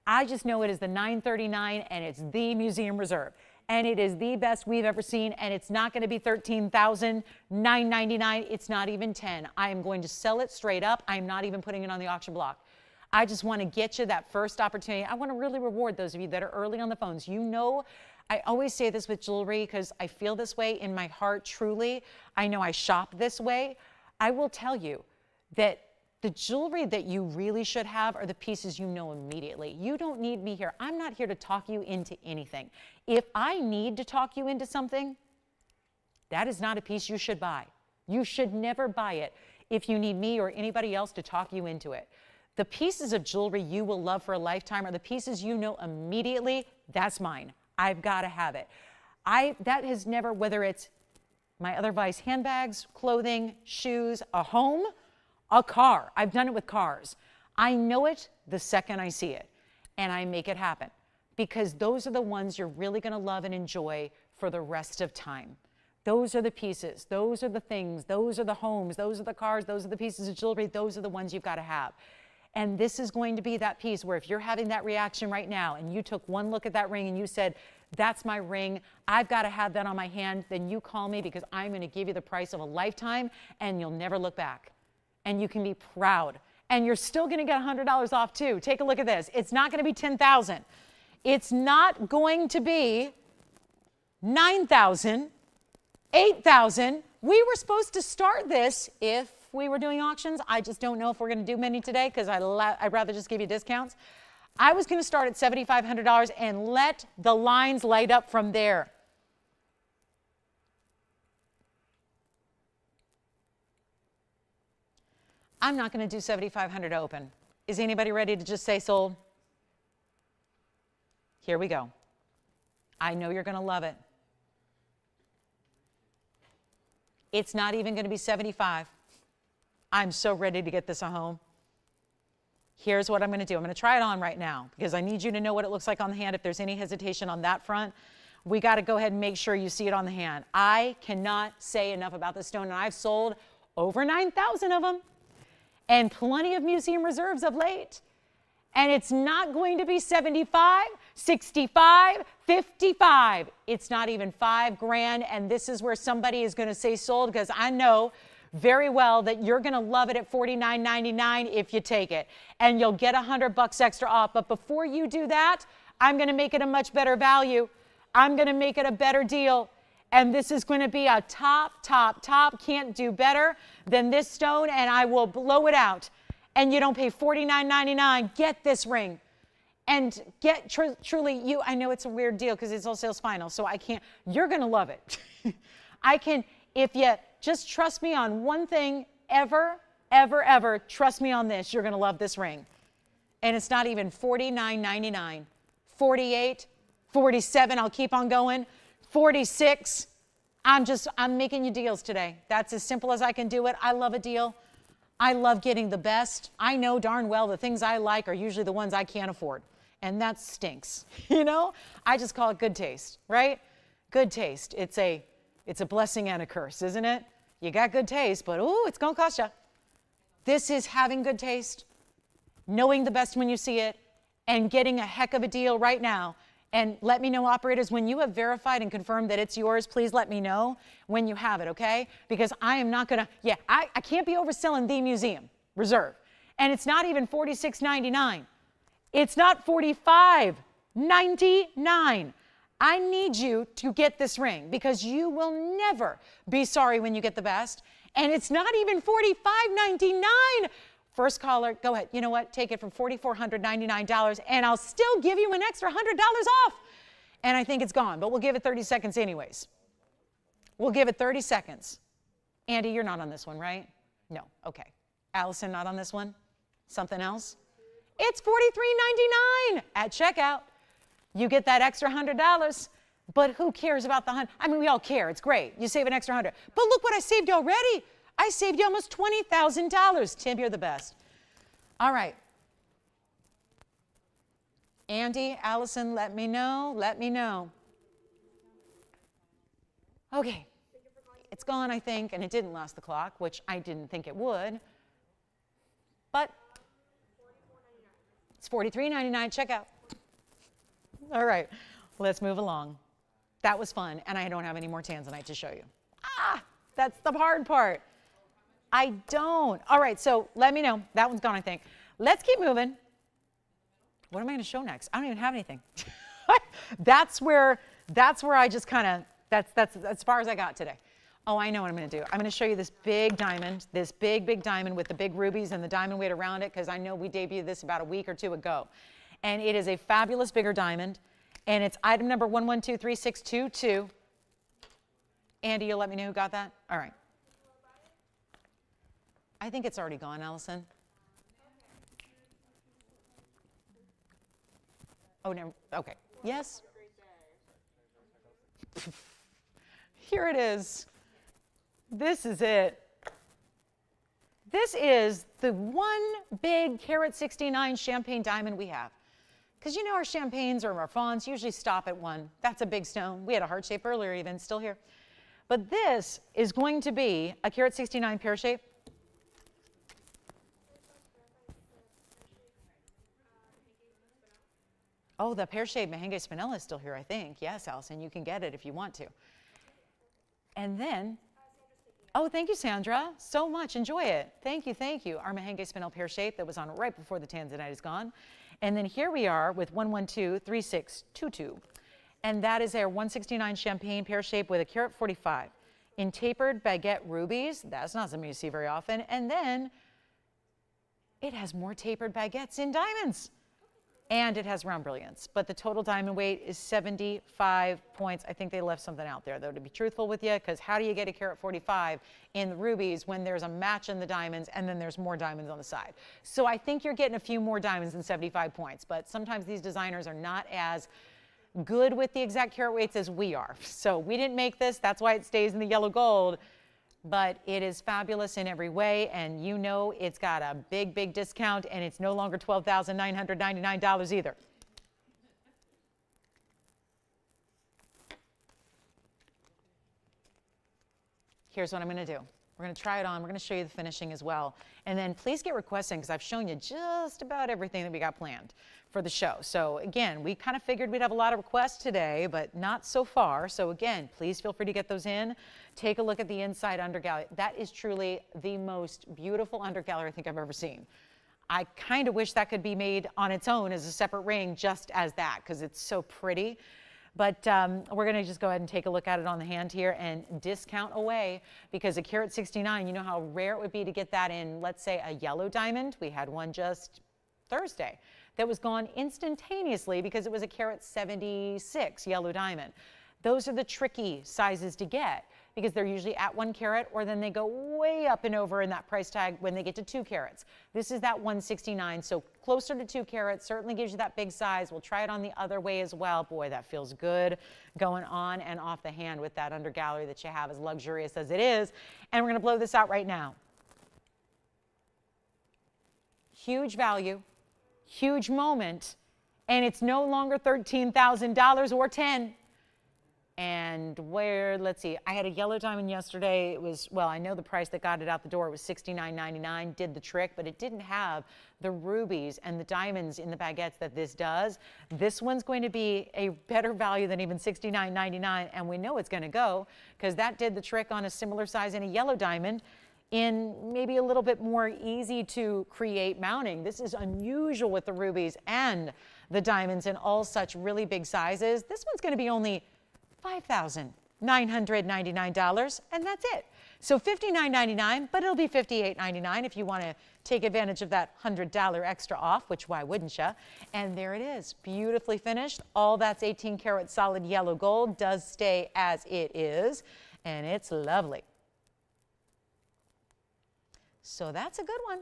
I just know it is the 939, and it's the museum reserve. And it is the best we've ever seen, and it's not going to be $13,999. It's not even $10. I am going to sell it straight up. I'm not even putting it on the auction block. I just want to get you that first opportunity. I want to really reward those of you that are early on the phones. You know, I always say this with jewelry because I feel this way in my heart, truly. I know I shop this way. I will tell you that the jewelry that you really should have are the pieces you know immediately. You don't need me here. I'm not here to talk you into anything. If I need to talk you into something, that is not a piece you should buy. You should never buy it if you need me or anybody else to talk you into it. The pieces of jewelry you will love for a lifetime are the pieces you know immediately, that's mine. I've got to have it. That has never, whether it's my other vice handbags, clothing, shoes, a home, a car. I've done it with cars. I know it the second I see it, and I make it happen because those are the ones you're really going to love and enjoy for the rest of time. Those are the pieces. Those are the things. Those are the homes. Those are the cars. Those are the pieces of jewelry. Those are the ones you've got to have. And this is going to be that piece where if you're having that reaction right now and you took one look at that ring and you said, that's my ring, I've got to have that on my hand, then you call me because I'm going to give you the price of a lifetime and you'll never look back. And you can be proud. And you're still going to get $100 off too. Take a look at this. It's not going to be $10,000. It's not going to be $9,000, $8,000. We were supposed to start this if we were doing auctions. I just don't know if we're going to do many today because I'd rather just give you discounts. I was going to start at $7,500 and let the lines light up from there. I'm not going to do $7,500 open. Is anybody ready to just say sold? Here we go. I know you're going to love it. It's not even going to be $75. I'm so ready to get this at home. Here's what I'm going to do. I'm going to try it on right now because I need you to know what it looks like on the hand. If there's any hesitation on that front, we got to go ahead and make sure you see it on the hand. I cannot say enough about this stone, and I've sold over 9,000 of them and plenty of museum reserves of late. And it's not going to be 75, 65, 55. It's not even $5,000. And this is where somebody is going to say sold because I know very well that you're going to love it at $49.99 if you take it. And you'll get $100 extra off. But before you do that, I'm going to make it a much better value. I'm going to make it a better deal. And this is going to be a top. Can't do better than this stone. And I will blow it out. And you don't pay $49.99. Get this ring. And get truly, I know it's a weird deal because it's also spinel. So I can't, you're going to love it. I can, if you just trust me on one thing, ever, trust me on this, you're going to love this ring. And it's not even $49.99. 48, 47, I'll keep on going. 46, I'm making you deals today. That's as simple as I can do it. I love a deal. I love getting the best. I know darn well the things I like are usually the ones I can't afford. And that stinks, you know? I just call it good taste, right? Good taste. It's a blessing and a curse, isn't it? You got good taste, but ooh, it's going to cost you. This is having good taste, knowing the best when you see it, and getting a heck of a deal right now. And let me know, operators, when you have verified and confirmed that it's yours, please let me know when you have it, okay? Because I am not going to, I can't be overselling the museum reserve. And it's not even $46.99. It's not $45.99. I need you to get this ring because you will never be sorry when you get the best. And it's not even $45.99. First caller, go ahead. You know what? Take it from $4,499 and I'll still give you an extra $100 off. And I think it's gone, but we'll give it 30 seconds anyways. We'll give it 30 seconds. Andy, you're not on this one, right? No. Okay. Allison, not on this one? Something else? It's $43.99 at checkout. You get that extra $100, but who cares about the $100? I mean, we all care. It's great. You save an extra $100. But look what I saved already. I saved you almost $20,000. Tim, you're the best. All right. Andy, Allison, let me know. Let me know. Okay. It's gone, I think, and it didn't last the clock, which I didn't think it would. But it's $43.99. Checkout. All right. Let's move along. That was fun, and I don't have any more tanzanite to show you. Ah, that's the hard part. I don't. All right, so let me know. That one's gone, I think. Let's keep moving. What am I going to show next? I don't even have anything. That's where I just kind of, that's as far as I got today. Oh, I know what I'm going to do. I'm going to show you this big diamond, this big diamond with the big rubies and the diamond weight around it, because I know we debuted this about a week or two ago. And it is a fabulous bigger diamond, and it's item number 11236222. Andy, you'll let me know who got that? All right. I think it's already gone, Allison. Oh, no. Okay. Yes? Here it is. This is it. This is the one big carat 69 champagne diamond we have. Because you know our champagnes or our fawns usually stop at one. That's a big stone. We had a heart shape earlier even, still here. But this is going to be a carat 69 pear shape. Oh, the pear-shaped Mahangi spinel is still here, I think. Yes, Allison, you can get it if you want to. And then, oh, thank you, Sandra, so much. Enjoy it. Thank you, thank you. Our Mahangi spinel pear shape that was on right before the tanzanite is gone. And then here we are with 1123622. And that is our 169 champagne pear shape with a carat 45 in tapered baguette rubies. That's not something you see very often. And then it has more tapered baguettes in diamonds. And it has round brilliance, but the total diamond weight is 75 points. I think they left something out there, though, to be truthful with you, because how do you get a carat 45 in the rubies when there's a match in the diamonds and then there's more diamonds on the side? So I think you're getting a few more diamonds than 75 points, but sometimes these designers are not as good with the exact carat weights as we are. So we didn't make this. That's why it stays in the yellow gold. But it is fabulous in every way, and you know it's got a big discount, and it's no longer $12,999 either. Here's what I'm going to do. We're going to try it on. We're going to show you the finishing as well. And then please get requests in, because I've shown you just about everything that we got planned for the show. So again, we kind of figured we'd have a lot of requests today, but not so far. So again, please feel free to get those in. Take a look at the inside undergallery. That is truly the most beautiful undergallery I think I've ever seen. I kind of wish that could be made on its own as a separate ring, just as that, because it's so pretty. But we're going to just go ahead and take a look at it on the hand here and discount away, because a carat 69, you know how rare it would be to get that in, let's say, a yellow diamond. We had one just Thursday that was gone instantaneously because it was a carat 76 yellow diamond. Those are the tricky sizes to get, because they're usually at 1 carat, or then they go way up and over in that price tag when they get to 2 carats. This is that 169, so closer to 2 carats, certainly gives you that big size. We'll try it on the other way as well. Boy, that feels good going on and off the hand with that undergallery that you have, as luxurious as it is. And we're going to blow this out right now. Huge value, huge moment, and it's no longer $13,000 or 10. And where, let's see, I had a yellow diamond yesterday. It was, well, I know the price that got it out the door was $69.99, did the trick, but it didn't have the rubies and the diamonds in the baguettes that this does. This one's going to be a better value than even $69.99, and we know it's going to go, because that did the trick on a similar size in a yellow diamond in maybe a little bit more easy to create mounting. This is unusual with the rubies and the diamonds in all such really big sizes. This one's going to be only $5,999, and that's it. So $59.99, but it'll be $58.99 if you want to take advantage of that $100 extra off, which why wouldn't you? And there it is, beautifully finished. All that's 18 karat solid yellow gold, does stay as it is, and it's lovely. So that's a good one.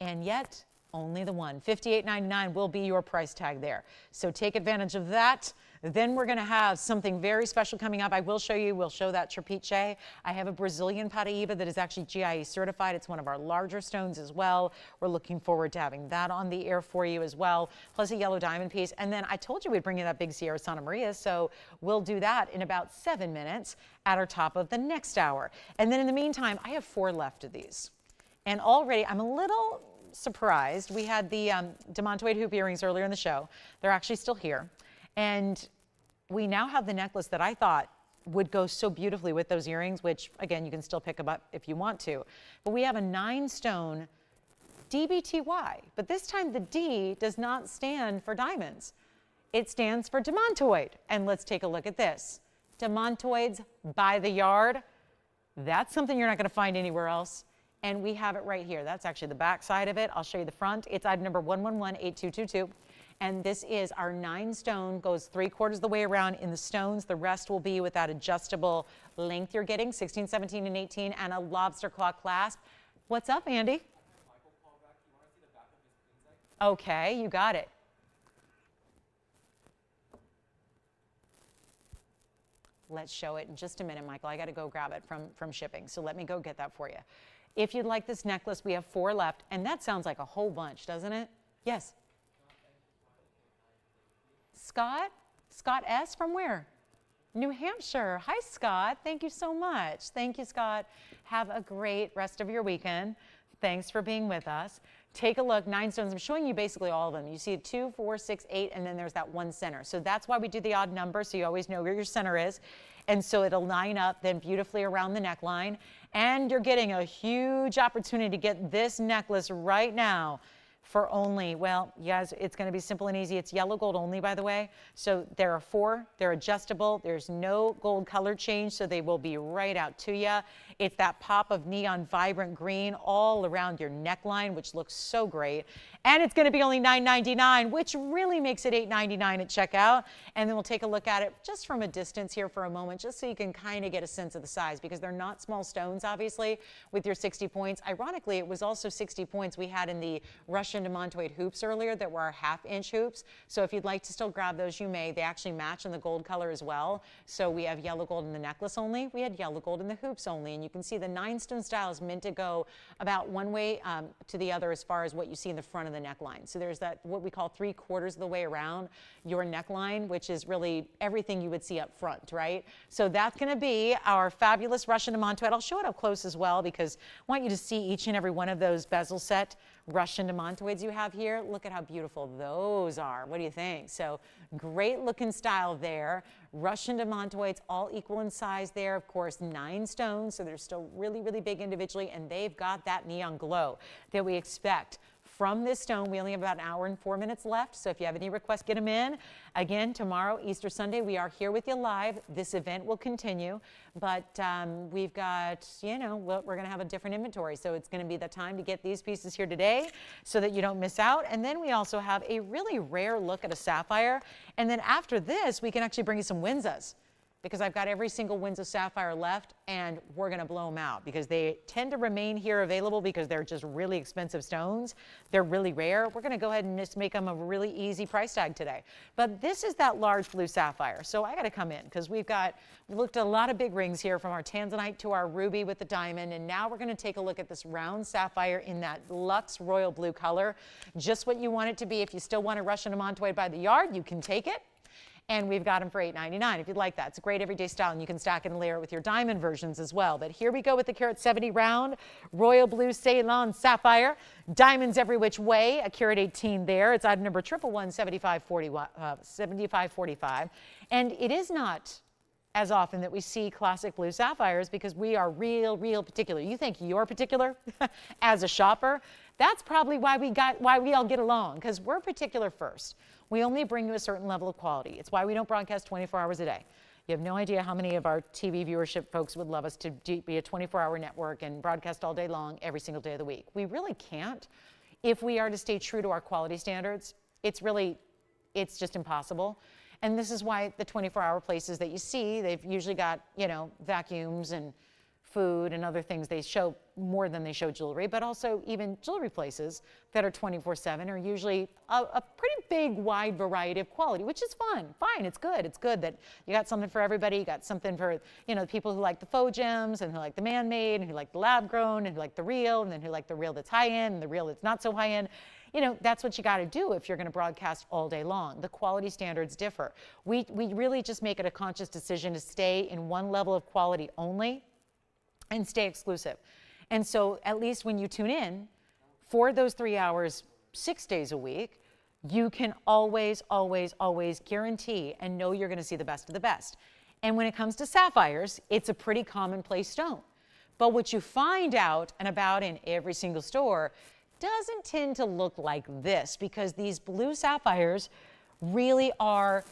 And yet, Only the one. $58.99 will be your price tag there. So take advantage of that. Then we're going to have something very special coming up. I will show you, we'll show that trapeche. I have a Brazilian Paraíba that is actually GIE certified. It's one of our larger stones as well. We're looking forward to having that on the air for you as well, plus a yellow diamond piece. And then I told you we'd bring you that big Sierra Santa Maria, so we'll do that in about 7 minutes at our top of the next hour. And then in the meantime, I have 4 left of these. And already I'm a little surprised. We had the Demantoid hoop earrings earlier in the show. They're actually still here. And we now have the necklace that I thought would go so beautifully with those earrings, which again, you can still pick them up if you want to. But we have a 9-stone DBTY, but this time the D does not stand for diamonds. It stands for Demantoid. And let's take a look at this. Demantoids by the yard. That's something you're not going to find anywhere else. And we have it right here. That's actually the back side of it. I'll show you the front. It's item number 1118222. And this is our 9-stone, goes 3/4 of the way around in the stones. The rest will be with that adjustable length you're getting, 16, 17, and 18, and a lobster claw clasp. What's up, Andy? Okay, you got it. Let's show it in just a minute, Michael. I got to go grab it from shipping, so let me go get that for you. If you'd like this necklace, we have 4 left, and that sounds like a whole bunch, doesn't it? Yes. Scott? Scott S. from where? New Hampshire. Hi, Scott. Thank you so much. Thank you, Scott. Have a great rest of your weekend. Thanks for being with us. Take a look, 9 stones. I'm showing you basically all of them. You see 2, 4, 6, 8, and then there's that one center. So that's why we do the odd number, so you always know where your center is. And so it'll line up then beautifully around the neckline. And you're getting a huge opportunity to get this necklace right now for only, well, yes, it's going to be simple and easy. It's yellow gold only, by the way. So there are 4. They're adjustable. There's no gold color change, so they will be right out to you. It's that pop of neon vibrant green all around your neckline, which looks so great. And it's going to be only $9.99, which really makes it $8.99 at checkout. And then we'll take a look at it just from a distance here for a moment, just so you can kind of get a sense of the size, because they're not small stones, obviously, with your 60 points. Ironically, it was also 60 points we had in the Russian Demantoid hoops earlier that were our 1/2-inch hoops. So if you'd like to still grab those, you may. They actually match in the gold color as well. So we have yellow gold in the necklace only. We had yellow gold in the hoops only. And you can see the 9-stone style is meant to go about one way to the other as far as what you see in the front of the neckline. So there's that, what we call 3/4 of the way around your neckline, which is really everything you would see up front, right? So that's going to be our fabulous Russian Demantoid. I'll show it up close as well, because I want you to see each and every one of those bezel set Russian Demantoids you have here. Look at how beautiful those are. What do you think? So great looking style there. Russian Demantoids, all equal in size there. Of course, 9 stones, so they're still really, really big individually, and they've got that neon glow that we expect from this stone. We only have about an hour and 4 minutes left, so if you have any requests, get them in. Again, tomorrow, Easter Sunday, we are here with you live. This event will continue, but we've got, you know, we're going to have a different inventory, so it's going to be the time to get these pieces here today so that you don't miss out. And then we also have a really rare look at a sapphire, and then after this, we can actually bring you some Whimsicals, because I've got every single Wisa sapphire left, and we're going to blow them out because they tend to remain here available because they're just really expensive stones. They're really rare. We're going to go ahead and just make them a really easy price tag today. But this is that large blue sapphire. So I got to come in because we looked at a lot of big rings here, from our tanzanite to our ruby with the diamond. And now we're going to take a look at this round sapphire in that luxe royal blue color. Just what you want it to be. If you still want a Russian Demantoid by the yard, you can take it. And we've got them for $8.99 if you'd like that. It's a great everyday style, and you can stack and layer it with your diamond versions as well. But here we go with the carat 70 round, royal blue Ceylon sapphire, diamonds every which way, a carat 18 there. It's item number 1117545. And it is not as often that we see classic blue sapphires, because we are real particular. You think you're particular as a shopper? That's probably why we all get along, because we're particular first. We only bring you a certain level of quality. It's why we don't broadcast 24 hours a day. You have no idea how many of our TV viewership folks would love us to be a 24-hour network and broadcast all day long, every single day of the week. We really can't. If we are to stay true to our quality standards, it's just impossible. And this is why the 24-hour places that you see, they've usually got, you know, vacuums and food and other things. They show more than they show jewelry, but also even jewelry places that are 24/7 are usually a pretty big, wide variety of quality, which is fun. Fine, it's good. It's good that you got something for everybody. You got something for, you know, people who like the faux gems and who like the man-made and who like the lab-grown and who like the real and then who like the real that's high-end and the real that's not so high-end. You know, that's what you got to do if you're going to broadcast all day long. The quality standards differ. We really just make it a conscious decision to stay in one level of quality only and stay exclusive. And so at least when you tune in for those 3 hours, 6 days a week, you can always, always, always guarantee and know you're going to see the best of the best. And when it comes to sapphires, it's a pretty commonplace stone. But what you find out and about in every single store doesn't tend to look like this, because these blue sapphires really are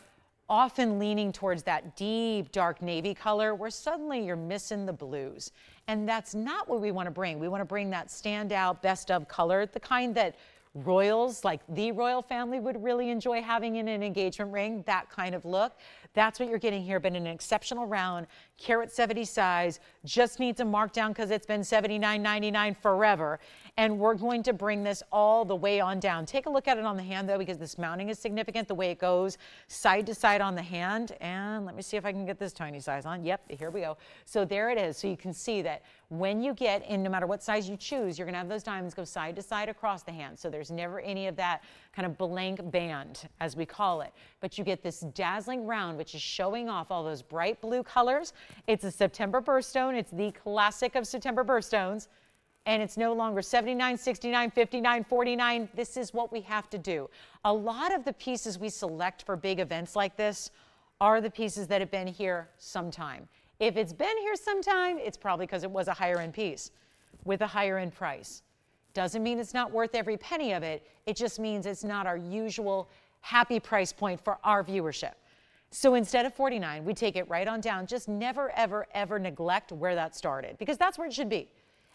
often leaning towards that deep dark navy color where suddenly you're missing the blues. And that's not what we want to bring. We want to bring that standout best of color, the kind that royals like the royal family would really enjoy having in an engagement ring, that kind of look. That's what you're getting here, but in an exceptional round, carat 70 size, just needs a markdown because it's been $79.99 forever. And we're going to bring this all the way on down. Take a look at it on the hand though, because this mounting is significant, the way it goes side to side on the hand. And let me see if I can get this tiny size on. Yep, here we go. So there it is. So you can see that when you get in, no matter what size you choose, you're gonna have those diamonds go side to side across the hand. So there's never any of that kind of blank band, as we call it. But you get this dazzling round, which is showing off all those bright blue colors. It's a September birthstone. It's the classic of September birthstones. And it's no longer $79, $69, $59, $49. This is what we have to do. A lot of the pieces we select for big events like this are the pieces that have been here sometime. If it's been here sometime, it's probably because it was a higher end piece with a higher end price. Doesn't mean it's not worth every penny of it. It just means it's not our usual happy price point for our viewership. So instead of $49, we take it right on down. Just never, ever, ever neglect where that started, because that's where it should be.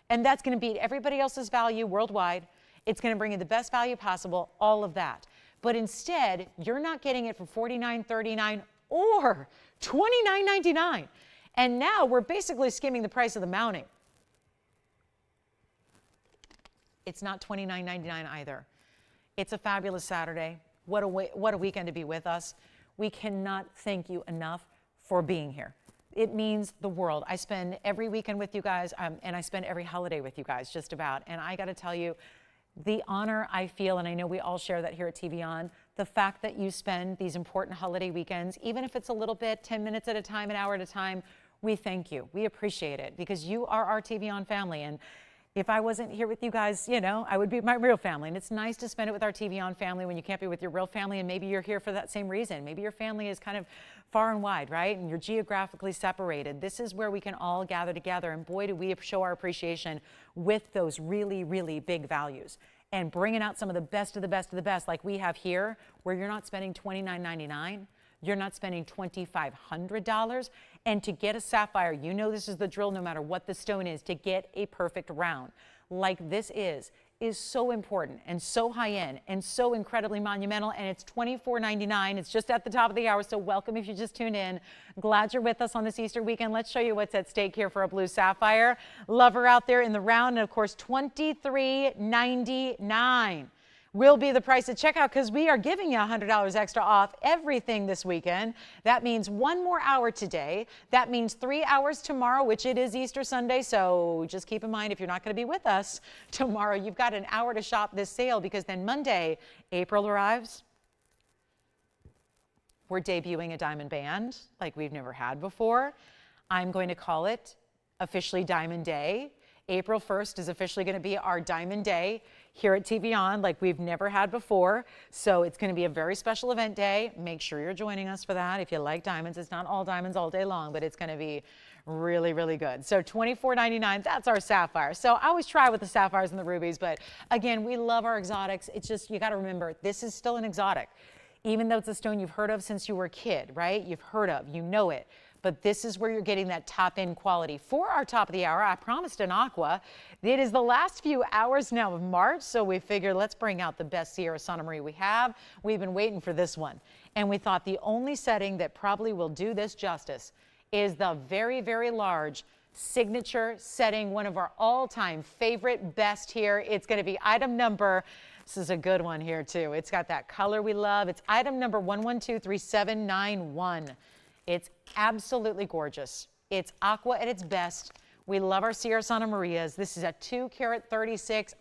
And that's going to beat everybody else's value worldwide. It's going to bring you the best value possible, all of that. But instead, you're not getting it for $49, $39, or $29.99. And now we're basically skimming the price of the mounting. It's not $29.99 either. It's a fabulous Saturday. What a weekend to be with us. We cannot thank you enough for being here. It means the world. I spend every weekend with you guys, and I spend every holiday with you guys, just about. And I got to tell you, the honor I feel, and I know we all share that here at TVON, the fact that you spend these important holiday weekends, even if it's a little bit, 10 minutes at a time, an hour at a time, we thank you. We appreciate it, because you are our TVON family. And if I wasn't here with you guys, you know, I would be my real family. And it's nice to spend it with our TVON family when you can't be with your real family, and maybe you're here for that same reason. Maybe your family is kind of far and wide, right? And you're geographically separated. This is where we can all gather together, and boy, do we show our appreciation with those really, really big values. And bringing out some of the best of the best of the best, like we have here, where you're not spending $29.99, you're not spending $2,500. And to get a sapphire, you know this is the drill no matter what the stone is, to get a perfect round like this is so important and so high end and so incredibly monumental. And it's $24.99. It's just at the top of the hour. So welcome if you just tuned in. Glad you're with us on this Easter weekend. Let's show you what's at stake here for a blue sapphire. Lover out there in the round. And of course, $23.99 will be the price at checkout, because we are giving you $100 extra off everything this weekend. That means 1 more hour today. That means 3 hours tomorrow, which it is Easter Sunday. So just keep in mind, if you're not going to be with us tomorrow, you've got an hour to shop this sale, because then Monday, April arrives. We're debuting a diamond band like we've never had before. I'm going to call it officially Diamond Day. April 1st is officially going to be our Diamond Day here at TVON like we've never had before. So it's going to be a very special event day. Make sure you're joining us for that. If you like diamonds, it's not all diamonds all day long, but it's going to be really, really good. So $24.99, that's our sapphire. So I always try with the sapphires and the rubies, but again, we love our exotics. It's just, you got to remember, this is still an exotic. Even though it's a stone you've heard of since you were a kid, right? You've heard of, you know it. But this is where you're getting that top-end quality. For our top of the hour, I promised an aqua. It is the last few hours now of March, so we figured let's bring out the best Sierra Santa Maria we have. We've been waiting for this one. And we thought the only setting that probably will do this justice is the very, very large signature setting, one of our all-time favorite best here. It's going to be item number, this is a good one here too. It's got that color we love. It's item number 1123791. It's absolutely gorgeous. It's aqua at its best. We love our Sierra Santa Marias. This is a 2 carat 36.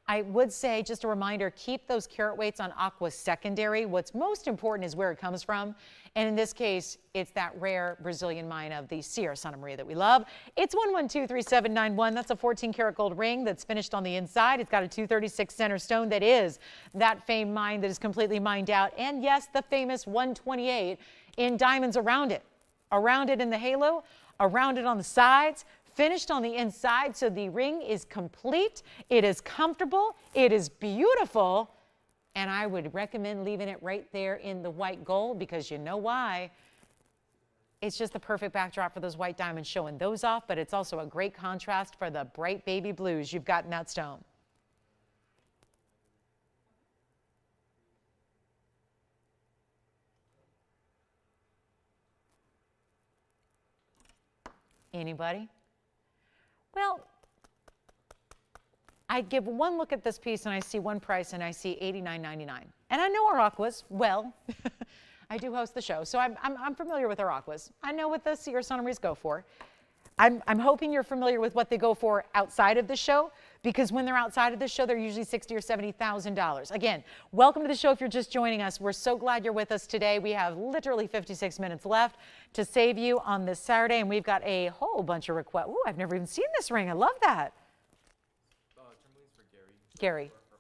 I would say, just a reminder, keep those carat weights on aqua secondary. What's most important is where it comes from. And in this case, it's that rare Brazilian mine of the Sierra Santa Maria that we love. It's 1123791. That's a 14 karat gold ring that's finished on the inside. It's got a 236 center stone that is that famed mine that is completely mined out. And yes, the famous 128 in diamonds around it. Around it in the halo, around it on the sides, finished on the inside, so the ring is complete, it is comfortable, it is beautiful, and I would recommend leaving it right there in the white gold, because you know why? It's just the perfect backdrop for those white diamonds, showing those off, but it's also a great contrast for the bright baby blues you've got in that stone. Anybody? Well, I give one look at this piece and I see one price and I see $89.99. And I know our aquas well. I do host the show, so I'm familiar with our aquas. I know what the Sierra Santa Marias go for. I'm hoping you're familiar with what they go for outside of the show, because when they're outside of the show, they're usually $60,000 or $70,000. Again, welcome to the show if you're just joining us. We're so glad you're with us today. We have literally 56 minutes left to save you on this Saturday, and we've got a whole bunch of requests. Ooh, I've never even seen this ring. I love that. For Gary. For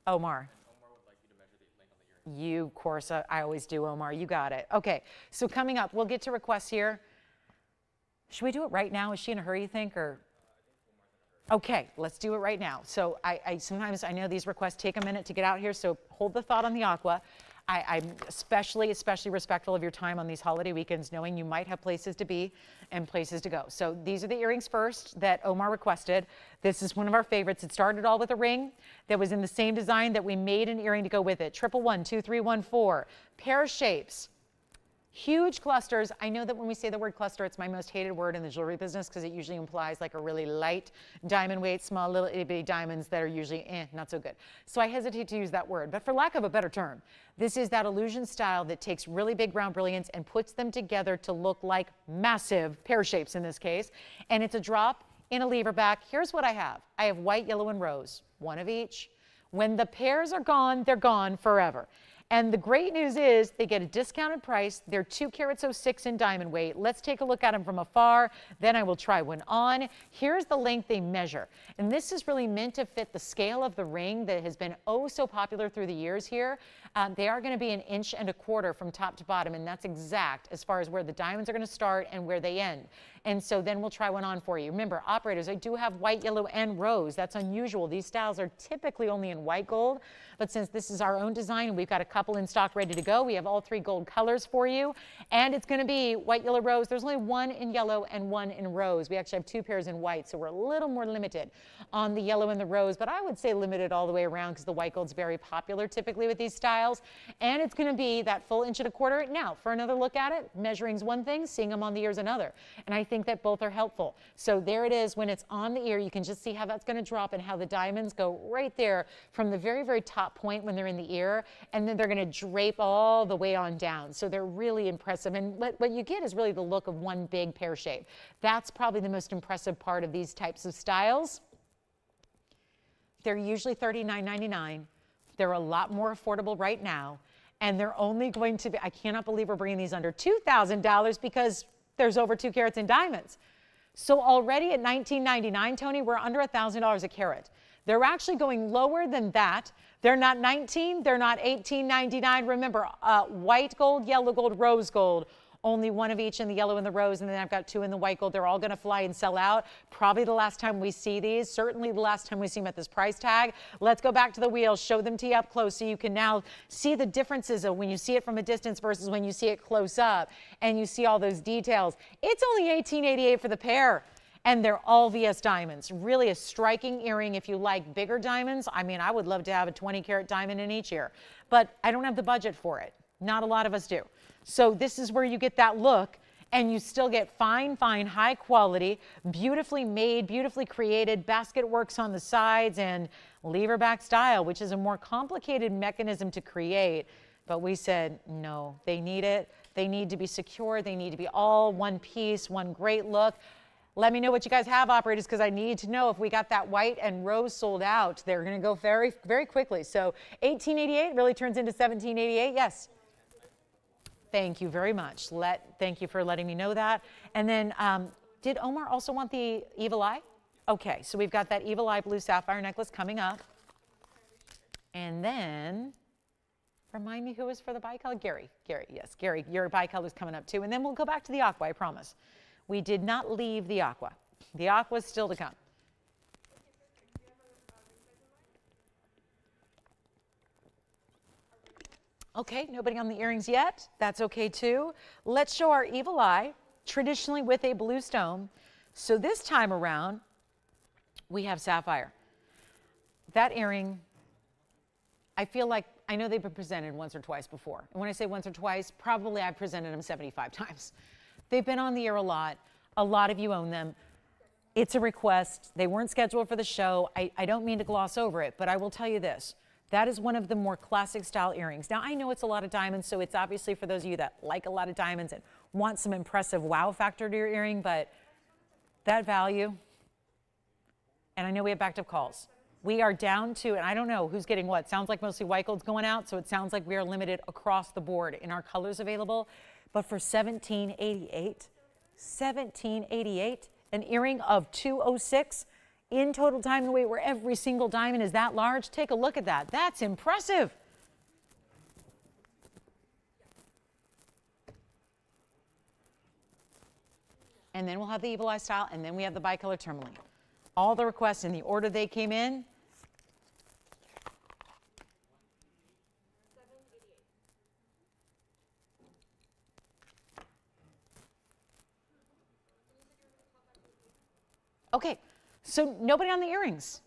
Omar. Omar. And Omar would like you to measure the length on the earring. You, of course, I always do, Omar. You got it. Okay, so coming up, we'll get to requests here. Should we do it right now? Is she in a hurry, you think, or? Okay, let's do it right now. So sometimes I know these requests take a minute to get out here, so hold the thought on the aqua. I'm especially respectful of your time on these holiday weekends, knowing you might have places to be and places to go. So these are the earrings first that Omar requested. This is one of our favorites. It started all with a ring that was in the same design that we made an earring to go with it. 1112314, pear shapes. Huge clusters. I know that when we say the word cluster, it's my most hated word in the jewelry business, because it usually implies like a really light diamond weight, small little itty bitty diamonds that are usually not so good. So I hesitate to use that word, but for lack of a better term, this is that illusion style that takes really big round brilliants and puts them together to look like massive pear shapes in this case. And it's a drop in a lever back. Here's what I have. I have white, yellow, and rose, one of each. When the pairs are gone, they're gone forever. And the great news is they get a discounted price. They're 2 carats 06 in diamond weight. Let's take a look at them from afar. Then I will try one on. Here's the length they measure. And this is really meant to fit the scale of the ring that has been oh so popular through the years here. They are going to be 1.25 inches from top to bottom, and that's exact as far as where the diamonds are going to start and where they end. And so then we'll try one on for you. Remember, operators, I do have white, yellow, and rose. That's unusual. These styles are typically only in white gold, but since this is our own design and we've got a couple in stock ready to go, we have all 3 gold colors for you. And it's going to be white, yellow, rose. There's only 1 in yellow and 1 in rose. We actually have 2 pairs in white, so we're a little more limited on the yellow and the rose, but I would say limited all the way around, because the white gold's very popular typically with these styles. And it's going to be that full 1.25 inches. Now, for another look at it, measuring's one thing, seeing them on the ear's another. And I think that both are helpful. So there it is. When it's on the ear, you can just see how that's going to drop and how the diamonds go right there from the very, very top point when they're in the ear, and then they're going to drape all the way on down. So they're really impressive. And what you get is really the look of one big pear shape. That's probably the most impressive part of these types of styles. They're usually $39.99. They're a lot more affordable right now. And they're only going to be, I cannot believe we're bringing these under $2,000, because there's over 2 carats in diamonds. So already at $19.99, Tony, we're under $1,000 a carat. They're actually going lower than that. They're not $19, they're not $18.99. Remember, white gold, yellow gold, rose gold. Only 1 of each in the yellow and the rose, and then I've got 2 in the white gold. They're all going to fly and sell out. Probably the last time we see these, certainly the last time we see them at this price tag. Let's go back to the wheel, show them to you up close so you can now see the differences of when you see it from a distance versus when you see it close up, and you see all those details. It's only $18.88 for the pair. And they're all VS diamonds. Really a striking earring if you like bigger diamonds. I mean, I would love to have a 20 carat diamond in each ear, but I don't have the budget for it. Not a lot of us do. So this is where you get that look. and you still get fine, fine, high quality, beautifully made, beautifully created basket works on the sides and lever back style, which is a more complicated mechanism to create. But we said, no, they need it. They need to be secure. They need to be all one piece, one great look. Let me know what you guys have, operators, because I need to know if we got that white and rose sold out. They're going to go very, very quickly. So 1888 really turns into 1788. Yes. Thank you very much. Thank you for letting me know that. And then did Omar also want the Evil Eye? Okay, so we've got that Evil Eye blue sapphire necklace coming up. And then, remind me who was for the bicolor? Gary, yes, Gary, your bicolor is coming up too. And then we'll go back to the aqua, I promise. We did not leave the aqua. The aqua is still to come. Okay, nobody on the earrings yet. That's okay too. Let's show our Evil Eye, traditionally with a blue stone. So this time around, we have sapphire. That earring, I feel like, I know they've been presented once or twice before. And when I say once or twice, probably I've presented them 75 times. They've been on the air a lot. A lot of you own them. It's a request. They weren't scheduled for the show. I don't mean to gloss over it, but I will tell you this. That is one of the more classic style earrings. Now, I know it's a lot of diamonds, so it's obviously for those of you that like a lot of diamonds and want some impressive wow factor to your earring, but that value, and I know we have backed up calls. We are down to, and I don't know who's getting what. Sounds like mostly white gold's going out, so it sounds like we are limited across the board in our colors available. But for $1788, an earring of 206 in total diamond weight, where every single diamond is that large. Take a look at that. That's impressive. And then we'll have the Evil Eye style, and then we have the bicolor tourmaline. All the requests in the order they came in. Okay, so nobody on the earrings.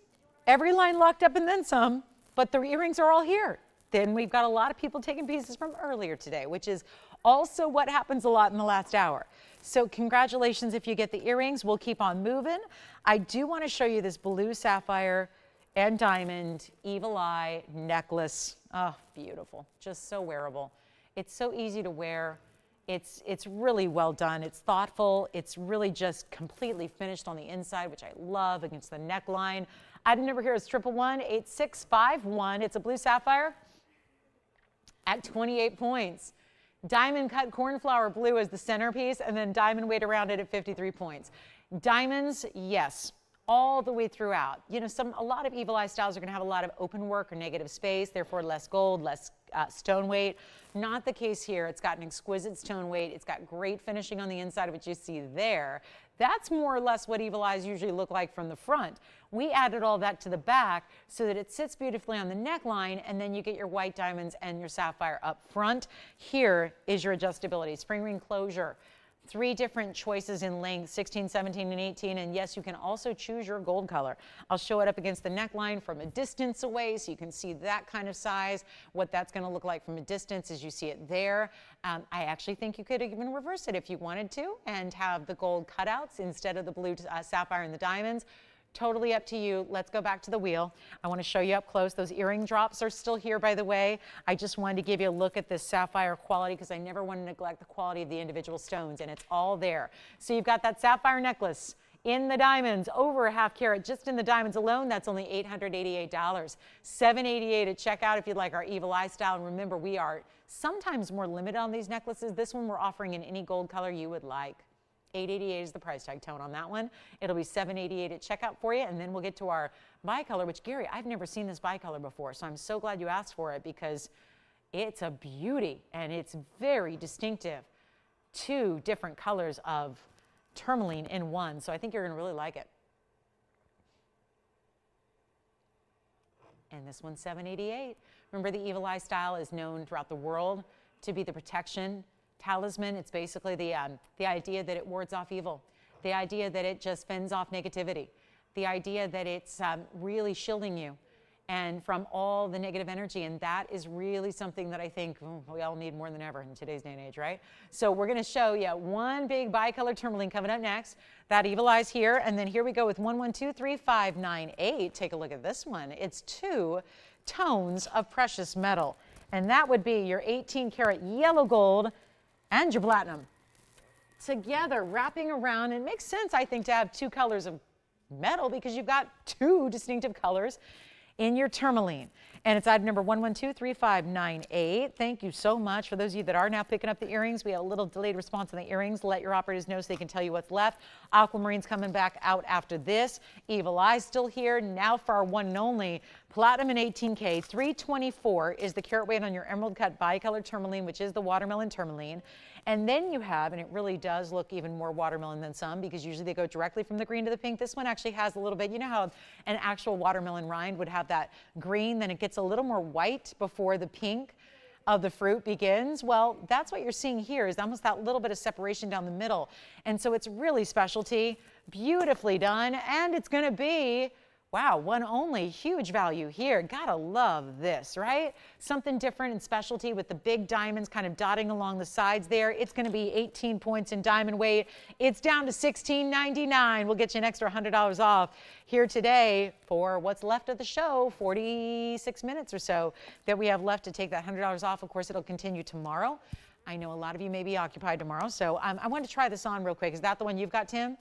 Every line locked up and then some, but the earrings are all here. Then we've got a lot of people taking pieces from earlier today, which is also what happens a lot in the last hour. So congratulations if you get the earrings. We'll keep on moving. I do want to show you this blue sapphire and diamond Evil Eye necklace. Oh, beautiful. Just so wearable. It's so easy to wear. It's really well done. It's thoughtful. It's really just completely finished on the inside, which I love, against the neckline. Item number here is 1118651. It's a blue sapphire at 28 points. Diamond cut cornflower blue is the centerpiece, and then diamond weight around it at 53 points. Diamonds, yes, all the way throughout. You know, a lot of Evil Eye styles are going to have a lot of open work or negative space, therefore less gold, less stone weight. Not the case here. It's got an exquisite stone weight. It's got great finishing on the inside, which you see there. That's more or less what Evil Eyes usually look like from the front. We added all that to the back so that it sits beautifully on the neckline, and then you get your white diamonds and your sapphire up front. Here is your adjustability. Spring ring closure. 3 different choices in length, 16, 17, and 18. And yes, you can also choose your gold color. I'll show it up against the neckline from a distance away so you can see that kind of size. What that's going to look like from a distance as you see it there. I actually think you could even reverse it if you wanted to and have the gold cutouts instead of the blue sapphire and the diamonds. Totally up to you. Let's go back to the wheel. I want to show you up close. Those earring drops are still here, by the way. I just wanted to give you a look at this sapphire quality because I never want to neglect the quality of the individual stones, and it's all there. So you've got that sapphire necklace in the diamonds, over a ½ carat just in the diamonds alone. That's only $888. $788 at checkout if you'd like our Evil Eye style. And remember, we are sometimes more limited on these necklaces. This one we're offering in any gold color you would like. $888 is the price tag tone on that one. It'll be $788 at checkout for you, and then we'll get to our bicolor, which, Gary, I've never seen this bicolor before, so I'm so glad you asked for it because it's a beauty and it's very distinctive. 2 different colors of tourmaline in one, so I think you're going to really like it. And this one's $788. Remember, the Evil Eye style is known throughout the world to be the protection talisman. It's basically the idea that it wards off evil, the idea that it just fends off negativity, the idea that it's really shielding you. and from all the negative energy. And that is really something that I think we all need more than ever in today's day and age, right? So we're going to show you one big bicolor tourmaline coming up next. That evil eye's here. And then here we go with 1123598. Take a look at this one. It's 2 tones of precious metal. And that would be your 18 karat yellow gold and your platinum together, wrapping around. It makes sense, I think, to have 2 colors of metal because you've got 2 distinctive colors in your tourmaline. And it's item number 1123598. Thank you so much. For those of you that are now picking up the earrings, we have a little delayed response on the earrings. Let your operators know so they can tell you what's left. Aquamarine's coming back out after this. Evil Eye's still here. Now for our one and only platinum and 18K. 324 is the carat weight on your emerald cut bicolor tourmaline, which is the watermelon tourmaline. And then you have, and it really does look even more watermelon than some because usually they go directly from the green to the pink. This one actually has a little bit, you know how an actual watermelon rind would have that green, then it gets a little more white before the pink of the fruit begins. Well, that's what you're seeing here is almost that little bit of separation down the middle. And so it's really specialty, beautifully done, and it's going to be, wow, one only, huge value here. Gotta love this, right? Something different in specialty with the big diamonds kind of dotting along the sides there. It's gonna be 18 points in diamond weight. It's down to $16.99. We'll get you an extra $100 off here today for what's left of the show, 46 minutes or so that we have left to take that $100 off. Of course, it'll continue tomorrow. I know a lot of you may be occupied tomorrow, so I want to try this on real quick. Is that the one you've got, Tim?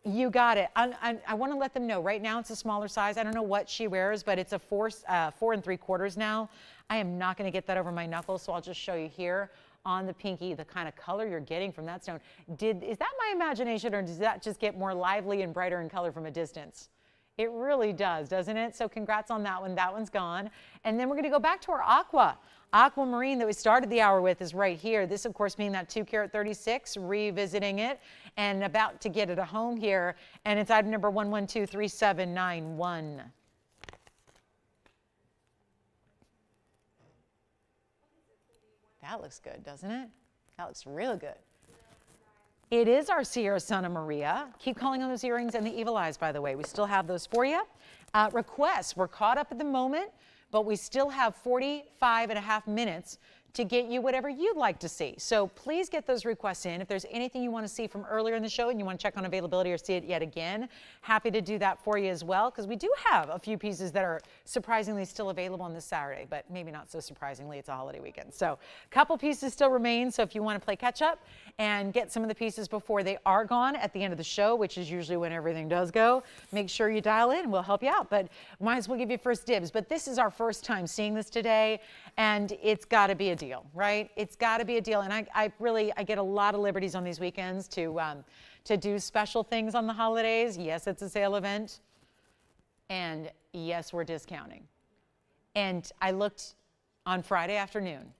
You got it. I want to let them know right now it's a smaller size. I don't know what she wears, but it's a 4 3/4 now. I am not going to get that over my knuckles, so I'll just show you here on the pinky the kind of color you're getting from that stone. Is that my imagination, or does that just get more lively and brighter in color from a distance? It really does, doesn't it? So congrats on that one. That one's gone. And then we're going to go back to our aquamarine that we started the hour with is right here. This, of course, being that 2 karat 36, revisiting it and about to get it a home here. And it's item number 1123791. That looks good, doesn't it? That looks really good. It is our Sierra Santa Maria. Keep calling on those earrings and the evil eyes, by the way. We still have those for you. Requests, we're caught up at the moment, but we still have 45.5 minutes to get you whatever you'd like to see. So please get those requests in. If there's anything you want to see from earlier in the show and you want to check on availability or see it yet again, happy to do that for you as well, because we do have a few pieces that are surprisingly still available on this Saturday, but maybe not so surprisingly, it's a holiday weekend. So a couple pieces still remain, so if you want to play catch up and get some of the pieces before they are gone at the end of the show, which is usually when everything does go, make sure you dial in and we'll help you out, but might as well give you first dibs. But this is our first time seeing this today, and it's got to be a deal, right? It's got to be a deal. And I get a lot of liberties on these weekends to do special things on the holidays. Yes, it's a sale event. And yes, we're discounting. And I looked on Friday afternoon.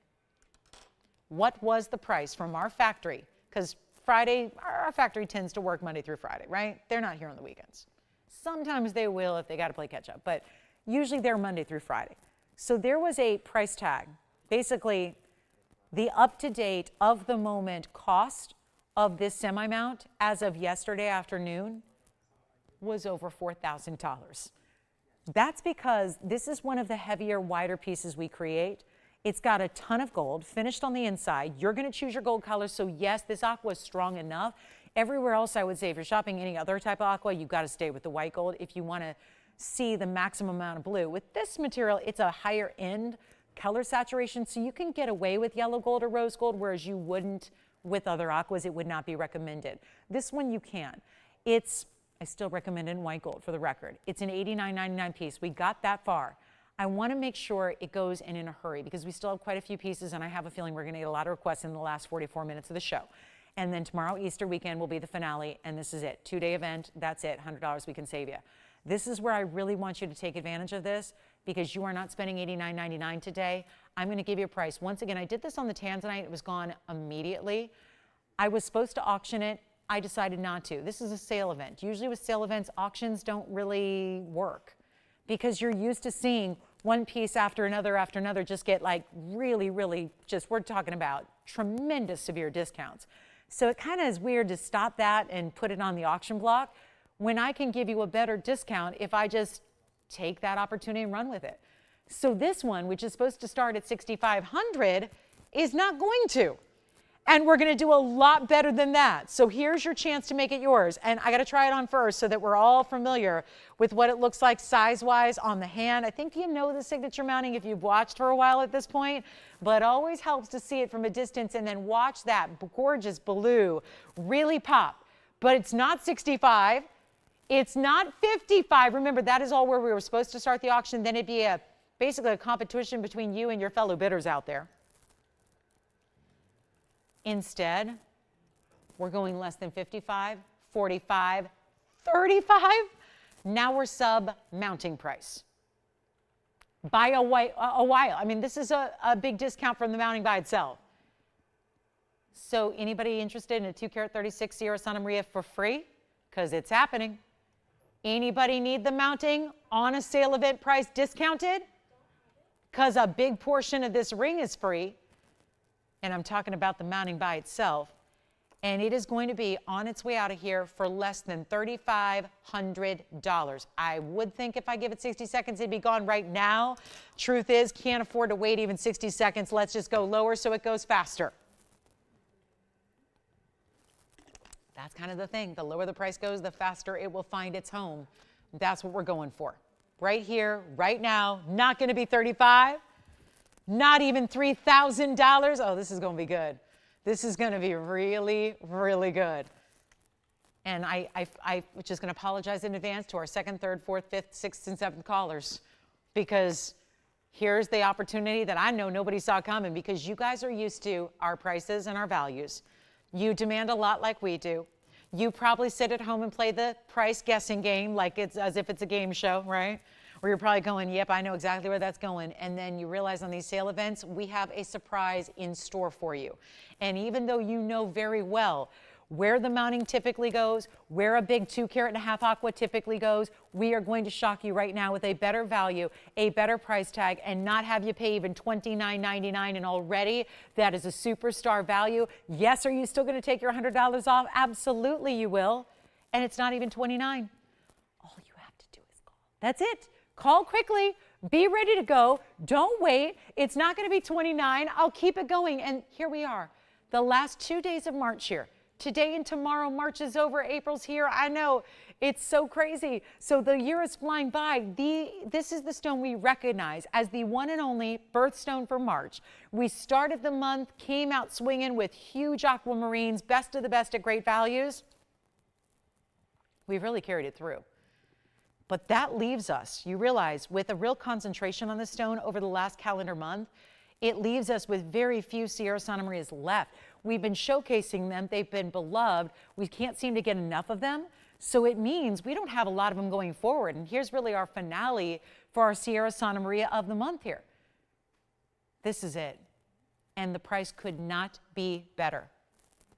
What was the price from our factory? Because our factory tends to work Monday through Friday, right? They're not here on the weekends. Sometimes they will if they got to play catch up, but usually they're Monday through Friday. So there was a price tag. Basically, the up-to-date of the moment cost of this semi-mount as of yesterday afternoon was over $4,000. That's because this is one of the heavier, wider pieces we create. It's got a ton of gold finished on the inside. You're going to choose your gold color. So yes, this aqua is strong enough. Everywhere else, I would say if you're shopping any other type of aqua, you've got to stay with the white gold if you want to see the maximum amount of blue. With this material, it's a higher end color saturation, so you can get away with yellow gold or rose gold, whereas you wouldn't with other aquas. It would not be recommended. This one you can. I still recommend it in white gold for the record. It's an $89.99 piece. We got that far. I want to make sure it goes in a hurry because we still have quite a few pieces, and I have a feeling we're going to get a lot of requests in the last 44 minutes of the show. And then tomorrow, Easter weekend, will be the finale, and this is it. 2-day event. That's it. $100 we can save you. This is where I really want you to take advantage of this because you are not spending $89.99 today. I'm going to give you a price. Once again, I did this on the tanzanite. It was gone immediately. I was supposed to auction it. I decided not to. This is a sale event. Usually with sale events, auctions don't really work because you're used to seeing one piece after another just get like really, really just, we're talking about tremendous severe discounts. So it kind of is weird to stop that and put it on the auction block when I can give you a better discount if I just take that opportunity and run with it. So this one, which is supposed to start at $6,500, is not going to. And we're going to do a lot better than that. So here's your chance to make it yours. And I got to try it on first so that we're all familiar with what it looks like size-wise on the hand. I think you know the signature mounting if you've watched for a while at this point, but it always helps to see it from a distance and then watch that gorgeous blue really pop. But it's not 65. It's not 55. Remember, that is all where we were supposed to start the auction. Then it'd be basically a competition between you and your fellow bidders out there. Instead, we're going less than 55, 45, 35. Now we're sub mounting price. By a while. I mean, this is a big discount from the mounting by itself. So anybody interested in a 2 carat 36 Sierra Santa Maria for free? Because it's happening. Anybody need the mounting on a sale event price discounted? Because a big portion of this ring is free. And I'm talking about the mounting by itself. And it is going to be on its way out of here for less than $3,500. I would think if I give it 60 seconds, it'd be gone right now. Truth is, can't afford to wait even 60 seconds. Let's just go lower so it goes faster. That's kind of the thing. The lower the price goes, the faster it will find its home. That's what we're going for. Right here, right now, not going to be 35. Not even $3,000. Oh, this is going to be good. This is going to be really, really good. And I was just going to apologize in advance to our second, third, fourth, fifth, sixth, and seventh callers, because here's the opportunity that I know nobody saw coming, because you guys are used to our prices and our values. You demand a lot like we do. You probably sit at home and play the price guessing game like it's as if it's a game show, right? Where you're probably going, yep, I know exactly where that's going. And then you realize on these sale events, we have a surprise in store for you. And even though you know very well where the mounting typically goes, where a big 2 carat and a half aqua typically goes, we are going to shock you right now with a better value, a better price tag, and not have you pay even $29.99. And already that is a superstar value. Yes, are you still going to take your $100 off? Absolutely you will. And it's not even $29. All you have to do is call. That's it. Call quickly, be ready to go, don't wait. It's not going to be 29. I'll keep it going. And here we are, the last 2 days of March here. Today and tomorrow, March is over, April's here. I know, it's so crazy. So the year is flying by. This is the stone we recognize as the one and only birthstone for March. We started the month, came out swinging with huge aquamarines, best of the best at great values. We've really carried it through. But that leaves us, you realize, with a real concentration on the stone over the last calendar month, it leaves us with very few Sierra Santa Marias left. We've been showcasing them. They've been beloved. We can't seem to get enough of them. So it means we don't have a lot of them going forward. And here's really our finale for our Sierra Santa Maria of the month here. This is it. And the price could not be better.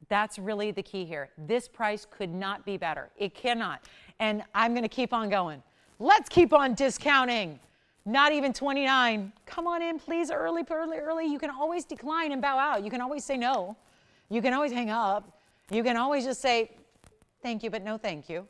That's really the key here. This price could not be better. It cannot. And I'm going to keep on going. Let's keep on discounting. Not even 29. Come on in, please, early. You can always decline and bow out. You can always say no. You can always hang up. You can always just say, thank you, but no thank you,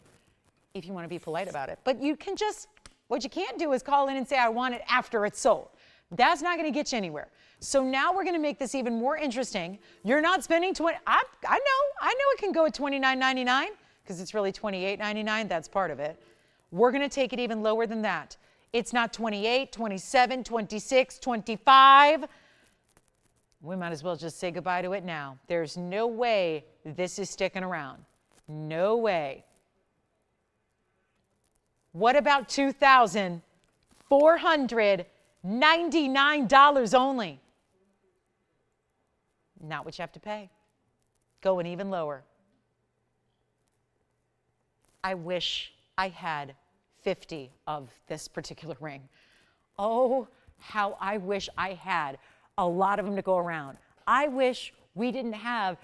if you want to be polite about it. But you can just, what you can't do is call in and say, I want it after it's sold. That's not going to get you anywhere. So now we're going to make this even more interesting. You're not spending 20, I know it can go at $29.99 because it's really $28.99. That's part of it. We're going to take it even lower than that. It's not 28, 27, 26, 25. We might as well just say goodbye to it now. There's no way this is sticking around. No way. What about $2,499 only? Not what you have to pay. Going even lower. I wish I had 50 of this particular ring. Oh, how I wish I had a lot of them to go around. I wish we didn't have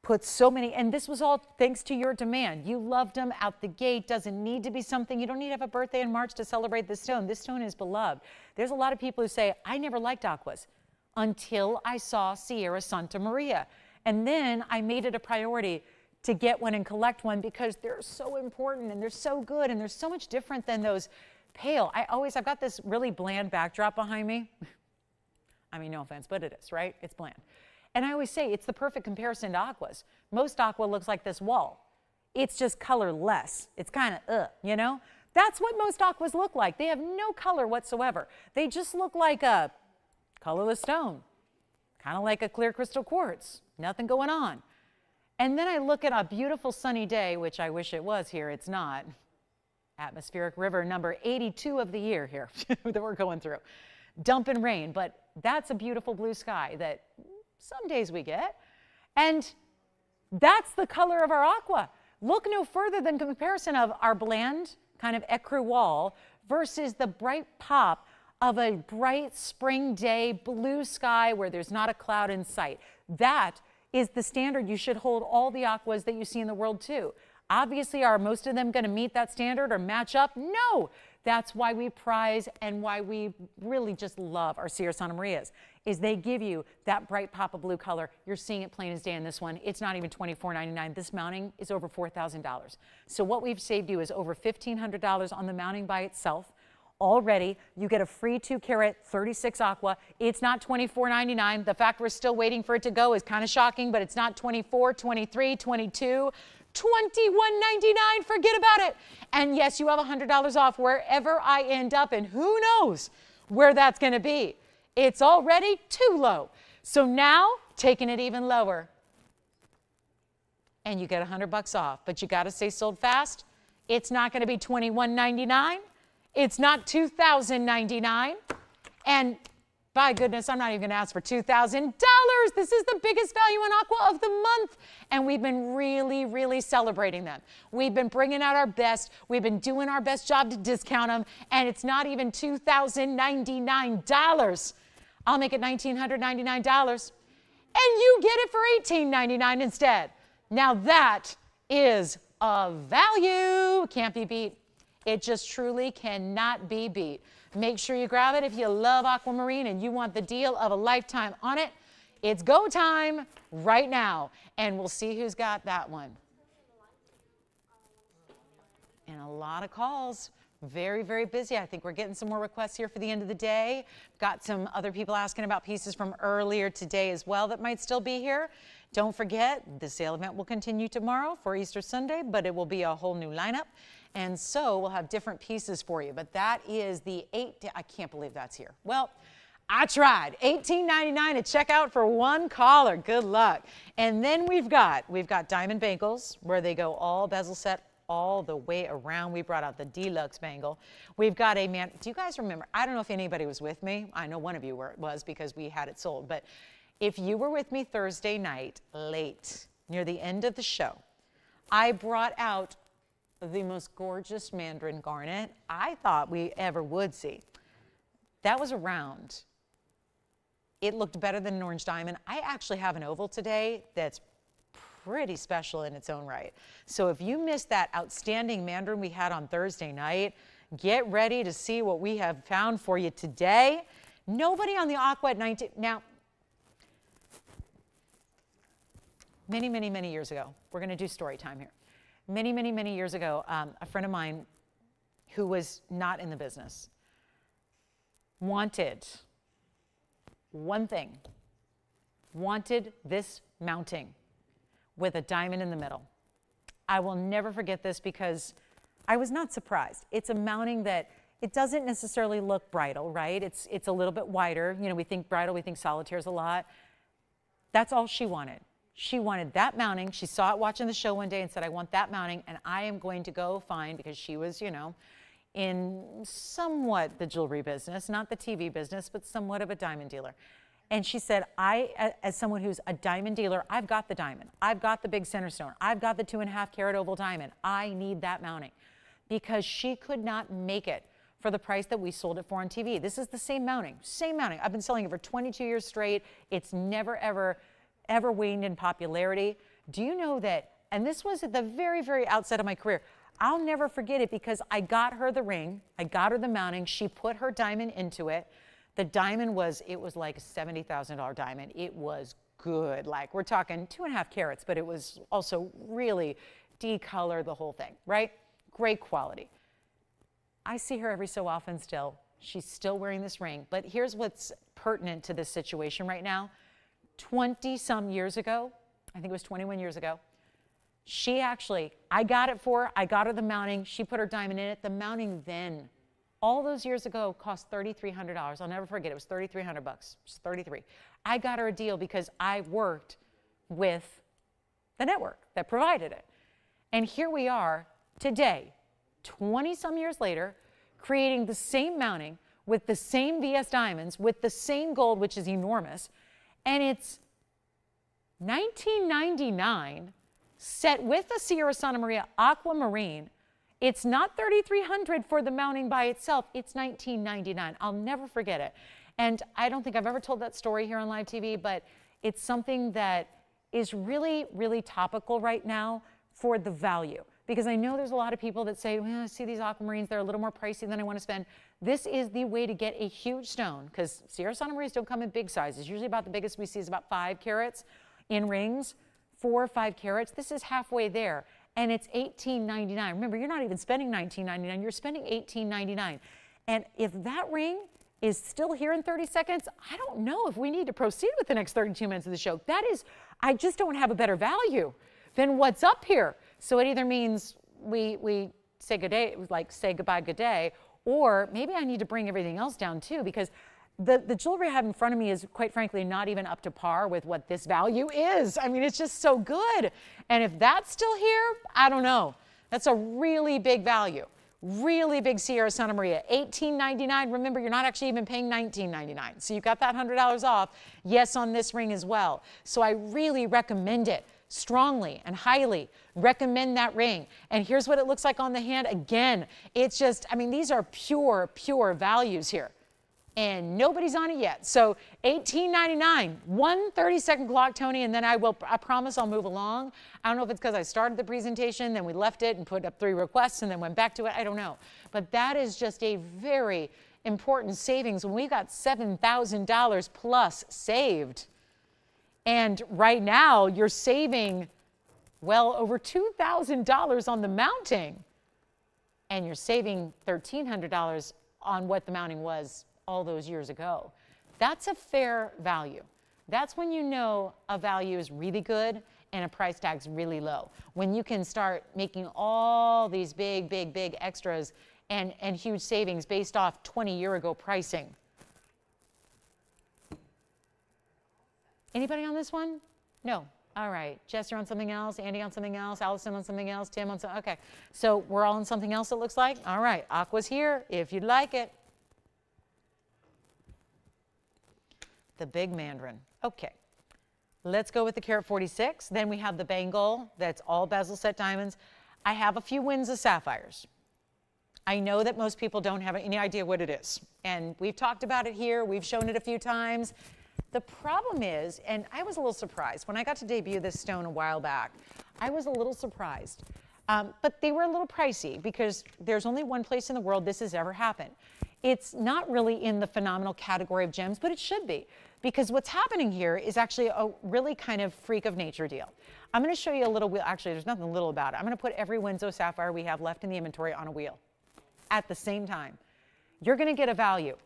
put so many, and this was all thanks to your demand. You loved them out the gate. Doesn't need to be something, you don't need to have a birthday in March to celebrate this stone. This stone is beloved. There's a lot of people who say, I never liked aquas until I saw Sierra Santa Maria. And then I made it a priority to get one and collect one because they're so important and they're so good and they're so much different than those pale. I've got this really bland backdrop behind me. I mean, no offense, but it is, right? It's bland. And I always say it's the perfect comparison to aquas. Most aqua looks like this wall. It's just colorless. It's kind of, you know? That's what most aquas look like. They have no color whatsoever. They just look like a colorless stone, kind of like a clear crystal quartz. Nothing going on. And then I look at a beautiful sunny day, which I wish it was here. It's not. Atmospheric river number 82 of the year here that we're going through. Dumping rain, but that's a beautiful blue sky that some days we get. And that's the color of our aqua. Look no further than comparison of our bland kind of ecru wall versus the bright pop of a bright spring day blue sky where there's not a cloud in sight. That is the standard you should hold all the aquas that you see in the world to. Obviously, are most of them going to meet that standard or match up? No. That's why we prize and why we really just love our Sierra Santa Marias, is they give you that bright pop of blue color. You're seeing it plain as day in this one. It's not even $24.99. This mounting is over $4,000. So what we've saved you is over $1,500 on the mounting by itself. Already, you get a free 2-carat 36 aqua. It's not $24.99. The fact we're still waiting for it to go is kind of shocking, but it's not $24, $23, $22, $21.99. Forget about it. And yes, you have $100 off wherever I end up, and who knows where that's going to be. It's already too low. So now, taking it even lower. And you get $100 off, but you got to stay sold fast. It's not going to be $21.99. It's not $2,099. And by goodness, I'm not even going to ask for $2,000. This is the biggest value in aqua of the month. And we've been really, really celebrating them. We've been bringing out our best. We've been doing our best job to discount them. And it's not even $2,099. I'll make it $1,999. And you get it for $1,899 instead. Now that is a value. Can't be beat. It just truly cannot be beat. Make sure you grab it if you love aquamarine and you want the deal of a lifetime on it. It's go time right now, and we'll see who's got that one. And a lot of calls. Very, very busy. I think we're getting some more requests here for the end of the day. Got some other people asking about pieces from earlier today as well that might still be here. Don't forget, the sale event will continue tomorrow for Easter Sunday, but it will be a whole new lineup. And so we'll have different pieces for you. But that is the I can't believe that's here. Well, I tried. $18.99 at checkout for one caller. Good luck. And then we've got diamond bangles where they go all bezel set all the way around. We brought out the deluxe bangle. We've got a man. Do you guys remember? I don't know if anybody was with me. I know one of you was because we had it sold. But if you were with me Thursday night late near the end of the show, I brought out the most gorgeous mandarin garnet I thought we ever would see. That was a round. It looked better than an orange diamond. I actually have an oval today that's pretty special in its own right. So if you missed that outstanding mandarin we had on Thursday night, get ready to see what we have found for you today. Nobody on the aqua at 19. Now, many, many, many years ago, we're going to do story time here. Many, many, many years ago, a friend of mine who was not in the business wanted one thing, wanted this mounting with a diamond in the middle. I will never forget this because I was not surprised. It's a mounting that it doesn't necessarily look bridal, right? It's a little bit wider. You know, we think bridal, we think solitaires a lot. That's all she wanted. She wanted that mounting. She saw it watching the show one day and said, I want that mounting, and I am going to go find, because she was, you know, in somewhat the jewelry business, not the TV business, but somewhat of a diamond dealer. And she said, as someone who's a diamond dealer, I've got the diamond. I've got the big center stone. I've got the 2.5 carat oval diamond. I need that mounting, because she could not make it for the price that we sold it for on TV. This is the same mounting, same mounting. I've been selling it for 22 years straight. It's never, ever waned in popularity. Do you know that, and this was at the very, very outset of my career, I'll never forget it because I got her the ring, I got her the mounting, she put her diamond into it. The diamond was like a $70,000 diamond. It was good, like we're talking 2.5 carats, but it was also really decolored, the whole thing, right? Great quality. I see her every so often still. She's still wearing this ring. But here's what's pertinent to this situation right now. 20 some years ago, I think it was 21 years ago, she actually, I got it for her. I got her the mounting. She put her diamond in it. The mounting then, all those years ago, cost $3,300. I'll never forget. It was $3,300 bucks. Just 33. I got her a deal because I worked with the network that provided it. And here we are today, 20 some years later, creating the same mounting with the same VS diamonds, with the same gold, which is enormous. And it's $19.99, set with a Sierra Santa Maria aquamarine. It's not $3,300 for the mounting by itself. It's $19.99. I'll never forget it. And I don't think I've ever told that story here on live TV, but it's something that is really, really topical right now for the value. Because I know there's a lot of people that say, well, I see these aquamarines, they're a little more pricey than I want to spend. This is the way to get a huge stone, because Sierra Santa Marias don't come in big sizes. Usually about the biggest we see is about 5 carats in rings, 4 or 5 carats. This is halfway there, and it's $18.99. Remember, you're not even spending $19.99, you're spending $18.99. And if that ring is still here in 30 seconds, I don't know if we need to proceed with the next 32 minutes of the show. That is, I just don't have a better value than what's up here. So it either means we say good day, like say goodbye, good day, or maybe I need to bring everything else down too, because the jewelry I have in front of me is quite frankly not even up to par with what this value is. I mean, it's just so good. And if that's still here, I don't know. That's a really big value. Really big Sierra Santa Maria, $18.99. Remember, you're not actually even paying $19.99. So you've got that $100 off, yes, on this ring as well. So I really recommend it. Strongly and highly recommend that ring. And here's what it looks like on the hand. Again, it's just, I mean, these are pure, pure values here. And nobody's on it yet. So $18.99, 1 30-second clock, Tony, and then I promise I'll move along. I don't know if it's because I started the presentation, then we left it and put up 3 requests and then went back to it. I don't know. But that is just a very important savings when we've got $7,000 plus saved. And right now, you're saving well over $2,000 on the mounting. And you're saving $1,300 on what the mounting was all those years ago. That's a fair value. That's when you know a value is really good and a price tag's really low. When you can start making all these big, big, big extras and huge savings based off 20-year-ago pricing. Anybody on this one? No. All right. Jess, you're on something else. Andy on something else. Allison on something else. Tim on something. Okay. So we're all on something else, it looks like. All right. Aqua's here if you'd like it. The big mandarin. Okay. Let's go with the carat 46. Then we have the bangle. That's all bezel set diamonds. I have a few Wisa sapphires. I know that most people don't have any idea what it is. And we've talked about it here. We've shown it a few times. The problem is, and I was a little surprised, when I got to debut this stone a while back, I was a little surprised. But they were a little pricey because there's only one place in the world this has ever happened. It's not really in the phenomenal category of gems, but it should be, because what's happening here is actually a really kind of freak of nature deal. I'm going to show you a little wheel. Actually, there's nothing little about it. I'm going to put every Wisa sapphire we have left in the inventory on a wheel at the same time. You're going to get a value.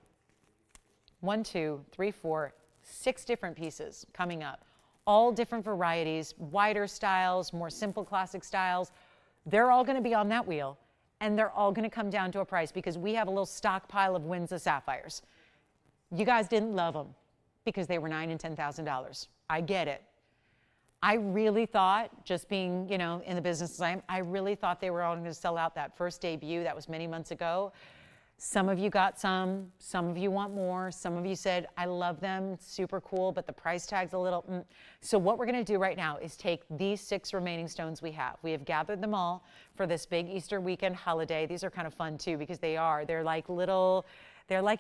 1, 2, 3, 4, 6 different pieces coming up, all different varieties, wider styles, more simple classic styles. They're all going to be on that wheel, and they're all going to come down to a price because we have a little stockpile of Wisa sapphires. You guys didn't love them because they were $9,000 and $10,000. I get it. I really thought, just being, you know, in the business I am, I really thought they were all going to sell out that first debut. That was many months ago. Some of you got some of you want more, some of you said, I love them, super cool, but the price tag's a little, So what we're gonna do right now is take these 6 remaining stones we have. We have gathered them all for this big Easter weekend holiday. These are kind of fun too, because they're like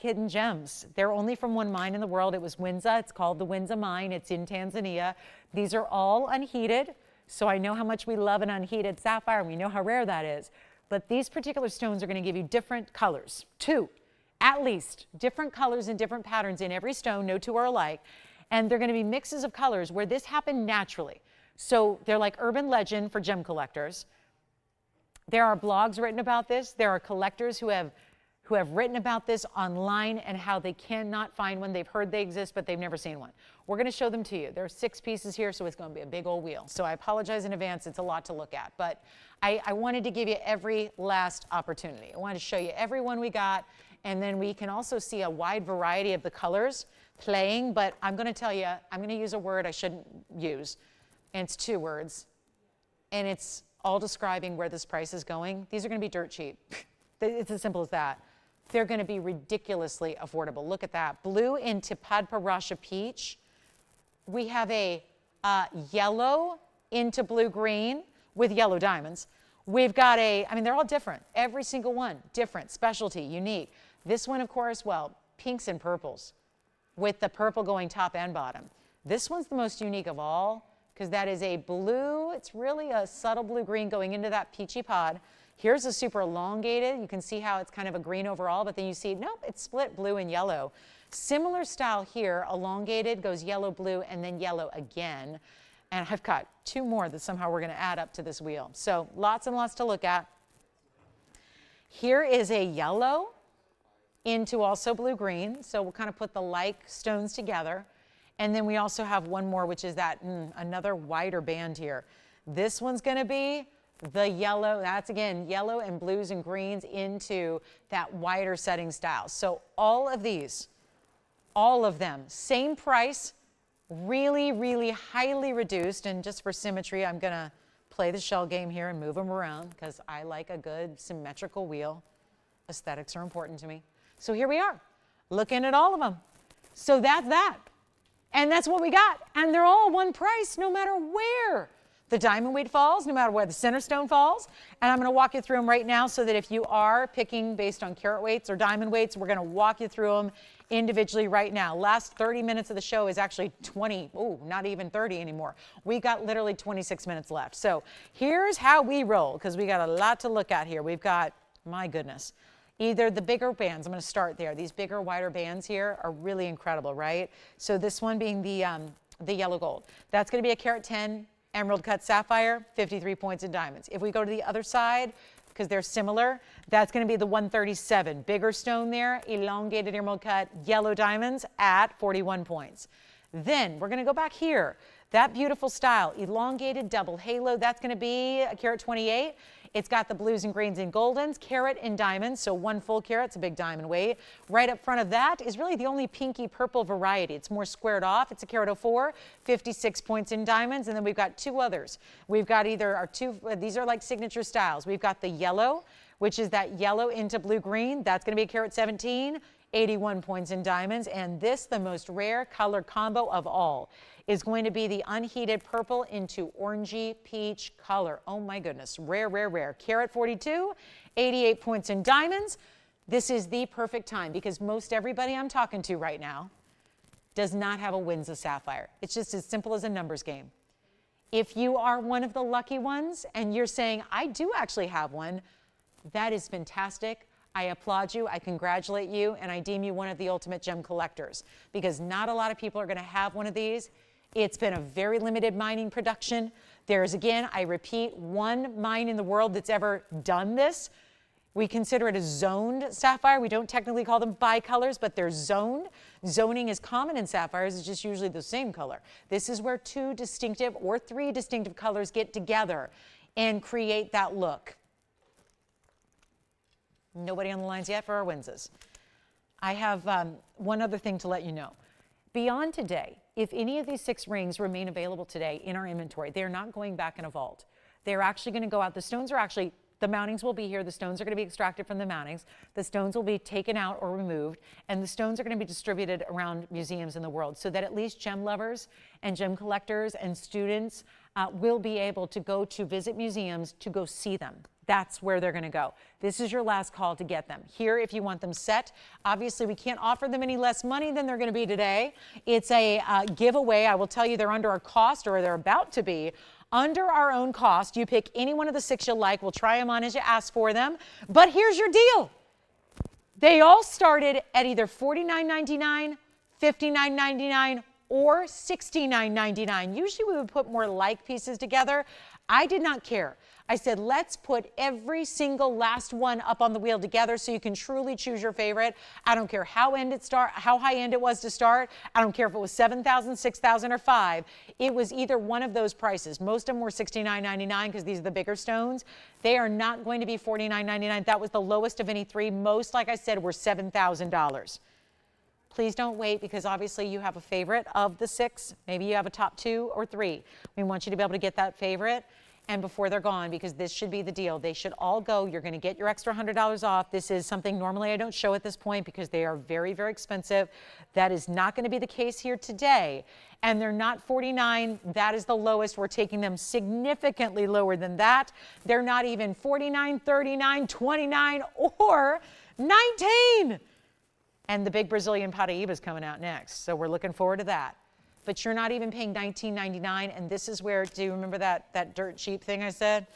hidden gems. They're only from one mine in the world. It was Wisa, it's called the Wisa mine. It's in Tanzania. These are all unheated. So I know how much we love an unheated sapphire, and we know how rare that is. But these particular stones are going to give you different colors, 2, at least, different colors and different patterns in every stone. No 2 are alike. And they're going to be mixes of colors where this happened naturally. So they're like urban legend for gem collectors. There are blogs written about this. There are collectors who have who have written about this online and how they cannot find one. They've heard they exist, but they've never seen one. We're going to show them to you. There are 6 pieces here, so it's going to be a big old wheel. So I apologize in advance. It's a lot to look at, but I wanted to give you every last opportunity. I wanted to show you every one we got, and then we can also see a wide variety of the colors playing, but I'm going to tell you, I'm going to use a word I shouldn't use, and it's 2 words, and it's all describing where this price is going. These are going to be dirt cheap. It's as simple as that. They're going to be ridiculously affordable. Look at that. Blue into Padparasha peach. We have a yellow into blue-green with yellow diamonds. We've got I mean, they're all different. Every single one, different, specialty, unique. This one, of course, well, pinks and purples with the purple going top and bottom. This one's the most unique of all because that is a blue. It's really a subtle blue-green going into that peachy pod. Here's a super elongated. You can see how it's kind of a green overall, but then you see, nope, it's split blue and yellow. Similar style here, elongated, goes yellow, blue, and then yellow again. And I've got 2 more that somehow we're going to add up to this wheel. So lots and lots to look at. Here is a yellow into also blue-green. So we'll kind of put the like stones together. And then we also have one more, which is that another wider band here. This one's going to be the yellow. That's, again, yellow and blues and greens into that wider setting style. So all of these, all of them, same price, really, really highly reduced. And just for symmetry, I'm going to play the shell game here and move them around because I like a good symmetrical wheel. Aesthetics are important to me. So here we are, looking at all of them. So that's that. And that's what we got. And they're all one price no matter where the diamond weight falls, no matter where the center stone falls. And I'm going to walk you through them right now so that if you are picking based on carat weights or diamond weights, we're going to walk you through them individually right now. Last 30 minutes of the show is actually 20, not even 30 anymore. We got literally 26 minutes left. So here's how we roll because we got a lot to look at here. We've got, my goodness, either the bigger bands. I'm going to start there. These bigger, wider bands here are really incredible, right? So this one being the yellow gold. That's going to be a carat 10. Emerald cut sapphire, 53 points in diamonds. If we go to the other side, because they're similar, that's going to be the 137. Bigger stone there, elongated emerald cut, yellow diamonds at 41 points. Then we're going to go back here. That beautiful style, elongated double halo, that's going to be a carat 28. It's got the blues and greens and goldens, carat and diamonds, so 1 full carat, it's a big diamond weight. Right up front of that is really the only pinky purple variety. It's more squared off. It's a carat 04, 56 points in diamonds, and then we've got 2 others. We've got either our 2, these are like signature styles. We've got the yellow, which is that yellow into blue-green. That's going to be a carat 17, 81 points in diamonds, and this, the most rare color combo of all, is going to be the unheated purple into orangey peach color. Oh my goodness, rare, rare, rare. Carat 42, 88 points in diamonds. This is the perfect time because most everybody I'm talking to right now does not have a Wisa sapphire. It's just as simple as a numbers game. If you are one of the lucky ones and you're saying, I do actually have one, that is fantastic. I applaud you, I congratulate you, and I deem you one of the ultimate gem collectors because not a lot of people are going to have one of these. It's been a very limited mining production. There's, again, I repeat, 1 mine in the world that's ever done this. We consider it a zoned sapphire. We don't technically call them bicolors, but they're zoned. Zoning is common in sapphires. It's just usually the same color. This is where 2 distinctive or 3 distinctive colors get together and create that look. Nobody on the lines yet for our Wisas. I have one other thing to let you know. Beyond today, if any of these 6 rings remain available today in our inventory, they're not going back in a vault. They're actually going to go out. The stones are actually, the mountings will be here. The stones are going to be extracted from the mountings. The stones will be taken out or removed, and the stones are going to be distributed around museums in the world so that at least gem lovers and gem collectors and students will be able to go to visit museums to go see them. That's where they're going to go. This is your last call to get them. Here, if you want them set, obviously we can't offer them any less money than they're going to be today. It's a giveaway. I will tell you they're under our cost, or they're about to be under our own cost. You pick any one of the 6 you like. We'll try them on as you ask for them. But here's your deal. They all started at either $49.99, $59.99, or $69.99. Usually we would put more like pieces together. I did not care. I said, let's put every single last one up on the wheel together so you can truly choose your favorite. I don't care how high end it was to start. I don't care if it was 7,000, 6,000, or 5. It was either one of those prices. Most of them were $69.99 because these are the bigger stones. They are not going to be $49.99. That was the lowest of any three. Most, like I said, were $7,000. Please don't wait because obviously you have a favorite of the 6. Maybe you have a top 2 or 3. We want you to be able to get that favorite and before they're gone, because this should be the deal. They should all go. You're going to get your extra $100 off. This is something normally I don't show at this point because they are very, very expensive. That is not going to be the case here today. And they're not $49. That is the lowest. We're taking them significantly lower than that. They're not even $49, $39, $29, or $19. And the big Brazilian Paraíba is coming out next. So we're looking forward to that. But you're not even paying $19.99. And this is where, do you remember that dirt cheap thing I said?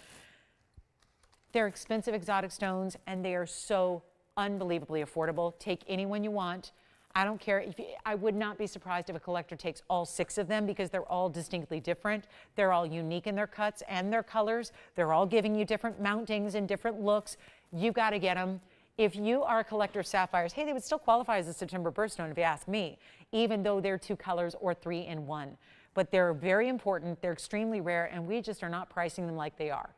They're expensive exotic stones, and they are so unbelievably affordable. Take any one you want. I don't care. I would not be surprised if a collector takes all 6 of them because they're all distinctly different. They're all unique in their cuts and their colors. They're all giving you different mountings and different looks. You got to get them. If you are a collector of sapphires, hey, they would still qualify as a September birthstone if you ask me, even though they're 2 colors or 3 in 1. But they're very important, they're extremely rare, and we just are not pricing them like they are.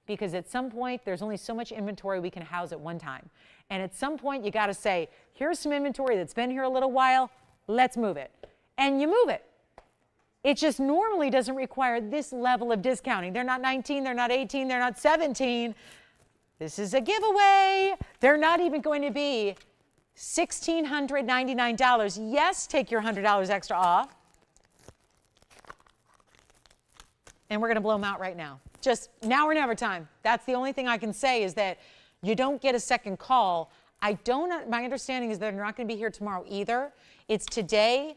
Because at some point, there's only so much inventory we can house at one time. And at some point, you got to say, here's some inventory that's been here a little while, let's move it. And you move it. It just normally doesn't require this level of discounting. They're not 19, they're not 18, they're not 17. This is a giveaway. They're not even going to be $1,699. Yes, take your $100 extra off. And we're going to blow them out right now. Just now or never time. That's the only thing I can say is that you don't get a second call. My understanding is they're not going to be here tomorrow either. It's today,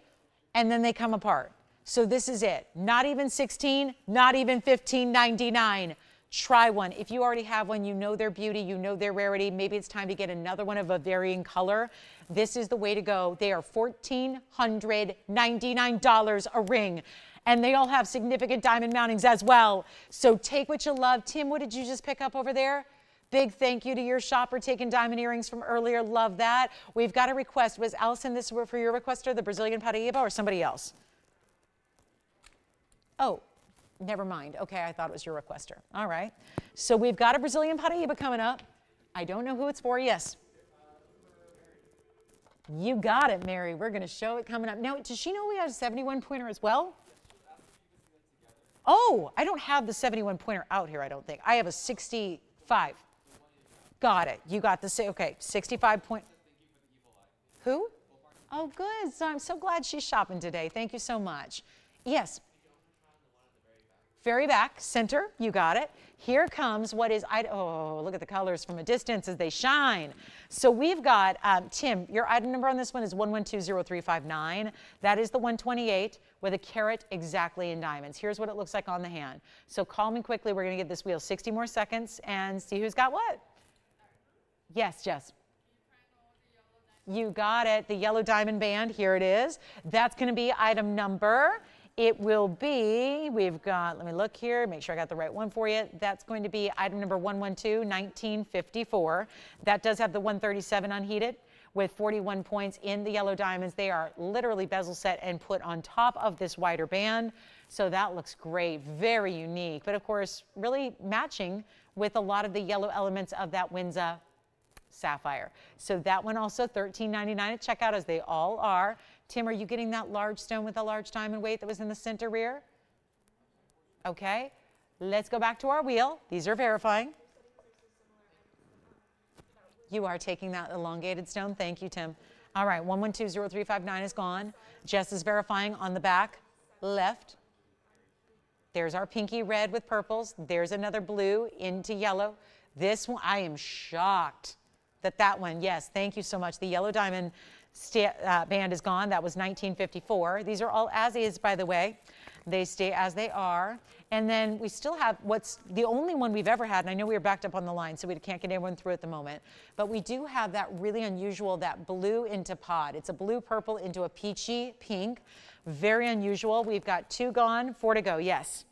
and then they come apart. So this is it. Not even 16, not even $15.99. Try one. If you already have one, you know their beauty, you know their rarity. Maybe it's time to get another one of a varying color. This is the way to go. They are $1,499 a ring. And they all have significant diamond mountings as well. So take what you love. Tim, what did you just pick up over there? Big thank you to your shopper taking diamond earrings from earlier. Love that. We've got a request. Was Allison this for your requester, the Brazilian Paraíba, or somebody else? Oh. Never mind. Okay, I thought it was your requester. All right. So we've got a Brazilian Paraíba coming up. I don't know who it's for. Yes. You got it, Mary. We're going to show it coming up. Now, does she know we have a 71 pointer as well? Oh, I don't have the 71 pointer out here, I don't think. I have a 65. Got it. You got the, okay, 65 point. Who? Oh, good. So I'm so glad she's shopping today. Thank you so much. Yes. Very back, center, you got it. Here comes what is, oh, look at the colors from a distance as they shine. So we've got, Tim, your item number on this one is 1120359. That is the 128 with a carat exactly in diamonds. Here's what it looks like on the hand. So call me quickly. We're going to give this wheel 60 more seconds and see who's got what. Yes, Jess. You got it. The yellow diamond band, here it is. That's going to be item number. It will be, we've got, let me look here, make sure I got the right one for you. That's going to be item number 112-1954. That does have the 137 unheated with 41 points in the yellow diamonds. They are literally bezel set and put on top of this wider band. So that looks great, very unique. But of course, really matching with a lot of the yellow elements of that Wisa sapphire. So that one also $13.99 at checkout, as they all are. Tim, are you getting that large stone with a large diamond weight that was in the center rear? Okay, let's go back to our wheel. These are verifying. You are taking that elongated stone. Thank you, Tim. All right, 1120359 is gone. Jess is verifying on the back left. There's our pinky red with purples. There's another blue into yellow. This one, I am shocked that one, yes, thank you so much. The yellow diamond band is gone. That was 1954. These are all as is, by the way. They stay as they are. And then we still have what's the only one we've ever had, and I know we were backed up on the line, so we can't get everyone through at the moment, but we do have that really unusual, that blue into pod. It's a blue purple into a peachy pink. Very unusual. We've got 2 gone, 4 to go. Yes.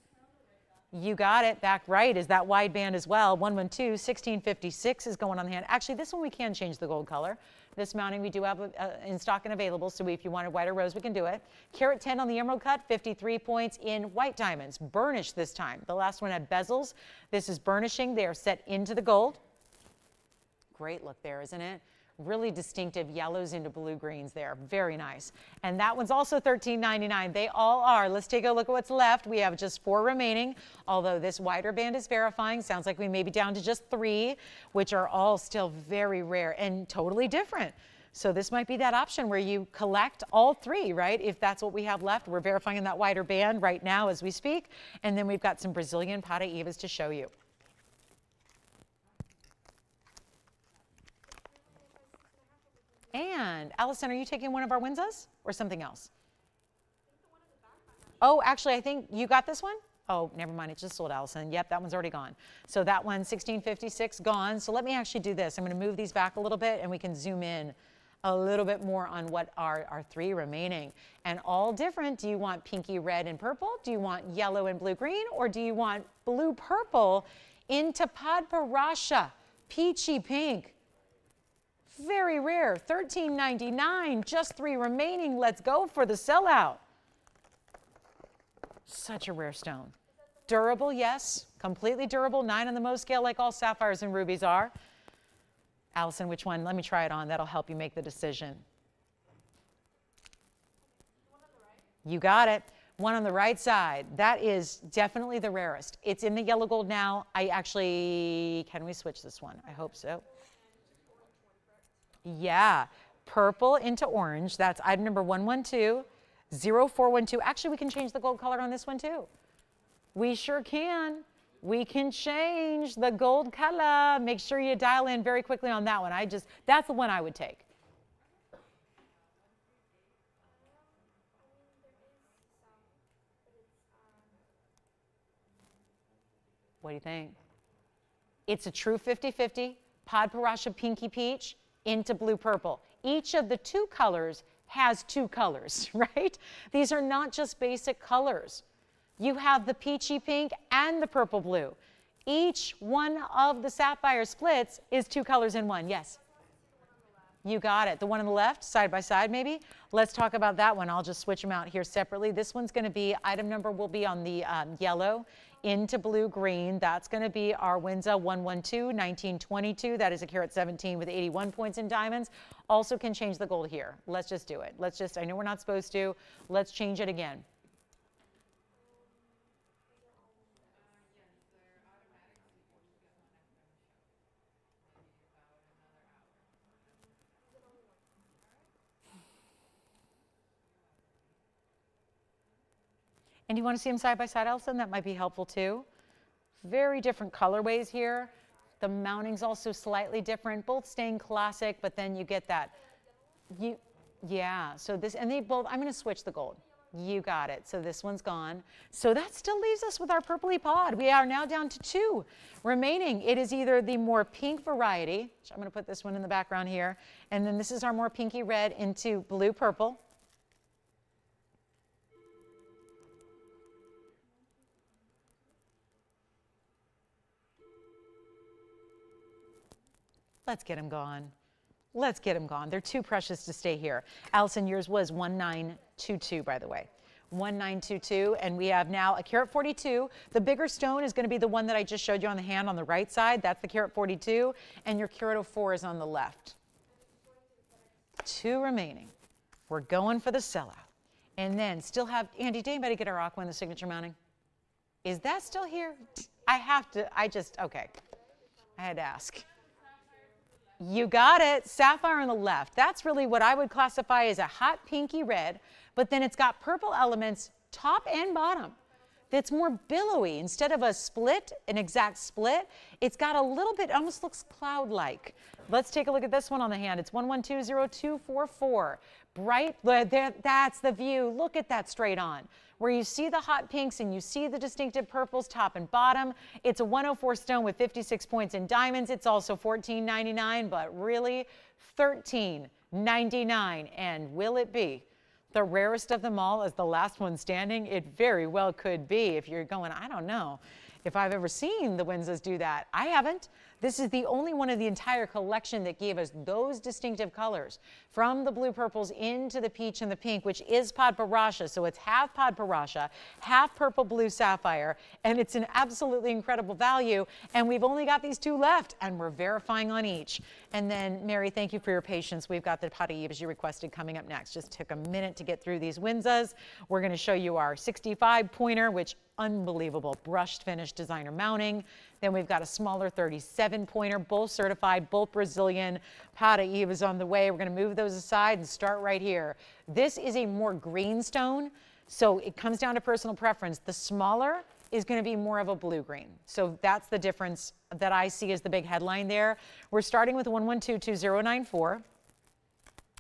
You got it. Back right is that wide band as well. 112, 1656 is going on the hand. Actually, this one we can change the gold color. This mounting we do have in stock and available, so if you wanted white or rose, we can do it. Carat 10 on the emerald cut, 53 points in white diamonds. Burnished this time. The last one had bezels. This is burnishing. They are set into the gold. Great look there, isn't it? Really distinctive yellows into blue greens there. Very nice. And that one's also $13.99. They all are. Let's take a look at what's left. We have just 4 remaining, although this wider band is verifying. Sounds like we may be down to just 3, which are all still very rare and totally different. So this might be that option where you collect all 3, right? If that's what we have left. We're verifying that wider band right now as we speak. And then we've got some Brazilian Paraíbas to show you. And Allison, are you taking one of our Winzas or something else? Oh, actually, I think you got this one? Oh, never mind. It just sold, Allison. Yep, that one's already gone. So that one, 1656, gone. So let me actually do this. I'm going to move these back a little bit, and we can zoom in a little bit more on what are our 3 remaining. And all different. Do you want pinky red and purple? Do you want yellow and blue green? Or do you want blue purple into padparasha, peachy pink? Very rare, $13.99, just 3 remaining. Let's go for the sellout. Such a rare stone. Durable, yes, completely durable, 9 on the Mohs scale like all sapphires and rubies are. Allison, which one? Let me try it on. That'll help you make the decision. You got it. One on the right side. That is definitely the rarest. It's in the yellow gold now. Can we switch this one? I hope so. Yeah, purple into orange. That's item number 112, 0412. Actually, we can change the gold color on this one too. We sure can. We can change the gold color. Make sure you dial in very quickly on that one. That's the one I would take. What do you think? It's a true 50-50, padparasha pinky peach into blue purple. Each of the 2 colors has 2 colors, right? These are not just basic colors. You have the peachy pink and the purple blue. Each one of the sapphire splits is 2 colors in one. Yes? You got it. The one on the left, side by side maybe? Let's talk about that one. I'll just switch them out here separately. This one's going to be, item number will be on the yellow into blue green. That's going to be our Winza 112, 1922. That is a carat 17 with 81 points in diamonds. Also can change the gold here. Let's just do it. I know we're not supposed to. Let's change it again. And you want to see them side by side, Elson? That might be helpful too. Very different colorways here. The mounting's also slightly different, both staying classic, but then you get that. Yeah, so this, and they both, I'm going to switch the gold. You got it. So this one's gone. So that still leaves us with our purpley pod. We are now down to 2 remaining. It is either the more pink variety, which I'm going to put this one in the background here, and then this is our more pinky red into blue purple. Let's get them gone. Let's get them gone. They're too precious to stay here. Allison, yours was 1922, by the way. 1922, and we have now a carat 42. The bigger stone is going to be the one that I just showed you on the hand on the right side. That's the carat 42, and your carat 04 is on the left. 2 remaining. We're going for the sellout. And then still have, Andy, did anybody get our aqua in the signature mounting? Is that still here? I have to, okay. I had to ask. You got it. Sapphire on the left. That's really what I would classify as a hot pinky red, but then it's got purple elements top and bottom. That's more billowy. Instead of a split, an exact split, it's got a little bit, almost looks cloud-like. Let's take a look at this one on the hand. It's 1120244. Bright, that's the view. Look at that straight on. Where you see the hot pinks and you see the distinctive purples top and bottom. It's a 104 stone with 56 points in diamonds. It's also $14.99, but really $13.99. And will it be the rarest of them all is the last one standing. It very well could be. If you're going, I don't know if I've ever seen the Wisas do that. I haven't. This is the only one of the entire collection that gave us those distinctive colors, from the blue purples into the peach and the pink, which is Padparacha. So it's half Padparacha, half purple blue sapphire, and it's an absolutely incredible value. And we've only got these two left, and we're verifying on each. And then, Mary, thank you for your patience. We've got the Paraibas you requested coming up next. Just took a minute to get through these Wisas. We're going to show you our 65 pointer, which unbelievable brushed finish designer mounting. Then we've got a smaller 37 pointer, both certified, both Brazilian. Paraibas on the way. We're going to move those aside and start right here. This is a more green stone, so it comes down to personal preference. The smaller is going to be more of a blue-green. So that's the difference that I see as the big headline there. We're starting with 1122-2094.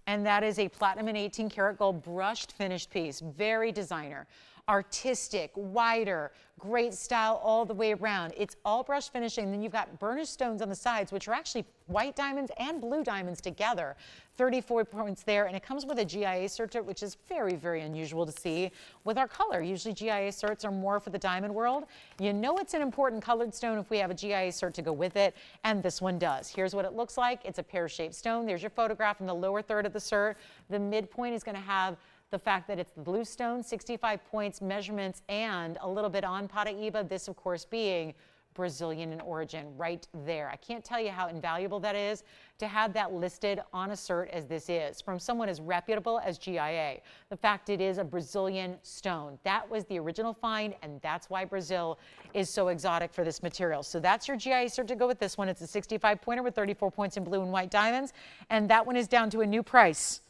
And that is a platinum and 18 karat gold brushed finished piece. Very designer. Artistic, wider, great style all the way around. It's all brush finishing. Then you've got burnished stones on the sides, which are actually white diamonds and blue diamonds together. 34 points there, and it comes with a GIA cert, which is very, very unusual to see with our color. Usually GIA certs are more for the diamond world. You know it's an important colored stone if we have a GIA cert to go with it, and this one does. Here's what it looks like. It's a pear-shaped stone. There's your photograph in the lower third of the cert. The midpoint is going to have the fact that it's the blue stone, 65 points, measurements, and a little bit on Paraíba, this of course being Brazilian in origin right there. I can't tell you how invaluable that is to have that listed on a cert as this is, from someone as reputable as GIA. The fact it is a Brazilian stone. That was the original find, and that's why Brazil is so exotic for this material. So that's your GIA cert to go with this one. It's a 65 pointer with 34 points in blue and white diamonds, and that one is down to a new price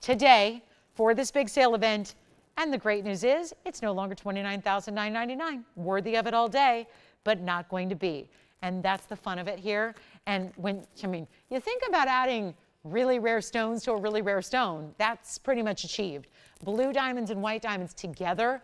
today for this big sale event. And the great news is it's no longer $29,999. Worthy of it all day, but not going to be. And that's the fun of it here. And when, I mean, you think about adding really rare stones to a really rare stone, that's pretty much achieved. Blue diamonds and white diamonds together,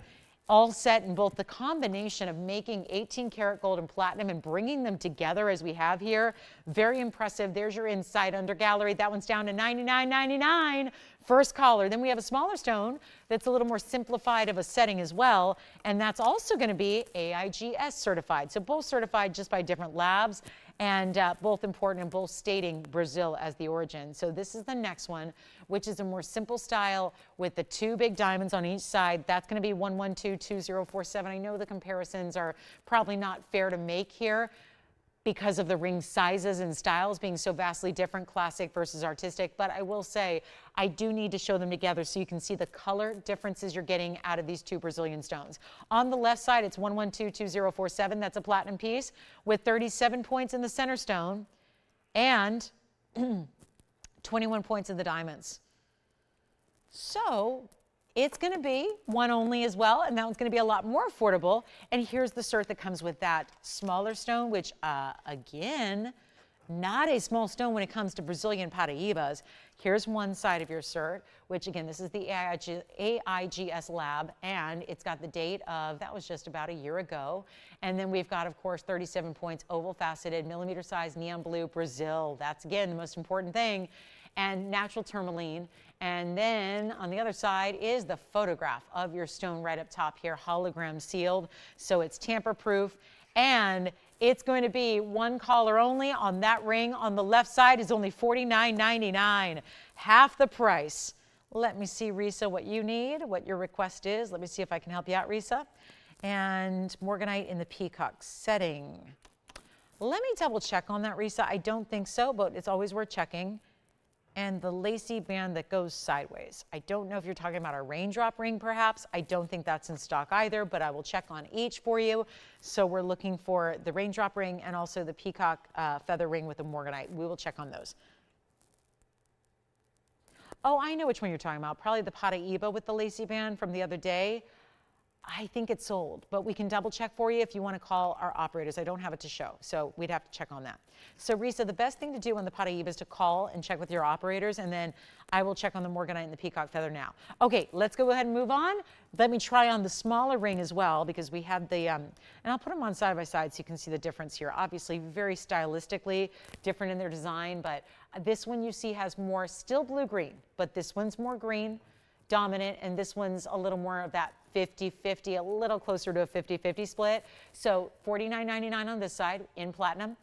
all set in both the combination of making 18 karat gold and platinum and bringing them together as we have here. Very impressive. There's your inside under gallery. That one's down to $99.99. First caller. Then we have a smaller stone that's a little more simplified of a setting as well, and that's also going to be AIGS certified. So both certified just by different labs, and both important and both stating Brazil as the origin. So this is the next one, which is a more simple style with the two big diamonds on each side. That's going to be 112-2047. I know the comparisons are probably not fair to make here because of the ring sizes and styles being so vastly different, classic versus artistic. But I will say, I do need to show them together so you can see the color differences you're getting out of these two Brazilian stones. On the left side, it's 112-2047. That's a platinum piece with 37 points in the center stone and 21 points in the diamonds. So it's going to be one only as well, and that one's going to be a lot more affordable. And here's the cert that comes with that smaller stone, which, again, not a small stone when it comes to Brazilian Paraibas. Here's one side of your cert, which, again, this is the AIGS lab, and it's got the date of, that was just about a year ago. And then we've got, of course, 37 points, oval faceted, millimeter size, neon blue, Brazil. That's, again, the most important thing. And natural tourmaline. And then on the other side is the photograph of your stone right up top here, hologram sealed. So it's tamper proof, and it's going to be one caller only on that ring. On the left side is only $49.99, half the price. Let me see, Risa, what you need, what your request is. Let me see if I can help you out, Risa. And morganite in the peacock setting. Let me double check on that, Risa. I don't think so, but it's always worth checking. And the lacy band that goes sideways. I don't know if you're talking about a raindrop ring, perhaps. I don't think that's in stock either, but I will check on each for you. So we're looking for the raindrop ring and also the peacock feather ring with the morganite. We will check on those. Oh, I know which one you're talking about. Probably the Paraíba with the lacy band from the other day. I think it's sold, but we can double check for you if you want to call our operators. I don't have it to show, so we'd have to check on that. So Risa, the best thing to do on the Paraíba is to call and check with your operators, and then I will check on the morganite and the peacock feather now. Okay, let's go ahead and move on. Let me try on the smaller ring as well, because we have the, and I'll put them on side by side so you can see the difference here. Obviously, very stylistically different in their design, but this one you see has more still blue-green, but this one's more green. dominant, and this one's a little more of that 50-50, a little closer to a 50-50 split. So $49.99 on this side in platinum,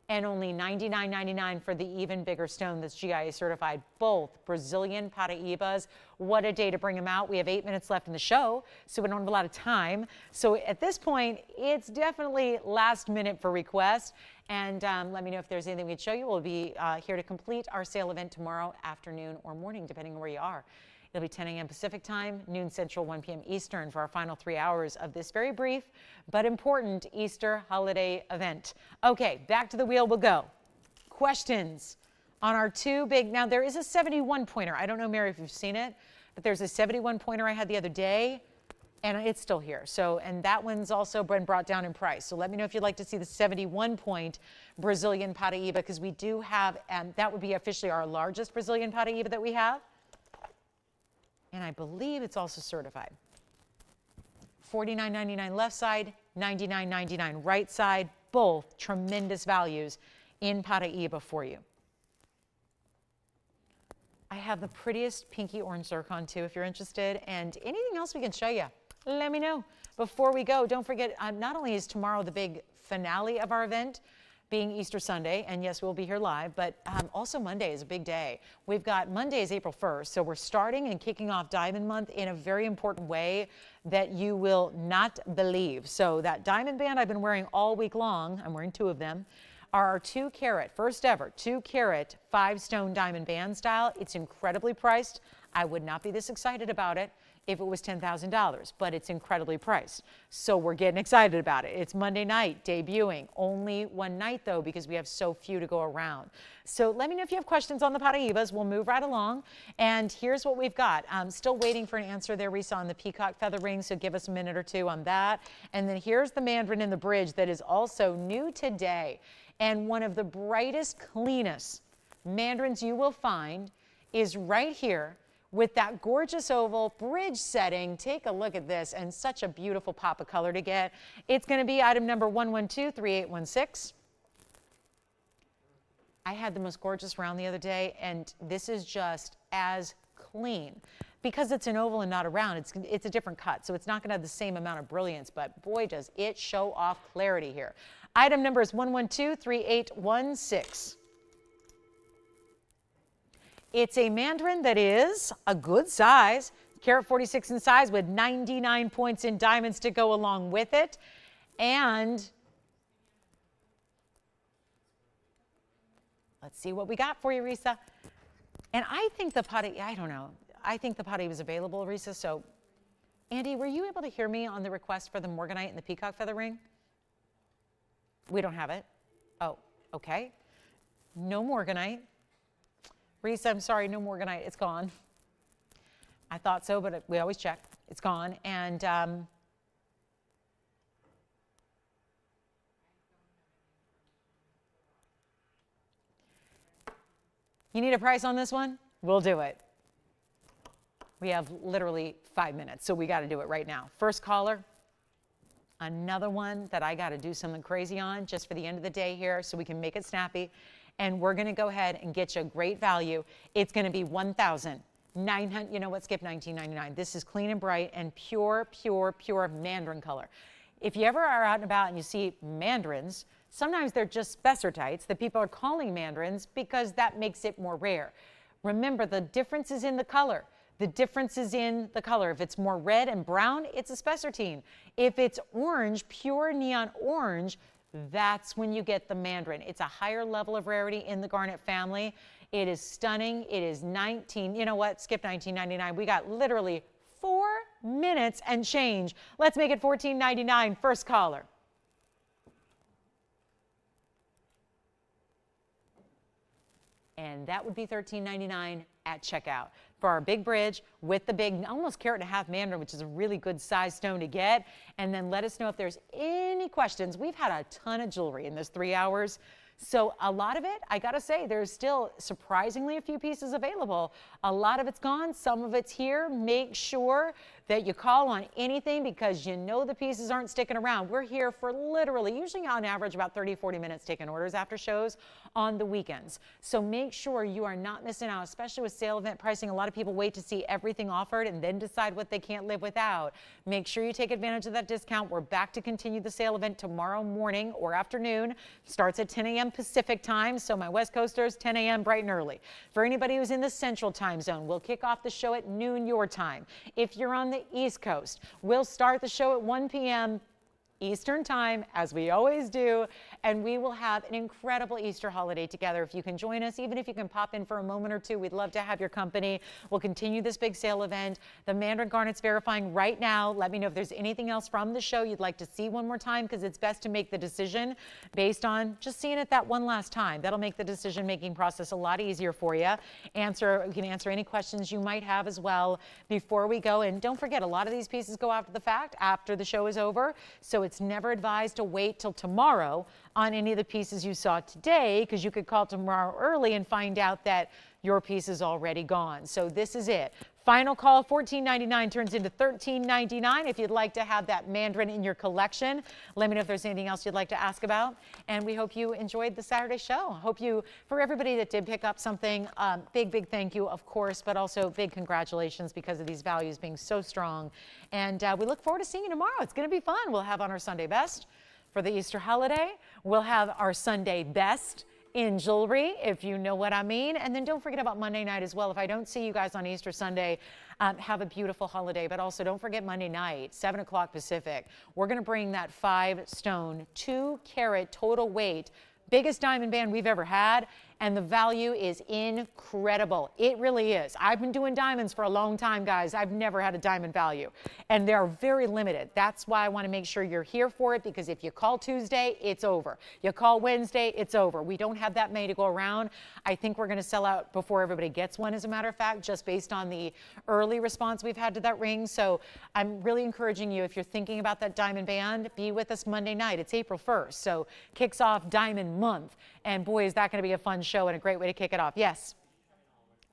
and only $99.99 for the even bigger stone that's GIA certified. Both Brazilian Paraibas. What a day to bring them out. We have 8 minutes left in the show, so we don't have a lot of time. So at this point, it's definitely last minute for requests. And let me know if there's anything we can show you. We'll be here to complete our sale event tomorrow afternoon or morning, depending on where you are. It'll be 10 a.m. Pacific time, noon Central, 1 p.m. Eastern for our final 3 hours of this very brief but important Easter holiday event. Okay, back to the wheel we'll go. Questions on our two big, now there is a 71 pointer. I don't know, Mary, if you've seen it, but there's a 71 pointer I had the other day, and it's still here. So, and that one's also been brought down in price. So let me know if you'd like to see the 71 point Brazilian Paraíba, because we do have, that would be officially our largest Brazilian Paraíba that we have. And I believe it's also certified. $49.99 left side, $99.99 right side, both tremendous values in Paraíba for you. I have the prettiest pinky orange zircon too if you're interested, and anything else we can show you, let me know. Before we go, don't forget, not only is tomorrow the big finale of our event, being Easter Sunday, and yes, we'll be here live, but also Monday is a big day. We've got Monday is April 1st, so we're starting and kicking off Diamond Month in a very important way that you will not believe. So that diamond band I've been wearing all week long, I'm wearing 2 of them, are our 2 carat, first ever 2 carat 5-stone diamond band style. It's incredibly priced. I would not be this excited about it if it was $10,000, but it's incredibly priced. So we're getting excited about it. It's Monday night, debuting. Only one night though, because we have so few to go around. So let me know if you have questions on the Paraibas. We'll move right along. And here's what we've got. I'm still waiting for an answer there, Risa, on the peacock feather ring, so give us a minute or 2 on that. And then here's the mandarin in the bridge that is also new today. And one of the brightest, cleanest mandarins you will find is right here, with that gorgeous oval bridge setting. Take a look at this, and such a beautiful pop of color to get. It's going to be item number 1123816. I had the most gorgeous round the other day, and this is just as clean. Because it's an oval and not a round, it's a different cut, so it's not going to have the same amount of brilliance, but boy, does it show off clarity here. Item number is 1123816. It's a mandarin that is a good size, carat 46 in size, with 99 points in diamonds to go along with it. And let's see what we got for you, Risa. And I think the potty, I don't know, I think the potty was available, Risa. So, Andy, were you able to hear me on the request for the morganite and the peacock feather ring? We don't have it. Oh, okay. No morganite. Risa, I'm sorry, no morganite. It's gone. I thought so, but we always check. It's gone. And you need a price on this one? We'll do it. We have literally 5 minutes, so we got to do it right now. First caller. Another one that I got to do something crazy on just for the end of the day here so we can make it snappy. And we're going to go ahead and get you a great value. It's going to be $1,900. You know what? Skip $19.99. This is clean and bright and pure, pure, pure mandarin color. If you ever are out and about and you see mandarins, sometimes they're just spessartites that people are calling mandarins because that makes it more rare. Remember, the difference is in the color. The difference is in the color. If it's more red and brown, it's a spessartine. If it's orange, pure neon orange, that's when you get the mandarin. It's a higher level of rarity in the garnet family. It is stunning. It is 19. You know what? Skip $19.99. We got literally 4 minutes and change. Let's make it $14.99. First caller. And that would be $13.99 at checkout for our big bridge with the big, almost carat and a half mandarin, which is a really good size stone to get. And then let us know if there's any questions. We've had a ton of jewelry in this 3 hours. So a lot of it, I gotta say, there's still surprisingly a few pieces available. A lot of it's gone, some of it's here. Make sure that you call on anything because you know the pieces aren't sticking around. We're here for literally, usually on average, about 30, 40 minutes taking orders after shows on the weekends. So make sure you are not missing out, especially with sale event pricing. A lot of people wait to see everything offered and then decide what they can't live without. Make sure you take advantage of that discount. We're back to continue the sale event tomorrow morning or afternoon. Starts at 10 a.m. Pacific time. So my West Coasters, 10 a.m. bright and early. For anybody who's in the Central time zone, we'll kick off the show at noon your time. If you're on the East Coast, we'll start the show at 1 p.m. Eastern time, as we always do, and we will have an incredible Easter holiday together. If you can join us, even if you can pop in for a moment or two, we'd love to have your company. We'll continue this big sale event. The Mandarin Garnet's verifying right now. Let me know if there's anything else from the show you'd like to see one more time, because it's best to make the decision based on just seeing it that one last time. That'll make the decision-making process a lot easier for you. You can answer any questions you might have as well before we go. And don't forget, a lot of these pieces go after the fact, after the show is over. So it's never advised to wait till tomorrow on any of the pieces you saw today, because you could call tomorrow early and find out that your piece is already gone. So this is it. Final call, $14.99 turns into $13.99 if you'd like to have that Mandarin in your collection. Let me know if there's anything else you'd like to ask about. And we hope you enjoyed the Saturday show. Hope you, for everybody that did pick up something, big thank you, of course, but also big congratulations because of these values being so strong. And we look forward to seeing you tomorrow. It's going to be fun. We'll have on our Sunday best for the Easter holiday. We'll have our Sunday best in jewelry, if you know what I mean. And then don't forget about Monday night as well. If I don't see you guys on Easter Sunday, have a beautiful holiday. But also don't forget Monday night, 7 o'clock Pacific. We're going to bring that 5-stone, 2-carat total weight, biggest diamond band we've ever had. And the value is incredible. It really is. I've been doing diamonds for a long time, guys. I've never had a diamond value. And they're very limited. That's why I want to make sure you're here for it, because if you call Tuesday, it's over. You call Wednesday, it's over. We don't have that many to go around. I think we're going to sell out before everybody gets one, as a matter of fact, just based on the early response we've had to that ring. So I'm really encouraging you, if you're thinking about that diamond band, be with us Monday night. It's April 1st. So kicks off Diamond Month. And boy, is that going to be a fun show and a great way to kick it off. Yes.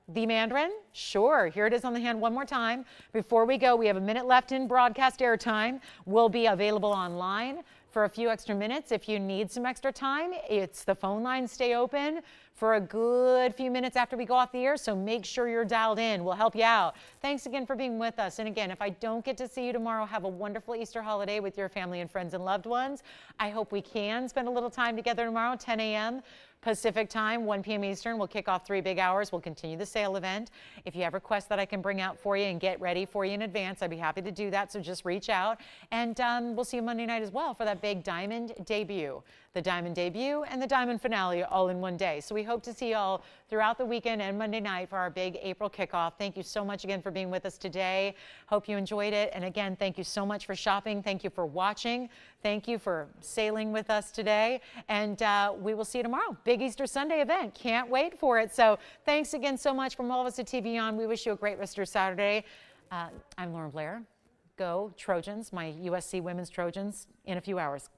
The Mandarin? Sure. Here it is on the hand one more time. Before we go, we have a minute left in broadcast airtime. We'll be available online for a few extra minutes if you need some extra time. It's the phone lines stay open for a good few minutes after we go off the air, so make sure you're dialed in. We'll help you out. Thanks again for being with us. And again, if I don't get to see you tomorrow, have a wonderful Easter holiday with your family and friends and loved ones. I hope we can spend a little time together tomorrow, 10 a.m. Pacific time, 1 p.m. Eastern. We'll kick off 3 big hours. We'll continue the sale event. If you have requests that I can bring out for you and get ready for you in advance, I'd be happy to do that. So just reach out. And we'll see you Monday night as well for that big diamond debut. The diamond debut and the diamond finale all in one day. So we hope to see you all throughout the weekend and Monday night for our big April kickoff. Thank you so much again for being with us today. Hope you enjoyed it. And again, thank you so much for shopping. Thank you for watching. Thank you for sailing with us today. And we will see you tomorrow. Big Easter Sunday event. Can't wait for it. So thanks again so much from all of us at TVON. We wish you a great rest of your Saturday. I'm Lauren Blair. Go Trojans, my USC Women's Trojans, in a few hours.